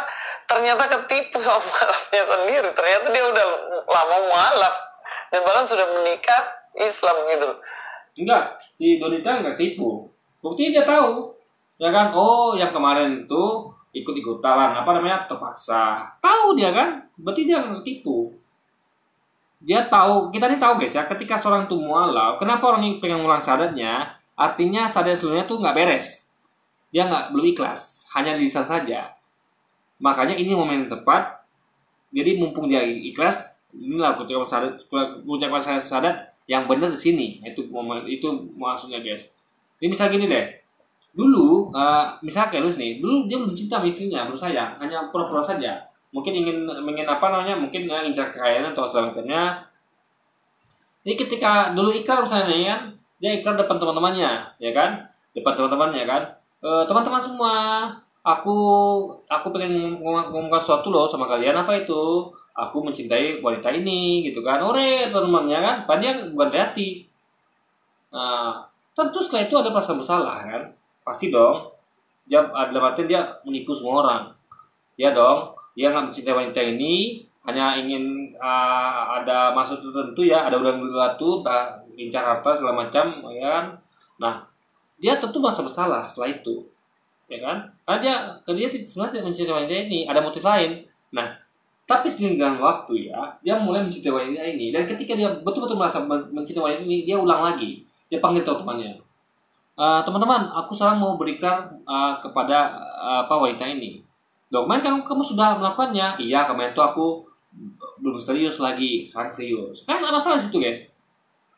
ternyata ketipu sama mualafnya sendiri. Ternyata dia udah lama mualaf dan bahkan sudah menikah Islam gitu. Enggak, si Donita nggak tipu. Buktinya dia tahu ya kan. Oh yang kemarin itu ikut-ikutan terpaksa. Tahu dia kan, berarti dia nggak tipu. Dia tahu, kita nih tahu guys ya, ketika seorang itu mualaf, kenapa orang ini pengen ngulang syahadatnya? Artinya syahadat sebelumnya tuh nggak beres. Dia belum ikhlas, hanya lisan saja. Makanya ini momen yang tepat. Jadi mumpung dia ikhlas, inilah ucapan syahadat yang benar di sini. Itu momen, itu maksudnya guys. Ini misal gini deh. Dulu, misal kayak Lus nih, dulu dia belum cinta sama istrinya, belum sayang, hanya pura-pura saja. Mungkin ingin mungkin incar kekayaan atau selanjutnya. Ini ketika dulu ikrar misalnya kan, dia ikrar depan teman-temannya, ya kan, teman-teman semua, aku pengen ngomongkan sesuatu loh sama kalian. Apa itu? Aku mencintai wanita ini, gitu kan. Ore teman-temannya kan, padahal dia bukan dari hati. Nah, tentu setelah itu ada perasaan bersalah kan, pasti dong. Dia dalam artian dia menipu semua orang, ya dong. Dia nggak mencintai wanita ini, hanya ingin ada maksud tertentu ya, ada uang batu, incar harta segala macam, ya kan. Nah, dia tentu merasa bersalah setelah itu, ya kan. Karena dia sebenarnya tidak mencintai wanita ini, ada motif lain. Nah, tapi seiring dengan waktu ya, dia mulai mencintai wanita ini, dan ketika dia betul-betul merasa mencintai wanita ini, dia ulang lagi, dia panggil teman-temannya. Teman-teman, aku sekarang mau berikrar kepada wanita ini. Dokumen kamu sudah melakukannya. Iya, kemarin itu aku belum serius lagi, sekarang serius. Kan ada masalah situ guys.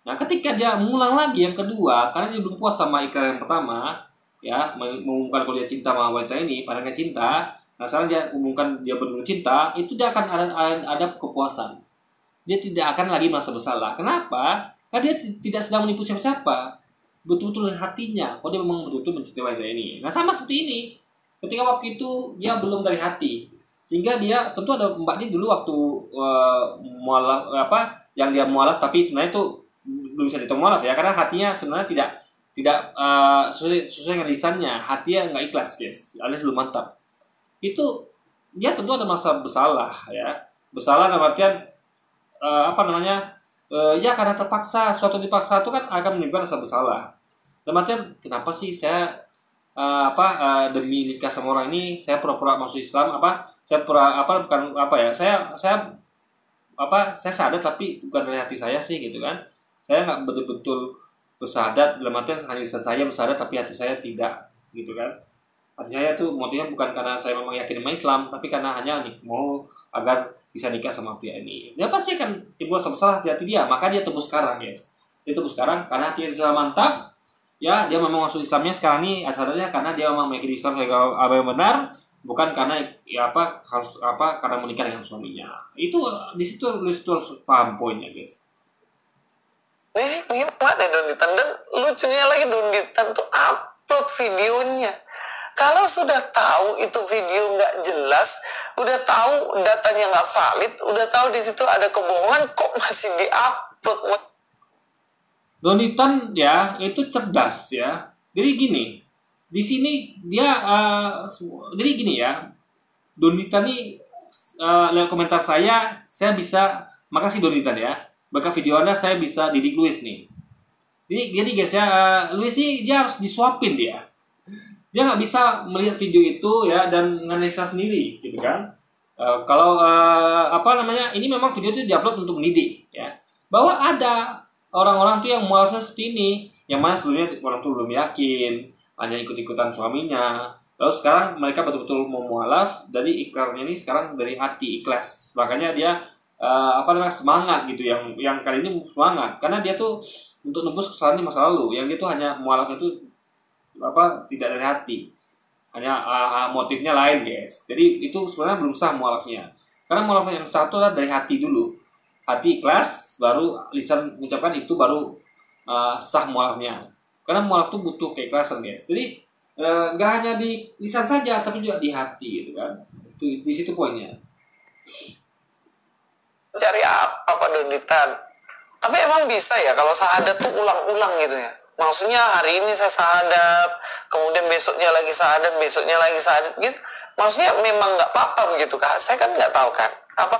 Nah ketika dia mengulang lagi yang kedua, karena dia belum puas sama ikrar yang pertama, ya mengumumkan kalau dia cinta sama wanita ini, padahal nggak cinta. Nah sekarang dia umumkan dia benar-benar cinta, itu dia akan ada kepuasan. Dia tidak akan lagi merasa bersalah. Kenapa? Karena dia tidak sedang menipu siapa-siapa, betul-betul dari hatinya. Kalau dia memang betul-betul mencintai wanita ini. Nah sama seperti ini. Ketika waktu itu dia belum dari hati, sehingga dia tentu ada mbak ini dulu waktu mualaf yang dia mualaf, tapi sebenarnya itu belum bisa dihitung mualaf ya, karena hatinya sebenarnya tidak sesuai dengan lisannya, hatinya nggak ikhlas guys, alias belum mantap. Itu dia tentu ada masa bersalah ya, bersalah dalam artian ya karena terpaksa, suatu dipaksa itu kan akan menimbulkan rasa bersalah. Dalam artian kenapa sih saya demi nikah sama orang ini saya pura-pura masuk Islam, saya bukan saya sadar tapi bukan dari hati saya sih gitu kan. Saya nggak betul-betul bersahadat, dalam artian hanya lisan saya bersahadat tapi hati saya tidak gitu kan. Hati saya tuh motifnya bukan karena saya memang yakin sama Islam, tapi karena hanya mau agar bisa nikah sama pria ini. Dia pasti akan timbul salah di hati dia, maka dia tebus sekarang, guys. Dia tebus sekarang karena hati dia sudah mantap. Ya, dia memang masuk Islamnya sekarang ini asalnya karena dia memang meyakini Islam sebagai apa yang benar, bukan karena karena menikah dengan suaminya. Itu di situ harus paham poinnya, guys. Nikmat ya Donitan, dan lucunya lagi Donitan tuh upload videonya. Kalau sudah tahu itu video nggak jelas, udah tahu datanya nggak valid, udah tahu di situ ada kebohongan, kok masih diupload? Donitan ya itu cerdas ya. Jadi gini, di sini dia jadi gini ya. Donitan ini lewat komentar saya bisa, makasih Donitan ya. Berkat video Anda saya bisa didik Luis nih. Jadi guys ya, Luis sih dia harus disuapin dia. Dia nggak bisa melihat video itu ya dan menganalisa sendiri gitu kan. Ini memang video itu diupload untuk mendidik ya. Bahwa ada orang-orang tuh yang mualafnya seperti ini, yang mana sebelumnya orang tuh belum yakin, hanya ikut-ikutan suaminya. Lalu sekarang mereka betul-betul mau mualaf, dari ikrarnya ini sekarang dari hati ikhlas. Makanya dia semangat gitu, yang kali ini semangat karena dia tuh untuk nebus kesalahan di masa lalu, yang dia tuh hanya mualafnya tuh tidak dari hati, hanya motifnya lain, guys. Jadi itu sebenarnya belum sah mualafnya, karena mualaf yang satu adalah dari hati dulu, hati ikhlas, baru lisan mengucapkan, itu baru sah mualafnya. Karena mualaf tuh butuh keikhlasan, guys. Jadi nggak hanya di lisan saja, tapi juga di hati gitu kan. Itu di situ poinnya. Cari apa Pak Donitan? Tapi emang bisa ya kalau sahadat tuh ulang-ulang gitu ya? Maksudnya hari ini saya sahadat, kemudian besoknya lagi sahadat gitu. Maksudnya memang nggak apa-apa begitu Kak? Saya kan nggak tahu kan. Apa?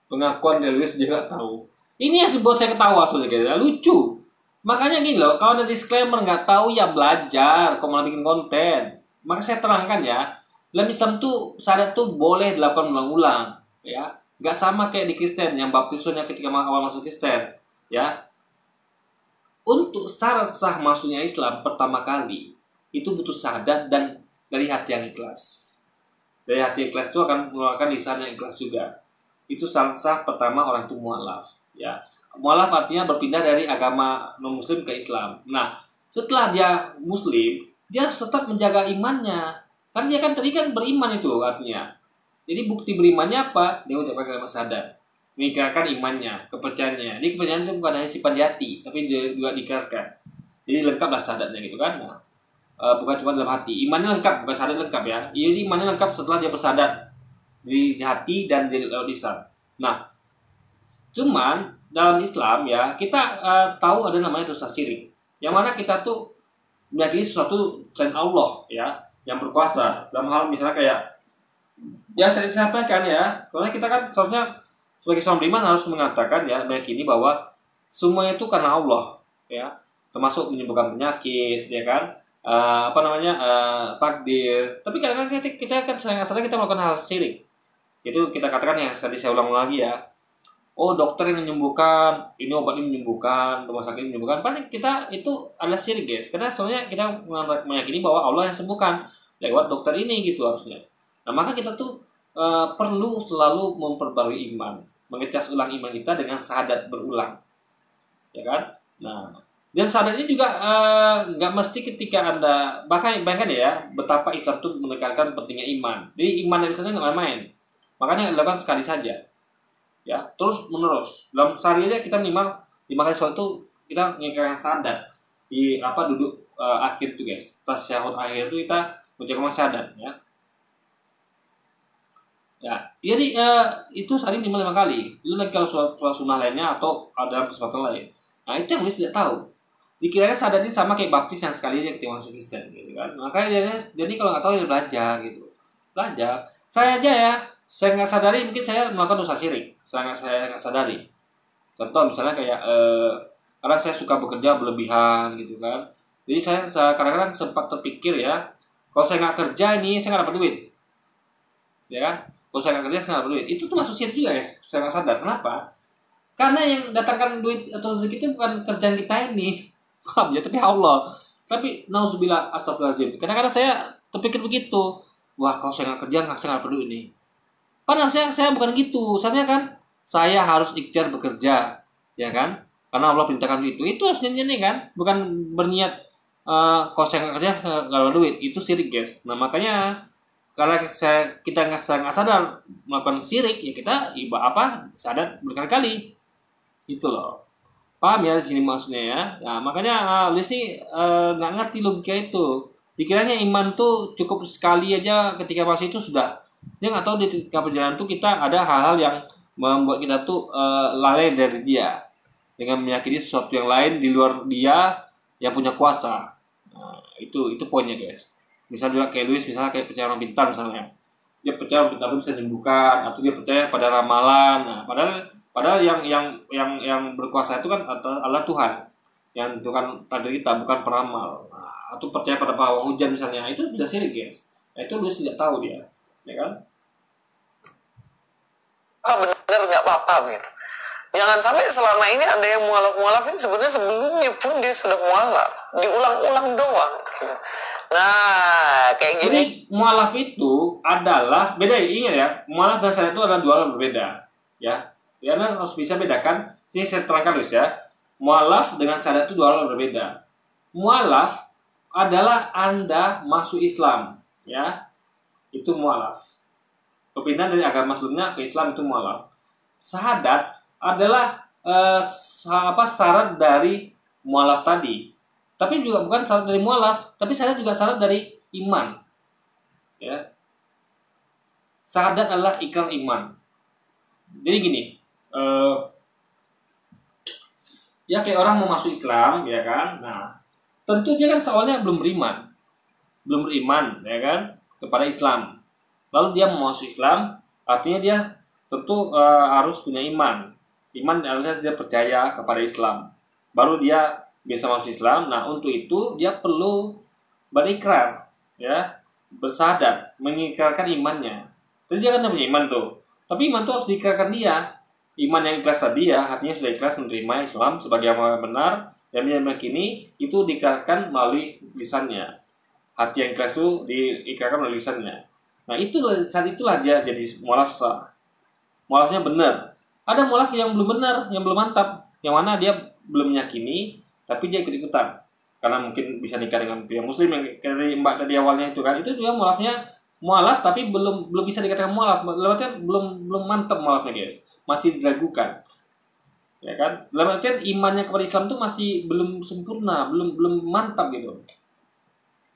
Pengakuan dari Luis dia nggak tahu. Ini yang buat saya ketawa soalnya, guys. Lucu. Makanya gini loh, kalau ada disclaimer nggak tahu ya belajar, kalau mau bikin konten. Maka saya terangkan ya, dalam Islam tuh sahadat tuh boleh dilakukan ulang-ulang. Ya, nggak sama kayak di Kristen yang baptisannya ketika awal masuk Kristen, ya. Untuk syarat sah masuknya Islam pertama kali itu butuh syahadat dan dari hati yang ikhlas. Dari hati ikhlas itu akan mengeluarkan lisan yang ikhlas juga. Itu syarat sah pertama orang itu mualaf, ya. Mualaf artinya berpindah dari agama non Muslim ke Islam. Nah, setelah dia Muslim, dia harus tetap menjaga imannya. Kan dia kan tadi kan beriman itu artinya. Jadi bukti berimannya apa? Dia ucapkan kalimat syahadat, mengikrarkan imannya, kepercayaannya. Ini kepercayaan itu bukan hanya sifat di hati, tapi juga diikrarkan. Jadi lengkaplah syahadatnya gitu kan. Nah, bukan cuma dalam hati. Imannya lengkap, bukan syahadat lengkap ya. Jadi imannya lengkap setelah dia bersyahadat di hati dan di lisan. Nah, cuman dalam Islam ya kita tahu ada namanya dosa syirik. Yang mana kita tuh meyakini sesuatu selain Allah ya, yang berkuasa. Dalam hal misalnya kayak ya saya sampaikan ya, karena kita kan seharusnya sebagai seorang beriman harus mengatakan ya, meyakini bahwa semuanya itu karena Allah ya, termasuk menyembuhkan penyakit ya kan, takdir. Tapi kadang-kadang kita kan asalnya kita melakukan hal syirik. Itu kita katakan ya, tadi saya ulang lagi ya, oh dokter yang menyembuhkan, ini obat ini menyembuhkan, rumah sakit ini menyembuhkan. Padahal kita itu adalah syirik, guys, karena soalnya kita meyakini bahwa Allah yang sembuhkan lewat dokter ini gitu harusnya. Nah, maka kita tuh perlu selalu memperbarui iman, mengecas ulang iman kita dengan syahadat berulang, ya kan? Nah, dan syahadat ini juga nggak mesti ketika Anda bayangkan ya betapa Islam tuh menekankan pentingnya iman. Jadi iman dari sana nggak main-main, makanya dilakukan sekali saja, ya terus menerus. Dalam sehari aja kita minimal 5 kali sholat tuh kita mengikrarkan syahadat di duduk akhir itu, guys. Tasyahud akhir itu kita mengucapkan syahadat ya. Ya, jadi itu sehari minimal 5 kali. Itu lagi kalau sholat sunnah lainnya atau ada kesempatan lain. Nah, itu yang Luis tidak tahu. Dikiranya syahadat ini sama kayak baptis yang sekali aja ketika masuk Kristen gitu kan. Makanya jadi kalau nggak tahu ya belajar gitu. Belajar. Saya aja ya, saya nggak sadari mungkin saya melakukan dosa syirik. Saya nggak sadari. Contoh misalnya kayak karena saya suka bekerja berlebihan gitu kan. Jadi saya kadang-kadang sempat terpikir ya, kalau saya nggak kerja ini saya nggak dapat duit, ya kan? Kalau saya nggak kerja saya nggak dapat duit. Itu tuh masuk syirik juga ya, saya nggak sadar. Kenapa? Karena yang datangkan duit atau rezeki itu bukan kerjaan kita ini, paham ya? Tapi Allah. Tapi nauzubillah, astagfirullahaladzim. Kadang-kadang saya terpikir begitu, wah kalau saya nggak kerja saya nggak dapat duit nih. Padahal saya bukan gitu. Sebenarnya kan saya harus ikhtiar bekerja, ya kan? Karena Allah perintahkan itu. Itu harusnya nih kan, bukan berniat kalau saya nggak kerja nggak dapat duit. Itu syirik guys. Nah makanya kalau kita nggak sadar melakukan syirik, ya kita sadar berkali-kali. Itu loh. Paham ya di sini maksudnya ya. Nah makanya Lesti nggak ngerti logika itu. Dikiranya iman tuh cukup sekali aja ketika masih itu sudah. Dia nggak tahu di ketika perjalanan tuh kita ada hal-hal yang membuat kita tuh lalai dari dia dengan meyakini sesuatu yang lain di luar dia yang punya kuasa. Nah, itu poinnya guys. Misalnya juga kayak Luis, misalnya kayak percaya orang pintar misalnya, dia percaya orang pintar itu bisa menyembuhkan, atau dia percaya pada ramalan. Nah, padahal yang berkuasa itu kan Allah Tuhan, yang Tuhan takdir kita, bukan peramal. Nah, atau percaya pada pawang hujan misalnya, itu sudah syirik guys. Nah, itu Luis tidak tahu dia, ya kan? Bener nggak apa-apa gitu. Jangan sampai selama ini ada yang mualaf ini sebenarnya sebelumnya pun dia sudah mualaf, diulang-ulang doang gitu. Nah kayak gini. Jadi mualaf itu adalah beda, ingat ya, mualaf dan syariat itu adalah dua hal berbeda ya. Karena harus bisa bedakan. Ini saya terangkan Luis ya. Mualaf dengan syariat itu dua hal berbeda. Mualaf adalah Anda masuk Islam ya. Itu mualaf. Perpindahan dari agama sebelumnya ke Islam itu mualaf. Syahadat adalah syarat dari mualaf tadi. Tapi juga bukan syarat dari mualaf, tapi syarat juga syarat dari iman. Ya. Syahadat adalah ikrar iman. Jadi gini, ya kayak orang mau masuk Islam, ya kan? Nah, tentu dia kan soalnya belum beriman, ya kan, kepada Islam. Lalu dia mau masuk Islam, artinya dia tentu harus punya iman. Iman adalah dia percaya kepada Islam. Baru dia bisa masuk Islam. Nah, untuk itu dia perlu berikrar, ya, bersyahadat, mengikrarkan imannya. Jadi dia kan punya iman tuh. Tapi iman tuh harus diikrarkan dia. Iman yang ikhlas tadi ya, hatinya sudah ikhlas menerima Islam sebagai agama benar, dan dia meyakini itu diikrarkan melalui lisannya. Hati yang ikhlas itu diikrarkan melalui lisannya. Nah, saat itulah dia jadi mualaf sah. Mualafnya benar. Ada mualaf yang belum benar, yang belum mantap, yang mana dia belum meyakini, tapi dia ikut-ikutan. Karena mungkin bisa nikah dengan pria muslim yang dari mbak tadi awalnya itu kan, itu dia mualafnya mualaf tapi belum bisa dikatakan mualaf. Artinya belum mantap mualafnya guys, masih diragukan. Ya kan? Dalam artian imannya kepada Islam itu masih belum sempurna, belum mantap gitu.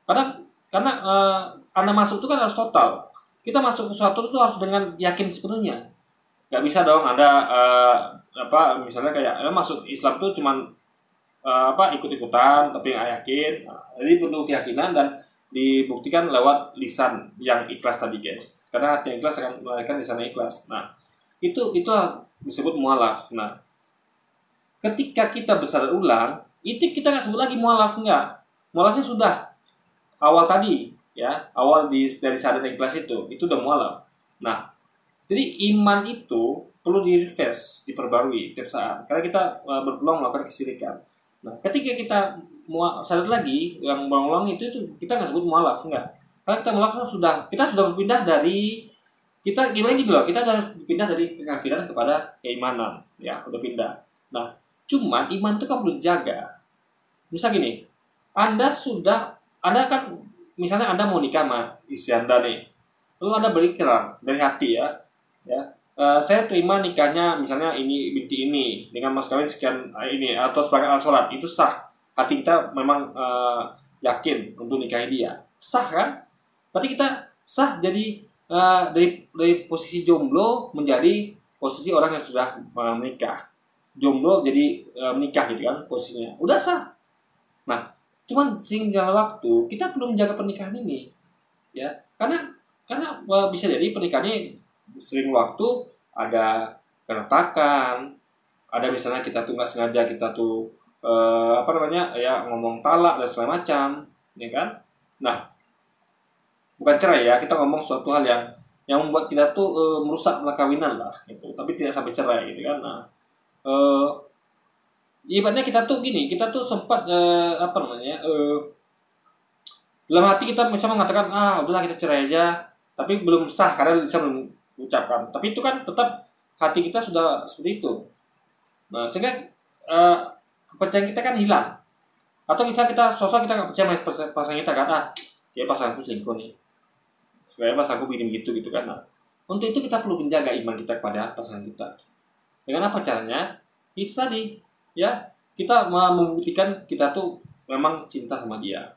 Karena Anda masuk itu kan harus total. Kita masuk ke suatu itu harus dengan yakin sepenuhnya. Gak bisa dong Anda misalnya kayak masuk Islam tuh cuman ikut-ikutan tapi nggak yakin. Nah, jadi perlu keyakinan dan dibuktikan lewat lisan yang ikhlas tadi guys. Karena hati yang ikhlas akan melahirkan lisan yang ikhlas. Nah, itulah disebut mualaf. Nah, ketika kita bersadar ulang, itu kita nggak sebut lagi mualaf, enggak. Mualafnya sudah awal tadi ya, awal dari sadar yang ikhlas itu udah mualaf. Nah, jadi iman itu perlu di-refresh, diperbarui tiap saat. Karena kita berpeluang melakukan kesyirikan. Nah, ketika kita sadar lagi, yang berulang itu kita nggak sebut mualaf, enggak. Karena kita mualaf kita sudah berpindah dari kita gimana gitu loh, kita sudah berpindah dari kekafiran kepada keimanan, ya, udah pindah. Nah, cuman iman itu kan perlu dijaga. Misal gini, Anda kan misalnya Anda mau nikah sama istri Anda nih, lalu Anda berikrar dari hati ya. Saya terima nikahnya misalnya ini binti ini dengan mas kawin sekian ini atau sebagai alat sholat, itu sah. Hati kita memang yakin untuk nikahi dia, sah kan? Berarti kita sah jadi dari posisi jomblo menjadi posisi orang yang sudah menikah. Jomblo jadi menikah gitu kan posisinya, udah sah. Nah, cuman sehingga waktu kita perlu menjaga pernikahan ini, ya, karena bisa jadi pernikahan ini sering waktu ada keretakan, ada misalnya kita tuh nggak sengaja kita tuh apa namanya ya, ngomong talak dan segala macam, ya kan. Nah, bukan cerai ya, kita ngomong suatu hal yang membuat kita tuh merusak perkawinan lah gitu, tapi tidak sampai cerai gitu kan. Nah, ibaratnya kita tuh gini, kita tuh sempat apa namanya dalam hati kita bisa mengatakan udahlah kita cerai aja, tapi belum sah karena bisa belum ucapkan, tapi itu kan tetap hati kita sudah seperti itu. Nah, sehingga kepercayaan kita kan hilang. Atau misalnya kita sosok kita nggak percaya sama pasangan kita kan, ya pasanganku selingkuh nih, supaya pasanganku begini gitu gitu kan. Nah, untuk itu kita perlu menjaga iman kita kepada pasangan kita. Dengan apa caranya? Itu tadi, ya, kita membuktikan kita tuh memang cinta sama dia.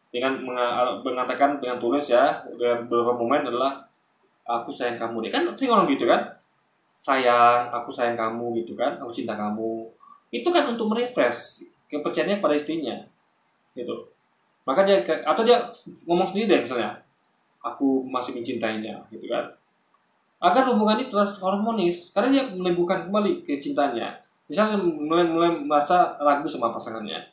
Dengan mengatakan dengan tulis ya, dengan beberapa momen adalah aku sayang kamu. Dia kan sering orang gitu kan, sayang, aku sayang kamu gitu kan, aku cinta kamu. Itu kan untuk merefresh kepercayaannya pada istrinya gitu. Maka dia, atau dia ngomong sendiri deh misalnya, aku masih mencintainya gitu kan, agar hubungan ini terus harmonis, karena dia menimbulkan kembali kecintanya. Misalnya mulai merasa ragu sama pasangannya,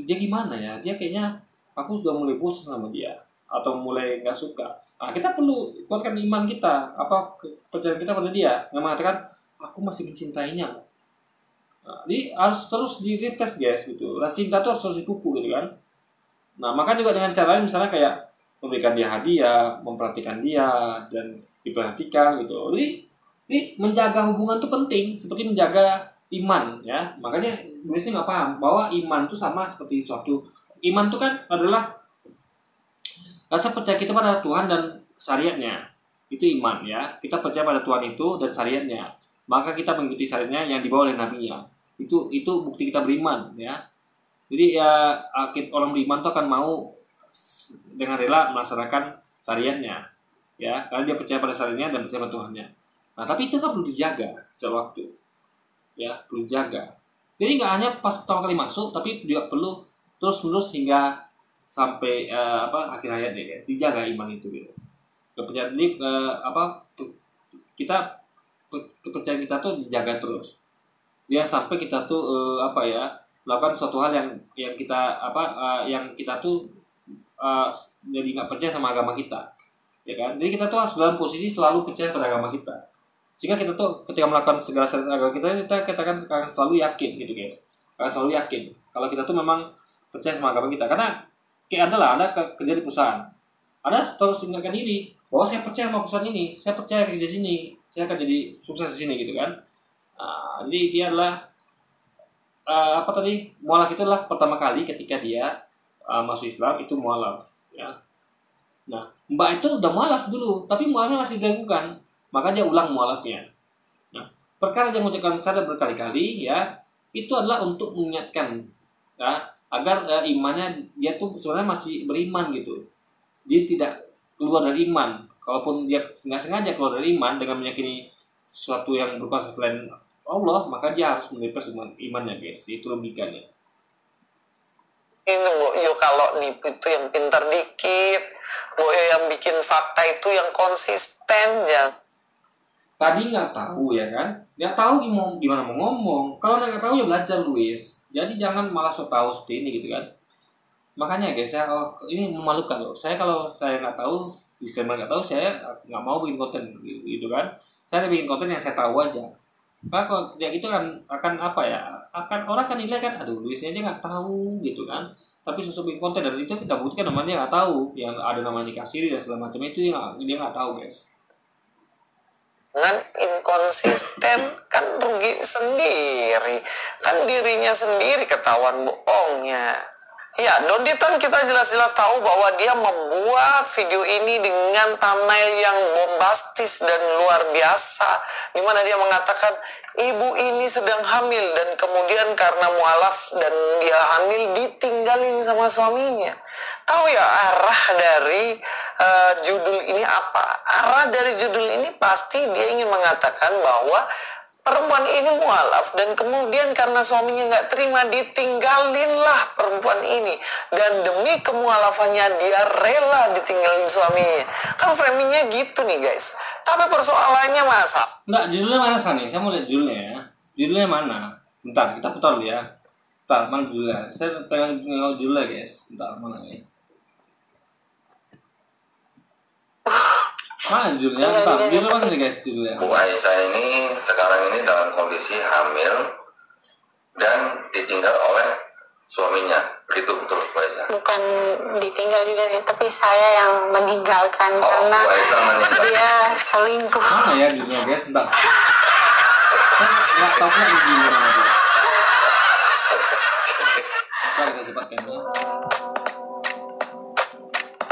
dia gimana ya, dia kayaknya aku sudah mulai bosan sama dia atau mulai nggak suka. Nah, kita perlu kuatkan iman kita, kepercayaan kita pada dia, yang mengatakan aku masih mencintainya. Nah, jadi harus terus di refresh guys gitu. Rasa cinta itu harus terus dipupuk gitu kan. Nah, maka juga dengan cara misalnya kayak memberikan dia hadiah, memperhatikan dia dan diperhatikan gitu. Jadi menjaga hubungan itu penting, seperti menjaga iman ya. Makanya biasanya nggak paham bahwa iman itu sama seperti suatu, iman itu kan adalah rasa percaya kita pada Tuhan dan syariatnya. Itu iman ya. Kita percaya pada Tuhan itu dan syariatnya. Maka kita mengikuti syariatnya yang dibawa oleh nabinya. Itu bukti kita beriman ya. Jadi ya, orang beriman itu akan mau dengan rela melaksanakan syariatnya ya, karena dia percaya pada syariatnya dan percaya pada Tuhannya. Nah, tapi itu kan perlu dijaga sewaktu ya, perlu dijaga. Jadi nggak hanya pas pertama kali masuk, tapi juga perlu terus-menerus hingga sampai akhir hayatnya ya. Dijaga iman itu gitu. Kepercayaan ini kepercayaan kita tuh dijaga terus. Dia sampai kita tuh melakukan suatu hal yang kita tuh jadi nggak percaya sama agama kita, ya kan? Jadi kita tuh harus dalam posisi selalu percaya pada agama kita, sehingga kita tuh ketika melakukan segala sesuatu agama kita akan selalu yakin gitu guys, akan selalu yakin kalau kita tuh memang percaya sama agama kita. Karena kayak ada kerja di perusahaan, ada terus ingatkan diri bahwa saya percaya sama perusahaan ini, saya percaya kerja sini, saya akan jadi sukses di sini gitu kan. Nah, jadi dia adalah mualaf itu adalah pertama kali ketika dia masuk Islam itu mualaf ya. Nah, mbak itu udah mualaf dulu, tapi mualafnya masih diragukan, maka dia ulang mualafnya. Nah, perkara dia mengucapkan syahadat berkali-kali ya, itu adalah untuk mengingatkan ya, agar imannya dia tuh sebenarnya masih beriman gitu. Dia tidak keluar dari iman. Kalaupun dia nggak sengaja keluar dari iman dengan meyakini sesuatu yang berkuasa selain Allah, maka dia harus menipis imannya guys. Itu logikanya. Ini Boyo kalau nipu itu yang pintar dikit, Boyo yang bikin fakta itu yang konsisten ya. Tadi nggak tahu ya kan, nggak tahu gimana mau ngomong. Kalau nggak tahu ya belajar Luis. Jadi jangan malah so tahu seperti ini gitu kan. Makanya guys ya, ini memalukan loh. Kalau saya nggak tahu, disclaimer nggak tahu, saya nggak mau bikin konten gitu kan. Saya bikin konten yang saya tahu aja. Karena kalau kayak gitu kan akan orang kan nilai kan, aduh Luisnya dia nggak tahu gitu kan. Tapi sosok bikin konten dan itu kita buktikan namanya nggak tahu, yang ada namanya nikah siri dan segala macam itu dia nggak tahu guys. Dengan inkonsisten kan rugi sendiri, kan dirinya sendiri ketahuan bohongnya. Ya, Donditan kita jelas-jelas tahu bahwa dia membuat video ini dengan thumbnail yang bombastis dan luar biasa, di mana dia mengatakan ibu ini sedang hamil dan kemudian karena mualaf dan dia hamil ditinggalin sama suaminya. Tahu ya arah dari judul ini apa? Arah dari judul ini pasti dia ingin mengatakan bahwa perempuan ini mualaf dan kemudian karena suaminya nggak terima ditinggalinlah perempuan ini, dan demi kemualafannya dia rela ditinggalin suaminya. Kan framingnya gitu nih guys. Tapi persoalannya masa? Nggak, judulnya mana nih? Saya mau lihat judulnya ya. Judulnya mana? Bentar, kita putar dulu ya. Bentar, mana judulnya? Saya pengen nengok judulnya guys. Bentar, mana nih? Mana judulnya? Bentar, judulnya mana nih guys judulnya? Bu Aisyah ini sekarang ini dalam kondisi hamil dan ditinggal oleh suaminya. Begitu betul Bu Aisyah? Bukan ditinggal juga sih, tapi saya yang meninggalkan karena Bu Aisyah meninggal. dia selingkuh. Mana ya judulnya guys? Bentar. Saya nggak tahu lagi judulnya. Bentar, kita cepatkan ya.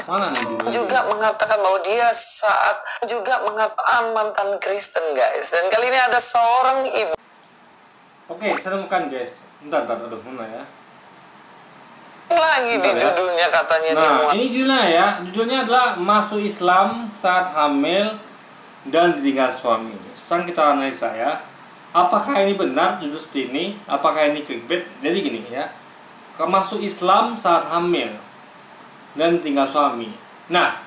Mana nih judulnya? juga mengatakan bahwa dia saat juga mengatakan mantan Kristen guys. Dan kali ini ada seorang ibu. Oke, saya temukan guys. Bentar, aduh mana ya? Lagi di Bentar ya. judulnya katanya Nah, dimuat. ini judulnya ya. Judulnya adalah Masuk Islam Saat Hamil dan Ditinggal Suami. Sekarang kita analisa ya. Apakah ini benar judul seperti ini? Apakah ini clickbait? Jadi gini ya. Masuk Islam saat hamil dan tinggal suami. Nah,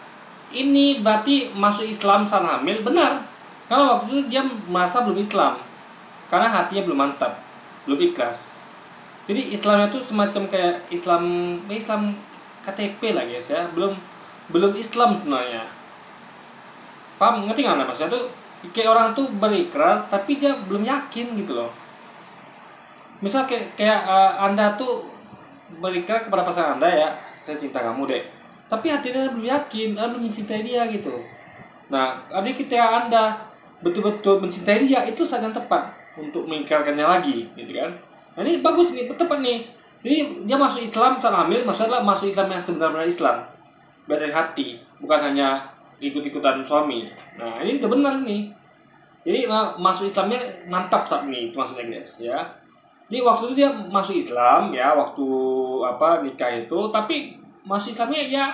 ini berarti masuk Islam saat hamil benar. Karena waktu itu dia merasa belum Islam. Karena hatinya belum mantap, belum ikhlas. Jadi Islamnya itu semacam kayak Islam KTP lah guys ya. Belum Islam sebenarnya. Paham? Ngerti nggak maksudnya tuh? Kayak orang tuh berikrar tapi dia belum yakin gitu loh. Misal kayak Anda tuh berikrar kepada pasangan Anda ya, saya cinta kamu deh. Tapi hatinya belum yakin, Anda belum mencintai dia gitu. Nah, ketika Anda betul-betul mencintai dia, itu saat yang tepat untuk mengikrarkannya lagi, gitu kan? Nah, ini bagus nih, tepat nih. Jadi dia masuk Islam saat hamil, maksudnya masuk Islam yang sebenarnya Islam, dari hati, bukan hanya ikut-ikutan suami. Nah, ini udah benar nih. Jadi masuk Islamnya mantap saat ini, itu maksudnya guys ya. Jadi waktu itu dia masuk Islam ya, waktu nikah itu, tapi masuk Islamnya ya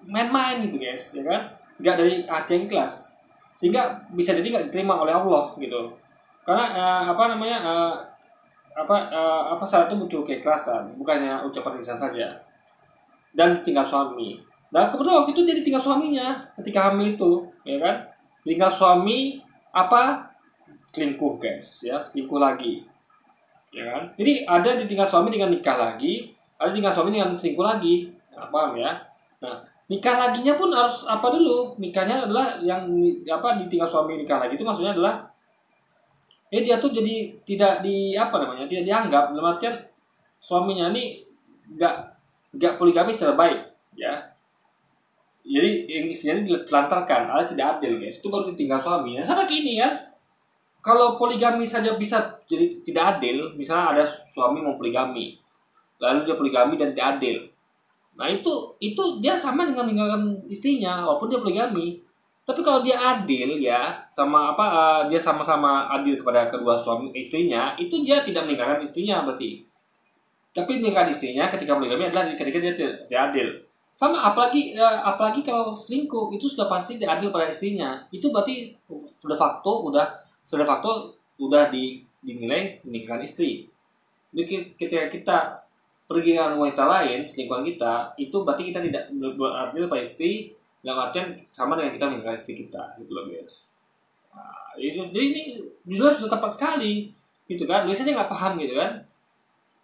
main-main gitu guys, ya kan? Nggak dari hati yang ikhlas, sehingga bisa jadi nggak diterima oleh Allah gitu. Karena syarat itu butuh keikhlasan, bukannya ucapan lisan saja. Dan tinggal suami. Nah kebetulan waktu itu dia ditinggal suaminya ketika hamil itu, ya kan? Tinggal suami selingkuh guys, ya selingkuh lagi. Ya kan? Jadi ada ditinggal suami dengan nikah lagi, ada ditinggal suami dengan selingkuh lagi. Nah, paham ya? Nah, nikah laginya pun harus apa dulu? Nikahnya adalah yang ditinggal suami nikah lagi itu maksudnya adalah dia tuh jadi tidak tidak dianggap, dalam artian suaminya ini enggak poligami secara baik, ya. Jadi yang istilahnya ditelantarkan, alias tidak adil, guys. Itu baru ditinggal suami. Nah, sama kayak ini kan. Kalau poligami saja bisa jadi tidak adil, misalnya ada suami mau poligami, lalu dia poligami dan tidak adil. Nah itu dia sama dengan meninggalkan istrinya, walaupun dia poligami. Tapi kalau dia adil ya, dia sama-sama adil kepada kedua suami istrinya, itu dia tidak meninggalkan istrinya berarti. Tapi meninggalkan istrinya ketika poligami adalah ketika dia tidak adil. Sama apalagi kalau selingkuh itu sudah pasti tidak adil pada istrinya. Itu berarti de facto udah dinilai meninggalkan istri. Jadi ketika kita pergi dengan wanita lain, selingkuhan kita, itu berarti kita tidak beradil pada istri, dalam artian sama dengan kita meninggalkan istri kita, gitu loh guys. Nah, jadi ini juga sudah tepat sekali, gitu kan? Biasanya nggak paham gitu kan?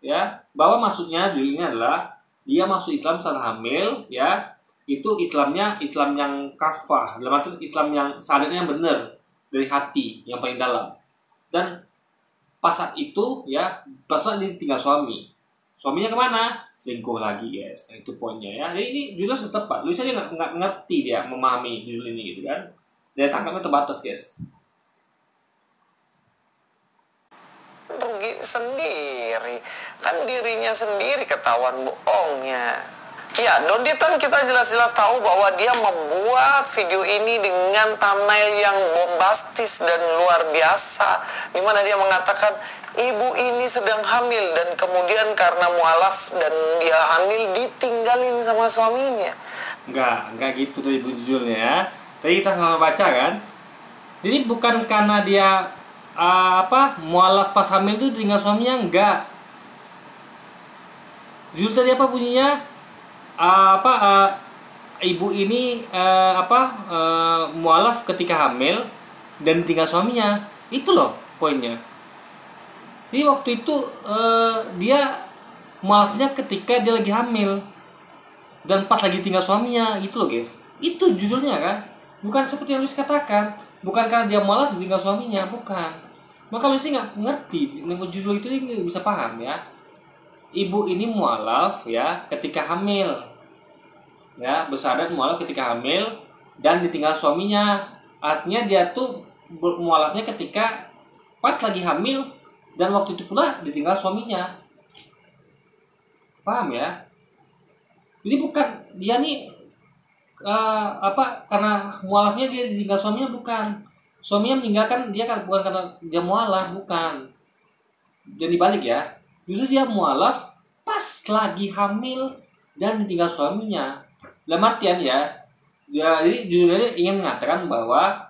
Ya, bahwa maksudnya judulnya adalah dia masuk Islam saat hamil, ya, itu Islam yang kafah, dalam artian Islam yang sadarnya yang benar dari hati yang paling dalam. Dan pas saat itu ya, pasal dia tinggal suaminya kemana? Selingkuh lagi guys. Nah, itu poinnya ya. Jadi ini judul sudah tepat. Lu saja nggak ngerti dia memahami judul ini gitu kan. Daya tangkapnya terbatas guys. Rugi sendiri, kan dirinya sendiri ketahuan bohongnya. Ya, Donditan kita jelas-jelas tahu bahwa dia membuat video ini dengan thumbnail yang bombastis dan luar biasa, di mana dia mengatakan ibu ini sedang hamil dan kemudian karena mualaf dan dia hamil ditinggalin sama suaminya. Enggak gitu tuh ibu judulnya ya. Tadi kita sama baca kan. Jadi bukan karena dia mualaf pas hamil itu tinggal suaminya, enggak. Judul tadi apa bunyinya? Ibu ini mualaf ketika hamil dan tinggal suaminya. Itu loh poinnya. Jadi waktu itu dia maafnya ketika dia lagi hamil dan pas lagi tinggal suaminya gitu loh guys. Itu judulnya kan, bukan seperti yang Luis katakan, bukan karena dia malah ditinggal suaminya, bukan. Maka Luis nggak ngerti nengok judul itu, dia nggak bisa paham ya. Ibu ini mualaf ya ketika hamil, ya bersahadat mualaf ketika hamil dan ditinggal suaminya. Artinya dia tuh mualafnya ketika pas lagi hamil dan waktu itu pula ditinggal suaminya. Paham ya? Jadi bukan dia nih karena mualafnya dia ditinggal suaminya, bukan. Suaminya meninggalkan dia kan bukan karena dia mualaf, bukan. Dan dibalik ya. Justru dia mualaf pas lagi hamil dan ditinggal suaminya. Dalam artian ya, jadi judulnya ingin mengatakan bahwa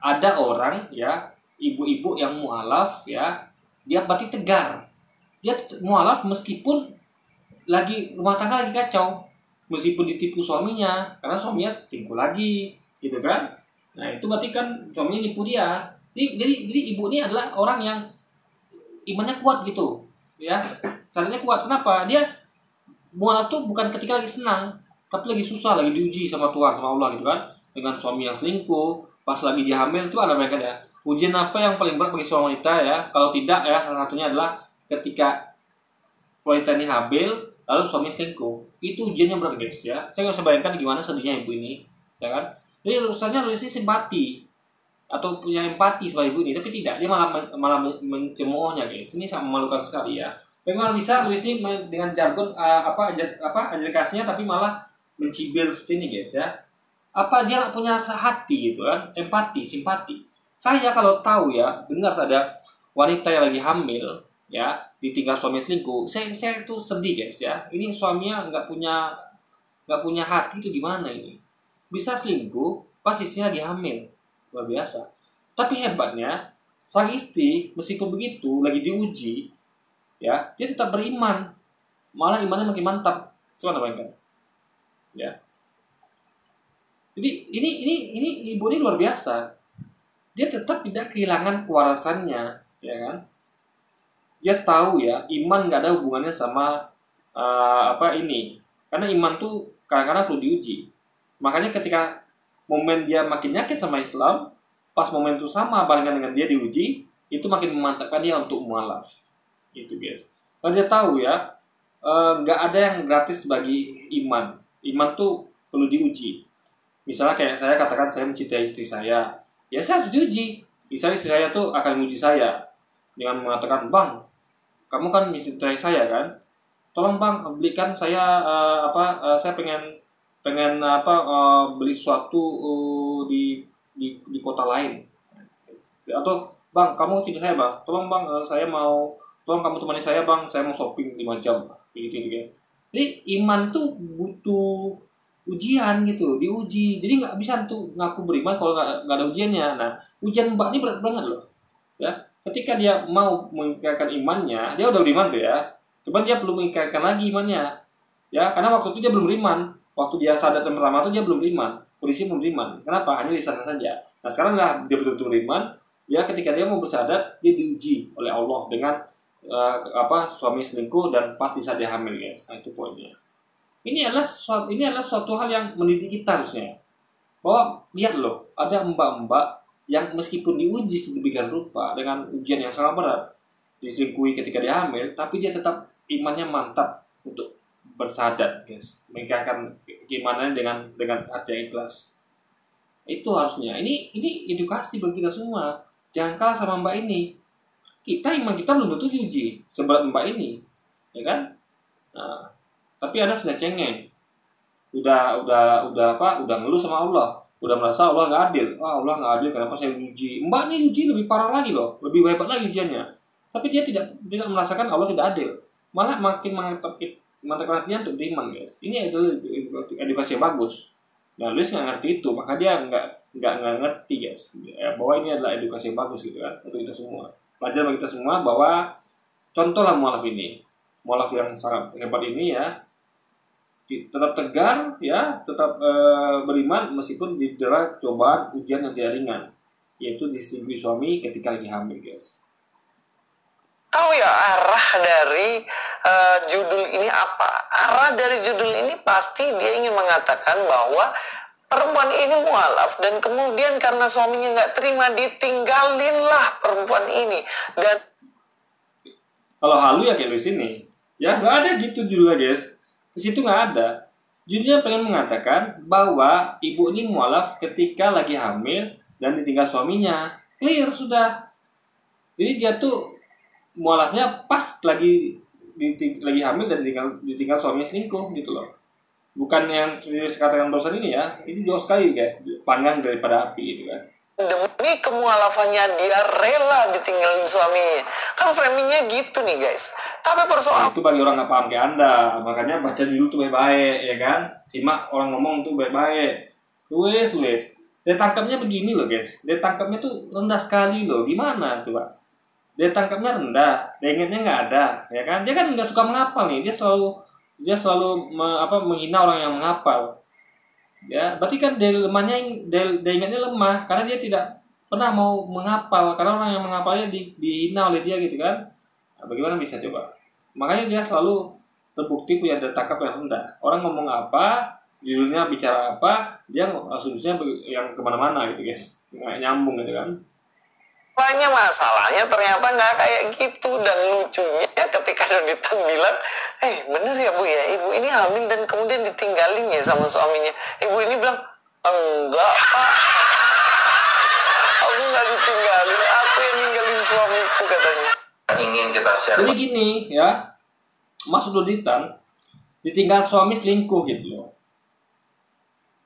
ada orang ya, ibu-ibu yang mualaf ya, dia berarti tegar. Dia mualaf meskipun lagi rumah tangga lagi kacau, meskipun ditipu suaminya karena suaminya selingkuh lagi, gitu kan? Nah itu berarti kan suaminya nipu dia. Jadi ibu ini adalah orang yang imannya kuat gitu, ya. Sarannya kuat. Kenapa? Dia mualaf tuh bukan ketika lagi senang, tapi lagi susah, lagi diuji sama Tuhan, sama Allah gitu kan. Dengan suami yang selingkuh, pas lagi dia hamil itu ada mereka ya. Ujian apa yang paling berat bagi seorang wanita ya? Kalau tidak ya, salah satunya adalah ketika wanita ini hamil lalu suami selingkuh. Itu ujiannya berat guys ya. Saya nggak bisa bayangkan gimana sedihnya ibu ini, ya kan? Jadi lulusannya Luis simpati atau punya empati sama ibu ini, tapi tidak, dia malah mencemoohnya guys. Ini sangat memalukan sekali ya. Bagaimana bisa Luis ini dengan jargon aplikasinya tapi malah mencibir seperti ini guys ya? Apa dia punya rasa hati gitu kan? Empati, simpati. Saya kalau tahu ya, dengar ada wanita yang lagi hamil ya, ditinggal suami selingkuh, saya tuh sedih guys ya. Ini suaminya nggak punya hati, itu gimana ini? Bisa selingkuh pas istrinya lagi hamil, luar biasa. Tapi hebatnya sang istri meskipun begitu lagi diuji ya, dia tetap beriman, malah imannya makin mantap. Coba bayangkan ya. Jadi ini ibu ini luar biasa. Dia tetap tidak kehilangan kewarasannya, ya kan? Dia tahu ya, iman nggak ada hubungannya sama ini. Karena iman tuh kadang-kadang perlu diuji. Makanya ketika momen dia makin yakin sama Islam, pas momen itu sama barengan dengan dia diuji, itu makin memantapkan dia untuk mualaf. Gitu guys. Kalau dia tahu ya, nggak ada yang gratis bagi iman. Iman tuh perlu diuji. Misalnya kayak saya katakan saya mencintai istri saya, ya saya harus diuji. Misalnya istri saya tuh akan menguji saya dengan mengatakan, "Bang, kamu kan mencintai saya kan? Tolong bang belikan saya saya pengen beli sesuatu di kota lain." Atau, "Bang, kamu cinta saya bang, tolong bang tolong kamu temani saya bang, saya mau shopping 5 jam." Gitu guys. Jadi iman tuh butuh ujian gitu, diuji. Jadi nggak bisa tuh ngaku beriman kalau nggak ada ujiannya. Nah, ujian Mbak ini berat banget loh, ya. Ketika dia mau mengingkarkan imannya, dia udah beriman tuh ya. Cuman dia perlu mengingkarkan lagi imannya, ya. Karena waktu itu dia belum beriman. Waktu dia sadar dan pertama itu dia belum beriman. Kondisi belum beriman. Kenapa? Hanya di sana saja. Nah, sekarang lah dia betul-betul beriman. Ya, ketika dia mau bersahadat, dia diuji oleh Allah dengan suami selingkuh dan pas di saat dia hamil, guys. Nah, itu poinnya. Ini adalah suatu hal yang mendidik kita harusnya. Bahwa lihat loh, ada mbak-mbak yang meskipun diuji sedemikian rupa dengan ujian yang sangat berat, diselingkuhi ketika dia hamil, tapi dia tetap imannya mantap untuk bersahadat, guys. Mengingkarkan keimanannya dengan hati yang ikhlas. Itu harusnya. Ini edukasi bagi kita semua. Jangan kalah sama mbak ini. Iman kita belum tentu diuji seberat mbak ini, ya kan? Nah, tapi Anda sudah cengeng, udah ngeluh sama Allah, udah merasa Allah nggak adil. Allah nggak adil, kenapa saya diuji? Mbak ini uji lebih parah lagi loh, lebih hebat lagi ujiannya. Tapi dia tidak merasakan Allah tidak adil, malah makin mantapkan hatinya untuk beriman, guys. Ini adalah edukasi yang bagus. Nah, Luis nggak ngerti itu, maka dia nggak ngerti, guys. Bahwa ini adalah edukasi yang bagus gitu kan untuk kita semua. Pelajaran bagi kita semua bahwa contohlah mualaf ini, mualaf yang sangat hebat ini ya. Tetap tegar ya, tetap beriman meskipun didera cobaan ujian yang tidak ringan, yaitu diselingkuhi suami ketika lagi hamil, guys. tahu ya arah dari judul ini apa. Arah dari judul ini pasti dia ingin mengatakan bahwa perempuan ini mualaf dan kemudian karena suaminya nggak terima ditinggalinlah perempuan ini. Dan kalau halu ya kayak di sini, ya nggak ada gitu judulnya guys. Di situ nggak ada. Judulnya pengen mengatakan bahwa ibu ini mualaf ketika lagi hamil dan ditinggal suaminya. Clear sudah. Jadi dia tuh mualafnya pas lagi hamil dan ditinggal suaminya selingkuh gitu loh. Bukan yang seperti katakan barusan ini ya. Ini jauh sekali guys, panggang daripada api gitu kan. demi kemualafannya dia rela ditinggalin suaminya. Kan framingnya gitu nih guys. Tapi persoalan itu bagi orang nggak paham kayak Anda, makanya baca judul tuh baik-baik ya kan. Simak orang ngomong tuh baik-baik. Tulis. Dia tangkapnya begini loh guys. Dia tangkapnya tuh rendah sekali loh. Gimana tuh Pak? Dia tangkapnya rendah, dia ingatnya nggak ada, ya kan? Dia kan nggak suka menghafal nih. Dia selalu menghina orang yang menghafal. Ya, berarti kan dia ingatnya lemah karena dia tidak pernah mau menghafal, karena orang yang menghafalnya dihina oleh dia gitu kan. Nah, bagaimana bisa coba? Makanya dia selalu terbukti punya daya tangkap yang rendah. Orang ngomong apa, judulnya bicara apa, dia asumsinya yang kemana-mana gitu guys, nggak nyambung gitu kan. banyak masalahnya ternyata nggak kayak gitu. Dan lucunya ketika Donitan bilang, bener ya Bu ya, ibu ini hamil dan kemudian ditinggalin ya sama suaminya. Ibu ini bilang, enggak Pak, aku nggak ditinggalin, aku yang ninggalin suamiku katanya. Ingin kita share. Jadi gini ya, Mas Donitan ditinggal suami selingkuh gitu loh.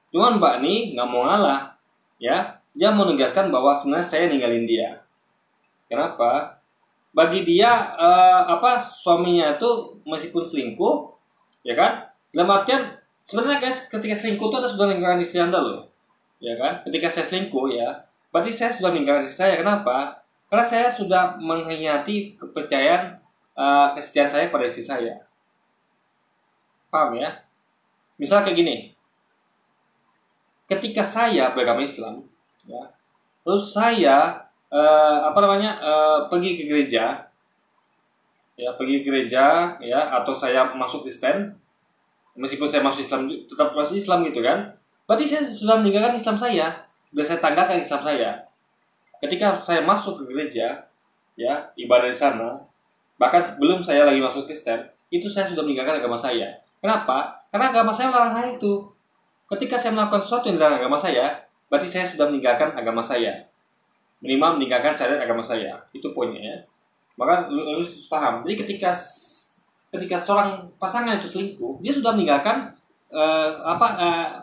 Cuman Mbak nih nggak mau ngalah ya. Dia menegaskan bahwa sebenarnya saya ninggalin dia. Kenapa? Bagi dia suaminya itu meskipun selingkuh, ya kan? Dalam artian sebenarnya guys, ketika selingkuh itu Anda sudah meninggalkan istri Anda loh, ya kan? Ketika saya selingkuh ya, berarti saya sudah meninggalkan istri saya. Kenapa? Karena saya sudah mengkhianati kepercayaan kesetiaan saya pada istri saya. Paham ya? Misal kayak gini. Ketika saya beragama Islam, ya, terus saya pergi ke gereja, ya, atau saya masuk Kristen, meskipun saya masuk Islam tetap masuk Islam gitu kan, berarti saya sudah meninggalkan Islam saya, sudah saya tanggalkan Islam saya. Ketika saya masuk ke gereja, ya, ibadah di sana, bahkan sebelum saya lagi masuk Kristen, itu saya sudah meninggalkan agama saya. Kenapa? Karena agama saya melarang hal itu. Ketika saya melakukan sesuatu yang dilarang agama saya, berarti saya sudah meninggalkan agama saya. Minimal meninggalkan syariat agama saya. Itu poinnya ya. Maka lu harus paham. Jadi ketika seorang pasangan itu selingkuh, dia sudah meninggalkan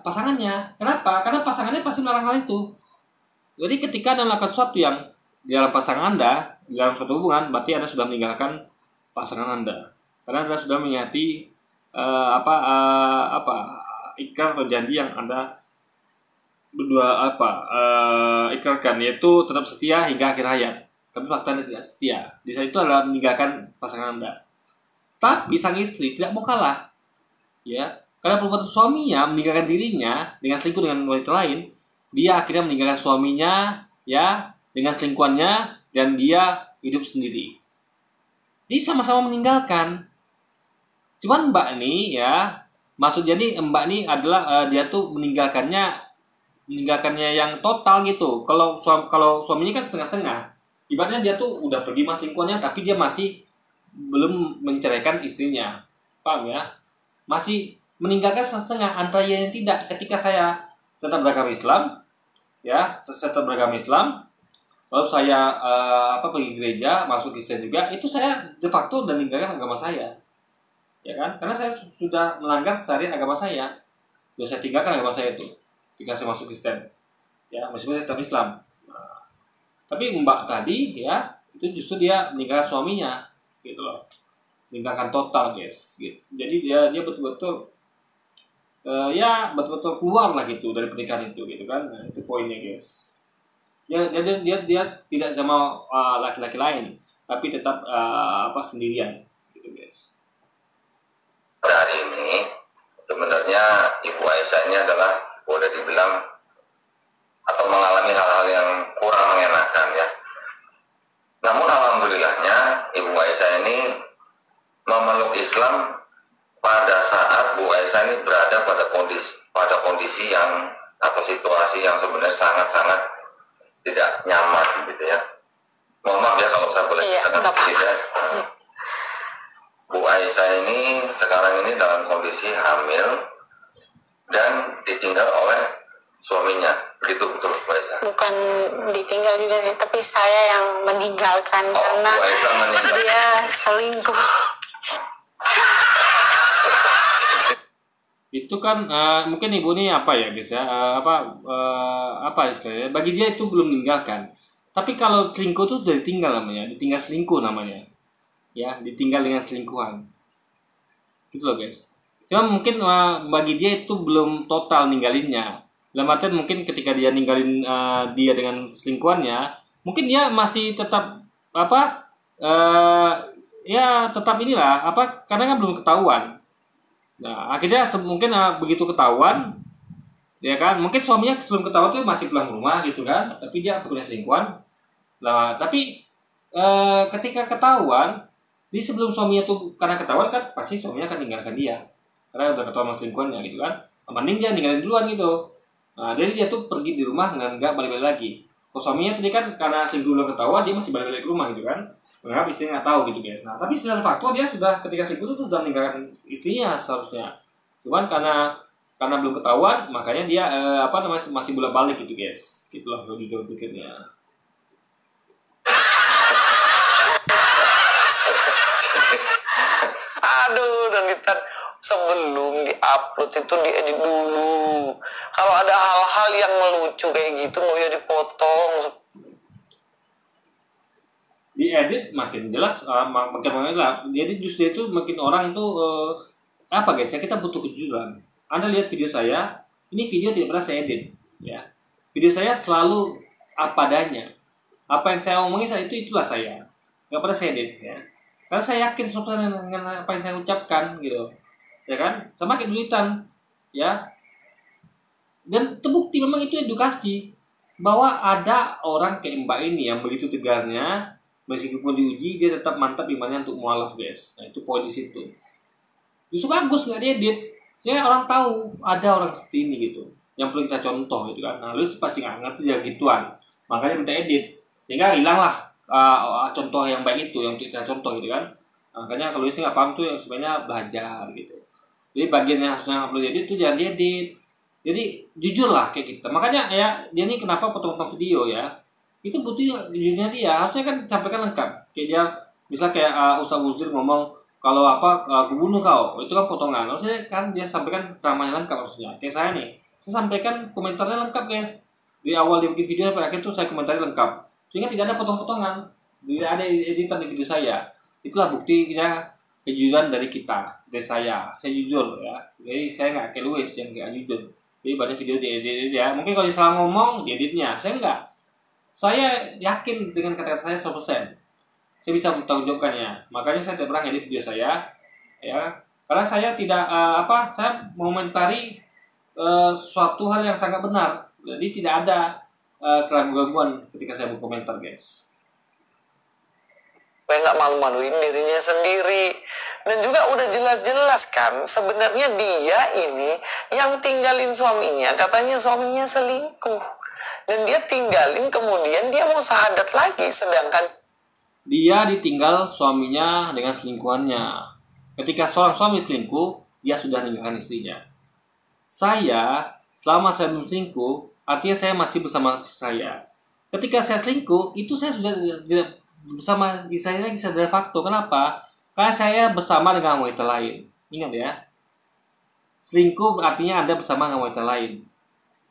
pasangannya. Kenapa? Karena pasangannya pasti melarang hal itu. Jadi ketika Anda melakukan sesuatu yang di dalam pasangan Anda, di dalam suatu hubungan, berarti Anda sudah meninggalkan pasangan Anda. Karena Anda sudah menyakiti ikrar atau janji yang Anda berdua ikrarkan, yaitu tetap setia hingga akhir hayat. Tapi faktanya tidak setia. Di saat itu adalah meninggalkan pasangan Anda. Tapi sang istri tidak mau kalah, ya, karena perbuatan suaminya meninggalkan dirinya dengan selingkuh dengan wanita lain. Dia akhirnya meninggalkan suaminya, ya, dengan selingkuhannya, dan dia hidup sendiri. Jadi sama-sama meninggalkan. Cuman Mbak nih, ya, maksudnya nih Mbak nih adalah dia tuh meninggalkannya yang total gitu. Kalau suaminya kan setengah-setengah. Ibaratnya dia tuh udah pergi mas selingkuhannya, tapi dia masih belum menceraikan istrinya. Paham ya? Masih meninggalkan setengah, antara yang tidak. Ketika saya tetap beragama Islam, ya, saya tetap beragama Islam, lalu saya pergi gereja, masuk Kristen juga, itu saya de facto dan meninggalkan agama saya. Ya kan? Karena saya sudah melanggar syariat agama saya. Sudah saya tinggalkan agama saya itu ketika saya masuk Kristen. Ya, meskipun saya tetap Islam. Nah, tapi Mbak tadi ya, itu justru dia meninggalkan suaminya gitu loh. Meninggalkan total, guys, gitu. Jadi dia betul-betul betul-betul keluar lah gitu dari pernikahan itu gitu kan. Nah, itu poinnya, guys. Dia tidak sama laki-laki lain, tapi tetap sendirian gitu, guys. Hari ini sebenarnya Ibu Aisyah ini adalah boleh dibilang atau mengalami hal-hal yang kurang mengenakan ya. Namun alhamdulillahnya Ibu Aisyah kondisi yang atau situasi yang sebenarnya sangat-sangat tidak nyaman gitu ya. Mohon maaf ya kalau saya boleh katakan sedikit ya. Bu Aisyah ini sekarang ini dalam kondisi hamil dan ditinggal oleh suaminya, begitu betul Bu Aisyah? Bukan ditinggal juga sih, tapi saya yang meninggalkan karena Bu Aisyah meninggal. dia selingkuh. Itu kan mungkin ibu ini apa ya guys ya, apa istilahnya, bagi dia itu belum meninggalkan. Tapi kalau selingkuh itu sudah ditinggal namanya, ditinggal selingkuh namanya ya, ditinggal dengan selingkuhan gitu loh guys. Cuma mungkin bagi dia itu belum total ninggalinnya. Dalam artian mungkin ketika dia ninggalin dia dengan selingkuhannya, mungkin dia masih tetap ya tetap inilah karena kan belum ketahuan. Nah, akhirnya mungkin begitu ketahuan, ya kan, mungkin suaminya sebelum ketahuan tuh masih pulang rumah gitu kan, tapi dia punya selingkuhan. Nah, tapi ketika ketahuan, di sebelum suaminya tuh karena ketahuan kan pasti suaminya akan tinggalkan dia, karena udah ketahuan sama selingkuhannya gitu kan. Mending dia ninggalin duluan gitu. Nah, jadi dia tuh pergi di rumah nggak balik-balik lagi. Kalau suaminya tadi kan karena selingkuh belum ketahuan, dia masih balik-balik ke rumah gitu kan. Menganggap istrinya nggak tahu gitu guys. Nah, tapi secara faktual dia sudah ketika selingkuh itu sudah meninggalkan istrinya seharusnya. Cuman karena belum ketahuan, makanya dia masih bolak balik gitu guys. Gitulah logika pikirnya. Aduh, dan kita sebelum diupload itu diedit dulu. Kalau ada hal-hal yang melucu kayak gitu mau ya dipotong. Diedit makin jelas, makin lah. Jadi justru itu makin orang tuh guys ya, kita butuh kejujuran. Anda lihat video saya, ini video tidak pernah saya edit ya. Video saya selalu apa adanya. Apa yang saya omongin saat itulah saya. Nggak pernah saya edit ya. Karena saya yakin sesuatu dengan apa yang saya ucapkan gitu. Ya kan? Sama kayak duitan ya. Dan terbukti memang itu edukasi bahwa ada orang kayak Mbak ini yang begitu tegarnya, meskipun diuji dia tetap mantap imannya untuk mualaf guys. Nah itu poin di situ. Justru bagus nggak diedit, sehingga orang tahu ada orang seperti ini gitu, yang perlu kita contoh gitu kan. Nah lu pasti nggak ngerti ya gituan, makanya minta edit sehingga hilanglah contoh yang baik itu yang kita contoh gitu kan. Nah, makanya kalau sih nggak paham tuh yang sebenarnya belajar gitu. Jadi bagian yang harusnya perlu diedit tuh jangan diedit. Jadi jujur lah kayak kita. Makanya ya dia ini kenapa potong-potong video ya. Itu bukti jujurnya dia, harusnya kan sampaikan lengkap. Kayak dia bisa kayak Ustaz Muzir ngomong kalau aku bunuh kau, itu kan potongan. Harusnya kan dia sampaikan ceramahnya lengkap harusnya. Kayak saya nih, saya sampaikan komentarnya lengkap guys. Di awal dia bikin video sampai akhir tuh saya komentari lengkap. Sehingga tidak ada potong-potongan, tidak ada editan di video saya. Itulah buktinya kejujuran dari kita, dari saya. Saya jujur ya. Jadi saya nggak kayak Luis yang nggak jujur. Jadi banyak video diedit ya. Mungkin kalau dia salah ngomong, dieditnya. Saya enggak. Saya yakin dengan kata-kata saya 100%. Saya bisa bertanggungjawabkannya. Makanya saya tidak pernah ngedit video saya, ya. Karena saya tidak saya mengomentari suatu hal yang sangat benar. Jadi tidak ada keraguan-keraguan ketika saya berkomentar, guys. Supaya nggak malu-maluin dirinya sendiri. Dan juga udah jelas-jelas kan sebenarnya dia ini yang tinggalin suaminya. Katanya suaminya selingkuh. Dan dia tinggalin, kemudian dia mau syahadat lagi, sedangkan dia ditinggal suaminya dengan selingkuhannya. Ketika seorang suami selingkuh, dia sudah meninggalkan istrinya. Saya, selama saya belum selingkuh, artinya saya masih bersama saya. Ketika saya selingkuh, itu saya sudah tidak bersama istri saya lagi secara de facto. Kenapa? Karena saya bersama dengan wanita lain. Ingat ya, selingkuh artinya Anda bersama dengan wanita lain.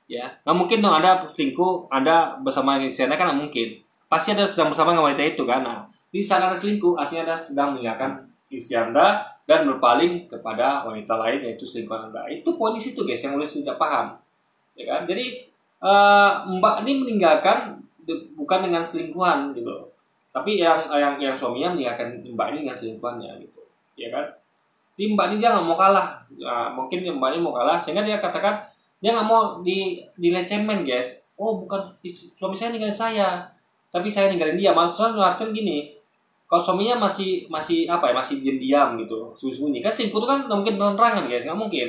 Ya, nggak mungkin dong Anda selingkuh, Anda bersama istri Anda kan nggak mungkin. Pasti Anda sedang bersama dengan wanita itu kan. Nah, di saat Anda selingkuh, artinya Anda sedang meninggalkan istri Anda dan berpaling kepada wanita lain, yaitu selingkuhan Anda. Itu poin di situ guys, yang mulai tidak paham, ya kan? Jadi Mbak ini meninggalkan bukan dengan selingkuhan gitu, tapi yang suaminya meninggalkan Mbak ini dengan selingkuhannya gitu, ya kan? Jadi Mbak ini dia nggak mau kalah. Nah, mungkin Mbak ini mau kalah sehingga dia katakan dia nggak mau dilecemen guys. Oh bukan suami saya ninggalin saya, tapi saya ninggalin dia. Maksudnya gini, kalau suaminya masih diam-diam gitu, sembunyi-sembunyi kan selingkuh itu kan nggak mungkin terang-terangan guys, nggak mungkin.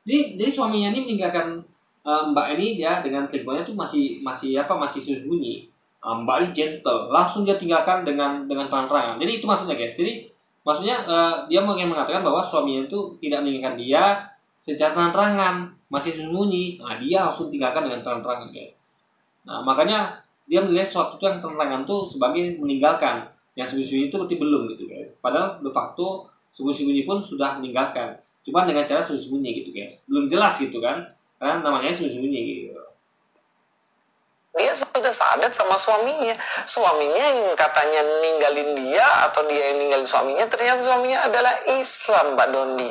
Jadi suaminya ini meninggalkan Mbak ini dia dengan selingkuhannya tuh masih sembunyi. Mbak ini gentle, langsung dia tinggalkan dengan terang-terangan. Jadi itu maksudnya guys. Jadi maksudnya dia ingin mengatakan bahwa suaminya itu tidak menginginkan dia secara terang-terangan, masih sembunyi. Nah, dia langsung tinggalkan dengan terang-terangan guys. Nah, makanya dia melihat sesuatu yang terang-terangan tuh sebagai meninggalkan. Yang sembunyi-sembunyi itu berarti belum gitu guys. Padahal de facto sembunyi-sembunyi pun sudah meninggalkan. Cuma dengan cara sembunyi-sembunyi gitu guys. Belum jelas gitu kan. Karena namanya sembunyi-sembunyi gitu. Dia sudah sadat sama suaminya. Suaminya yang katanya ninggalin dia atau dia yang ninggalin suaminya, ternyata suaminya adalah Islam, Mbak Dondi.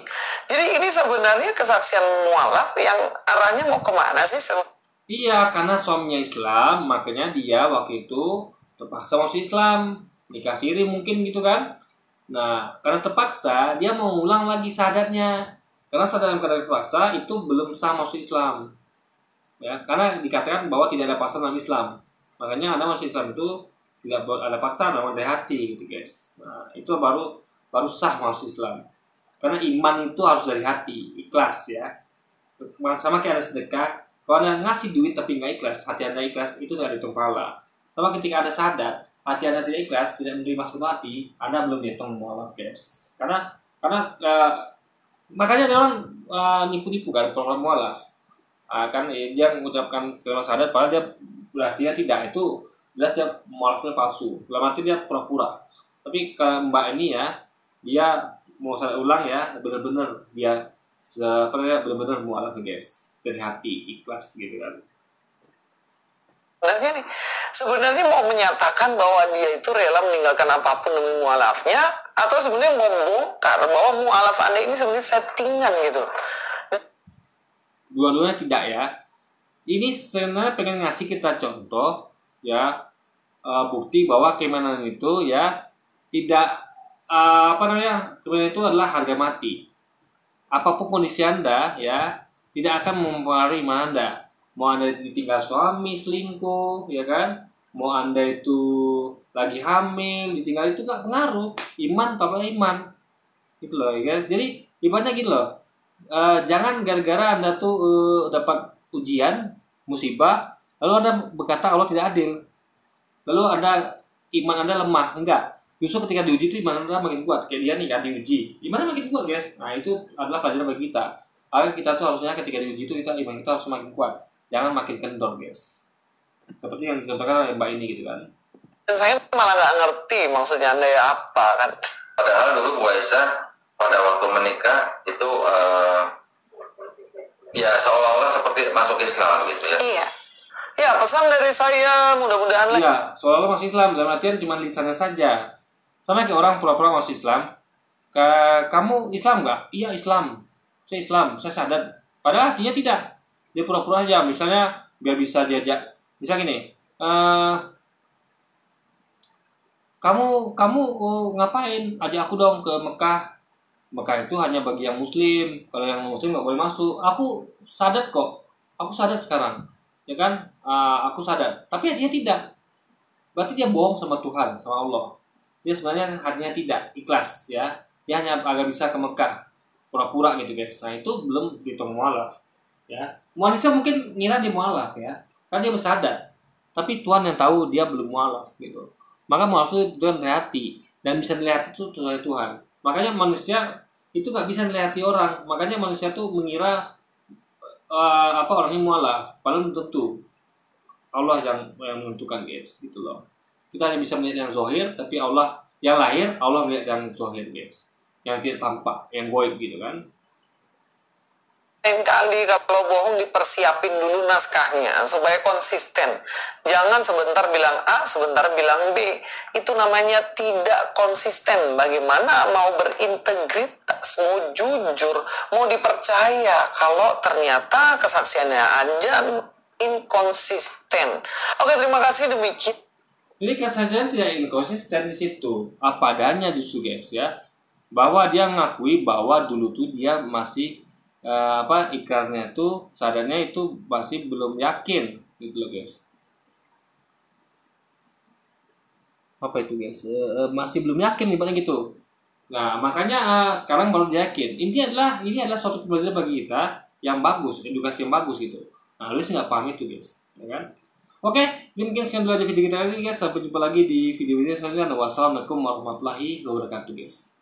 Jadi ini sebenarnya kesaksian mualaf yang arahnya mau kemana sih? Iya, karena suaminya Islam, makanya dia waktu itu terpaksa masuk Islam. Nikah siri mungkin gitu kan. Nah, karena terpaksa, dia mau ulang lagi syahadatnya. Karena syahadat dalam keadaan terpaksa itu belum sah masuk Islam. Ya, karena dikatakan bahwa tidak ada paksaan dalam Islam. Makanya Anda masuk Islam itu tidak ada paksaan, namun dari hati gitu guys. Nah, itu baru sah masuk Islam. Karena iman itu harus dari hati, ikhlas ya. Sama kayak ada sedekah, kalau Anda ngasih duit tapi nggak ikhlas, hati Anda ikhlas, itu nggak dihitung pahala. Sama ketika ada syahadat, hati Anda tidak ikhlas, tidak menerima sepenuh hati, Anda belum dihitung mualaf guys. Karena makanya ada orang nipu-nipu kan program mualaf. Kan dia mengucapkan segala syahadat, padahal dia berarti dia tidak, itu jelas dia mualafnya palsu. Dalam arti dia pura-pura. Tapi ke Mbak ini ya, dia mau syahadat ulang ya, benar-benar dia benar-benar mualaf guys, dari hati ikhlas gitu kan. Sebenarnya mau menyatakan bahwa dia itu rela meninggalkan apapun demi mualafnya, atau sebenarnya mau membongkar bahwa mualaf Anda ini sebenarnya settingan gitu. Dua-duanya tidak ya. Ini sebenarnya pengen ngasih kita contoh ya, bukti bahwa keimanan itu ya tidak keimanan itu adalah harga mati. Apapun kondisi Anda ya, tidak akan mempengaruhi iman Anda. Mau Anda ditinggal suami selingkuh ya kan, mau Anda itu lagi hamil ditinggal, itu nggak pengaruh. Iman tanpa iman gitu loh ya guys. Jadi ibaratnya gitu loh, jangan gara-gara Anda tuh dapat ujian musibah lalu Anda berkata Allah tidak adil, lalu iman Anda lemah. Enggak, justru ketika diuji itu iman Anda makin kuat. Kayak dia nih kan diuji, imannya makin kuat guys. Nah itu adalah pelajaran bagi kita. Agar kita tuh harusnya ketika diuji itu iman kita harus makin kuat, jangan makin kendor guys. Seperti yang dicontohkan oleh Mbak ini gitu kan. Dan saya malah nggak ngerti maksudnya Anda ya apa kan. Padahal dulu Bu Aisyah pada waktu menikah itu ya seolah-olah seperti masuk Islam gitu ya. Iya. Ya pesan dari saya mudah-mudahan. Iya, seolah-olah masuk Islam dalam artian cuma lisannya saja. Sama kayak orang pura-pura masuk Islam. Kamu Islam nggak? Iya Islam. Saya Islam, saya sadar. Padahal artinya tidak. Dia pura-pura aja. Misalnya biar bisa diajak. Misal gini, kamu ngapain? Ajak aku dong ke Mekah. Mekah itu hanya bagi yang Muslim. Kalau yang Muslim nggak boleh masuk. Aku sadar kok. Aku sadar sekarang, ya kan? Aku sadar. Tapi hatinya tidak. Berarti dia bohong sama Tuhan, sama Allah. Dia sebenarnya hatinya tidak ikhlas, ya. Dia hanya agar bisa ke Mekah, pura-pura gitu guys. Nah itu belum dihitung mualaf, ya. Manusia mungkin ngira dia mualaf ya, kan dia bersadar. Tapi Tuhan yang tahu dia belum mualaf gitu. Maka mualaf itu Tuhan terhati dan bisa melihat itu oleh Tuhan. Makanya manusia itu nggak bisa melihat orang. Makanya manusia tuh mengira orangnya mualaf, padahal belum tentu. Allah yang menentukan guys, gitu loh. Kita hanya bisa melihat yang zahir, tapi Allah yang lahir, Allah melihat yang zahir guys, yang tidak tampak, yang goib gitu kan. Lain kali kalau bohong dipersiapin dulu naskahnya supaya konsisten. Jangan sebentar bilang A, sebentar bilang B. Itu namanya tidak konsisten. Bagaimana mau berintegritas, mau jujur, mau dipercaya kalau ternyata kesaksiannya aja inkonsisten. Oke, terima kasih demikian. Jadi kesaksian tidak inkonsisten di situ. Apa adanya justru guys ya. Bahwa dia ngakui bahwa dulu tuh dia masih ikrarnya tuh, sadarnya itu masih belum yakin gitu loh guys. Apa itu guys? Masih belum yakin ibaratnya gitu. Nah makanya sekarang baru yakin. Ini adalah suatu pembelajaran bagi kita yang bagus, edukasi yang bagus gitu. Nah, Lilis nggak paham itu guys, ya kan? Oke, mungkin sekian dulu aja video kita hari ini guys. Sampai jumpa lagi di video-video selanjutnya. Wassalamualaikum warahmatullahi wabarakatuh guys.